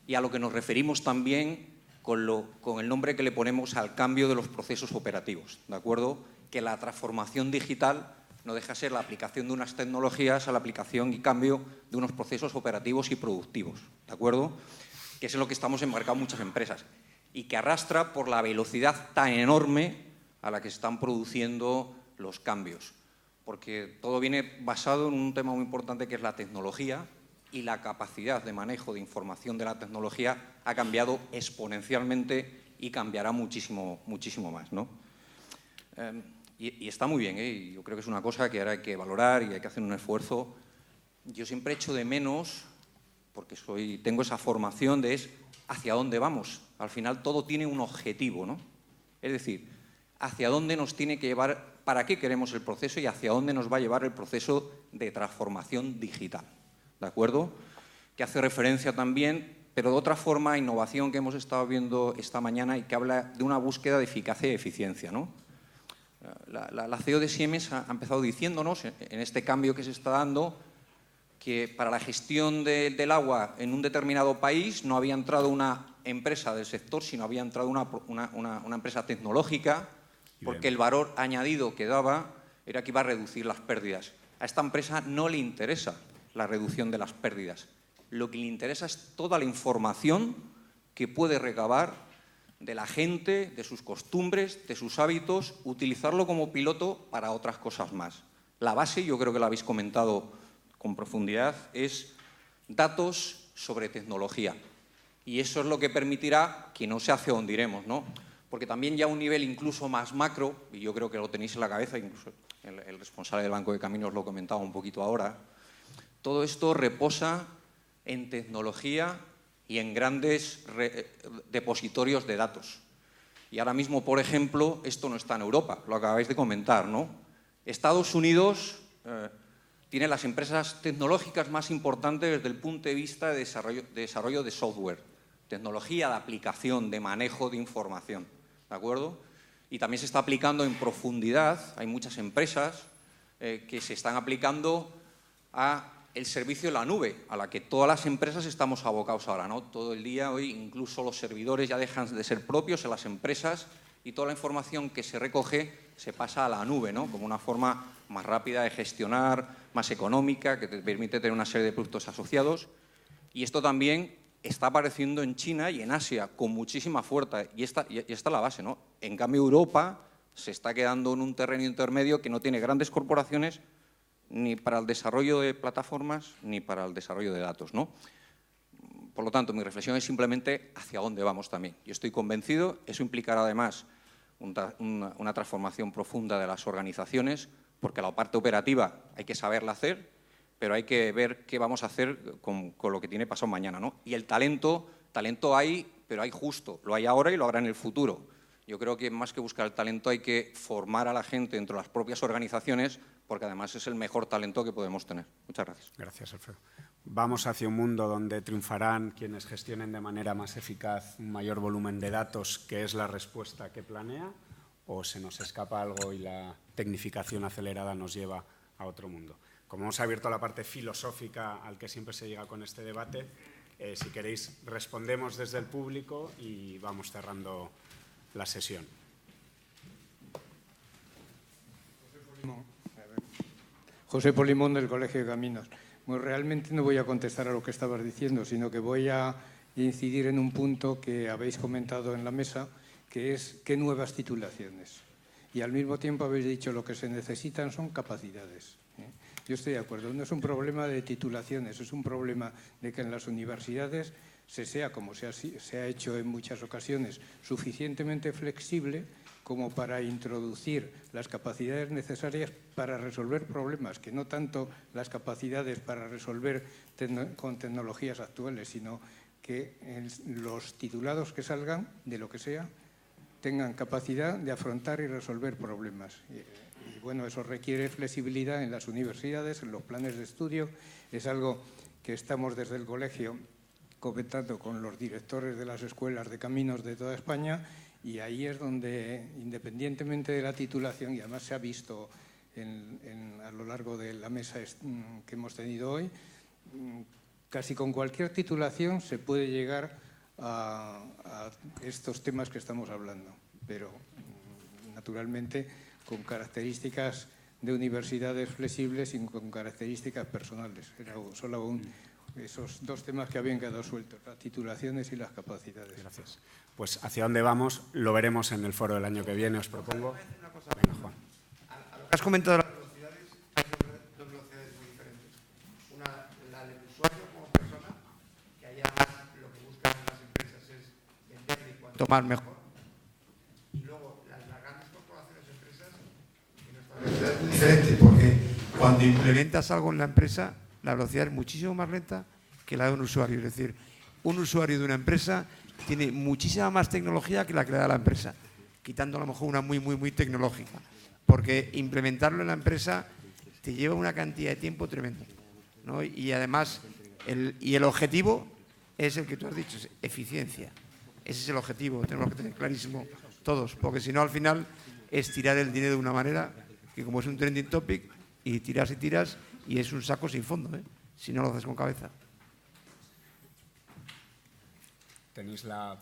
y a lo que nos referimos también con el nombre que le ponemos al cambio de los procesos operativos, ¿de acuerdo? Que la transformación digital no deja de ser la aplicación de unas tecnologías a la aplicación y cambio de unos procesos operativos y productivos, ¿de acuerdo? Que es en lo que estamos embarcados muchas empresas y que arrastra por la velocidad tan enorme a la que se están produciendo los cambios. Porque todo viene basado en un tema muy importante que es la tecnología y la capacidad de manejo de información de la tecnología ha cambiado exponencialmente y cambiará muchísimo, muchísimo más, ¿no? Y está muy bien, ¿eh? Y yo creo que es una cosa que ahora hay que valorar y hay que hacer un esfuerzo. Yo siempre echo de menos, porque tengo esa formación de hacia dónde vamos. Al final todo tiene un objetivo, ¿no? Es decir, hacia dónde nos tiene que llevar, para qué queremos el proceso y hacia dónde nos va a llevar el proceso de transformación digital, ¿de acuerdo? Que hace referencia también, pero de otra forma, a innovación que hemos estado viendo esta mañana y que habla de una búsqueda de eficacia y eficiencia, ¿no? La CEO de Siemens ha empezado diciéndonos, en este cambio que se está dando, que para la gestión del agua en un determinado país no había entrado una empresa del sector, sino había entrado una empresa tecnológica, porque el valor añadido que daba era que iba a reducir las pérdidas. A esta empresa no le interesa la reducción de las pérdidas. Lo que le interesa es toda la información que puede recabar de la gente, de sus costumbres, de sus hábitos, utilizarlo como piloto para otras cosas más. La base, yo creo que lo habéis comentado con profundidad, es datos sobre tecnología. Y eso es lo que permitirá que no sé hacia dónde iremos, ¿no? Porque también ya a un nivel incluso más macro, y yo creo que lo tenéis en la cabeza, incluso el responsable del Banco de Caminos lo comentaba un poquito ahora, todo esto reposa en tecnología y en grandes depositorios de datos. Y ahora mismo, por ejemplo, esto no está en Europa, lo acabáis de comentar, ¿no? Estados Unidos tiene las empresas tecnológicas más importantes desde el punto de vista de desarrollo de software, tecnología de aplicación, de manejo de información, ¿de acuerdo? Y también se está aplicando en profundidad, hay muchas empresas que se están aplicando a el servicio de la nube, a la que todas las empresas estamos abocados ahora, ¿no? Todo el día hoy, incluso los servidores ya dejan de ser propios en las empresas y toda la información que se recoge se pasa a la nube, ¿no? Como una forma más rápida de gestionar, más económica, que te permite tener una serie de productos asociados. Y esto también está apareciendo en China y en Asia con muchísima fuerza, y esta es la base, ¿no? En cambio, Europa se está quedando en un terreno intermedio que no tiene grandes corporaciones ni para el desarrollo de plataformas ni para el desarrollo de datos, ¿no? Por lo tanto, mi reflexión es simplemente hacia dónde vamos también. Yo estoy convencido, eso implicará además una transformación profunda de las organizaciones, porque la parte operativa hay que saberla hacer, pero hay que ver qué vamos a hacer con lo que tiene pasado mañana, ¿no? Y el talento hay, pero hay justo, lo hay ahora y lo habrá en el futuro. Yo creo que más que buscar el talento hay que formar a la gente dentro de las propias organizaciones, porque además es el mejor talento que podemos tener. Muchas gracias. Gracias, Alfredo. ¿Vamos hacia un mundo donde triunfarán quienes gestionen de manera más eficaz un mayor volumen de datos, que es la respuesta que planea, o se nos escapa algo y la tecnificación acelerada nos lleva a otro mundo? Como hemos abierto la parte filosófica al que siempre se llega con este debate, si queréis respondemos desde el público y vamos cerrando la sesión. José Polimón, del Colegio de Caminos. Bueno, realmente no voy a contestar a lo que estabas diciendo, sino que voy a incidir en un punto que habéis comentado en la mesa, que es qué nuevas titulaciones. Y al mismo tiempo habéis dicho lo que se necesitan son capacidades. Yo estoy de acuerdo, no es un problema de titulaciones, es un problema de que en las universidades se sea, como se ha hecho en muchas ocasiones, suficientemente flexible como para introducir las capacidades necesarias para resolver problemas, que no tanto las capacidades para resolver con tecnologías actuales, sino que los titulados que salgan, de lo que sea, tengan capacidad de afrontar y resolver problemas. Y bueno, eso requiere flexibilidad en las universidades, en los planes de estudio. Es algo que estamos desde el colegio comentando con los directores de las escuelas de caminos de toda España, y ahí es donde, independientemente de la titulación, y además se ha visto a lo largo de la mesa que hemos tenido hoy, casi con cualquier titulación se puede llegar a estos temas que estamos hablando, pero naturalmente con características de universidades flexibles y con características personales. Era solo esos dos temas que habían quedado sueltos, las titulaciones y las capacidades. Gracias. Pues hacia dónde vamos lo veremos en el foro del año que viene, os propongo. Venga, Juan. A lo que has comentado de las velocidades, hay dos velocidades muy diferentes. Una, la del usuario como persona, que allá lo que buscan las empresas es vender y cuanto más mejor. Y luego, las grandes corporaciones, empresas, que nuestra velocidad es muy diferente, porque cuando implementas algo en la empresa, la velocidad es muchísimo más lenta que la de un usuario. Es decir, un usuario de una empresa tiene muchísima más tecnología que la que le da la empresa, quitando a lo mejor una muy tecnológica, porque implementarlo en la empresa te lleva una cantidad de tiempo tremenda, ¿no? Y además, el objetivo es el que tú has dicho, es eficiencia. Ese es el objetivo, tenemos que tener clarísimo todos, porque si no, al final, es tirar el dinero de una manera que, como es un trending topic, y tiras y es un saco sin fondo, si no lo haces con cabeza. ¿Tenéis la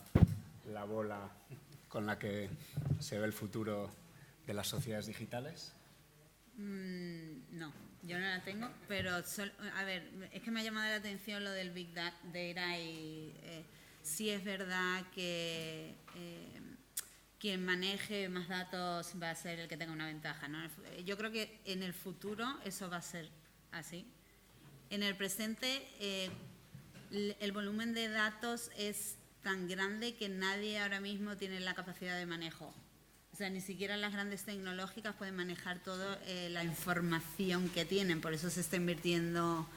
bola con la que se ve el futuro de las sociedades digitales? No, yo no la tengo, pero a ver, es que me ha llamado la atención lo del Big Data y sí es verdad que quien maneje más datos va a ser el que tenga una ventaja, ¿no? Yo creo que en el futuro eso va a ser así. En el presente el volumen de datos es tan grande que nadie ahora mismo tiene la capacidad de manejo. O sea, ni siquiera las grandes tecnológicas pueden manejar toda la información que tienen. Por eso se está invirtiendo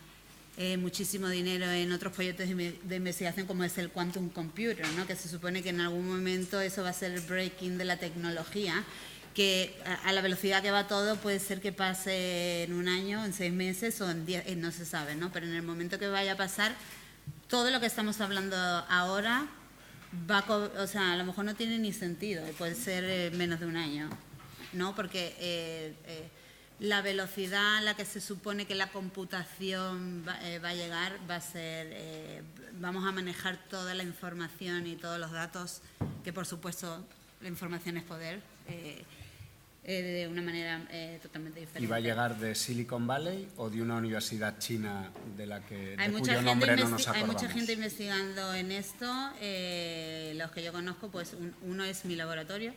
muchísimo dinero en otros proyectos de investigación como es el Quantum Computer, ¿no? Que se supone que en algún momento eso va a ser el breaking de la tecnología, que a la velocidad que va todo puede ser que pase en un año, en 6 meses o en 10, no se sabe, ¿no? Pero en el momento que vaya a pasar, todo lo que estamos hablando ahora o sea, a lo mejor no tiene ni sentido, puede ser menos de un año, ¿no? Porque la velocidad a la que se supone que la computación va a llegar va a ser, vamos a manejar toda la información y todos los datos, que por supuesto la información es poder, de una manera totalmente diferente. ¿Y va a llegar de Silicon Valley o de una universidad china de cuyo nombre no nos acordamos? Hay mucha gente investigando en esto. Los que yo conozco, pues uno es mi laboratorio.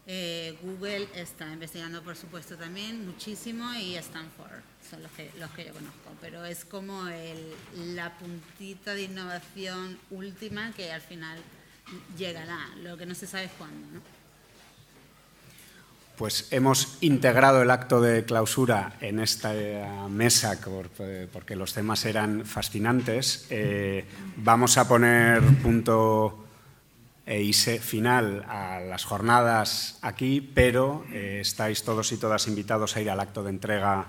Google está investigando, por supuesto, también muchísimo, y Stanford son los que yo conozco. Pero es como la puntita de innovación última que al final llegará. Lo que no se sabe es cuándo, ¿no? Pues hemos integrado el acto de clausura en esta mesa porque los temas eran fascinantes. Vamos a poner punto y final a las jornadas aquí, pero estáis todos y todas invitados a ir al acto de entrega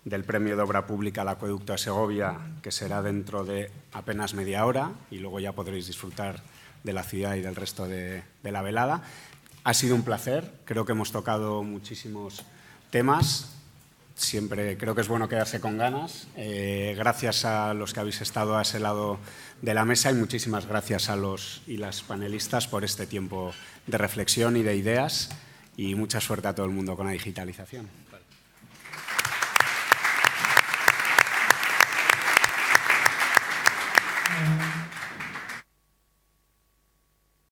del Premio de Obra Pública al Acueducto de Segovia, que será dentro de apenas media hora, y luego ya podréis disfrutar de la ciudad y del resto de la velada. Ha sido un placer, creo que hemos tocado muchísimos temas, siempre creo que es bueno quedarse con ganas. Gracias a los que habéis estado a ese lado de la mesa y muchísimas gracias a los y las panelistas por este tiempo de reflexión y de ideas, y mucha suerte a todo el mundo con la digitalización.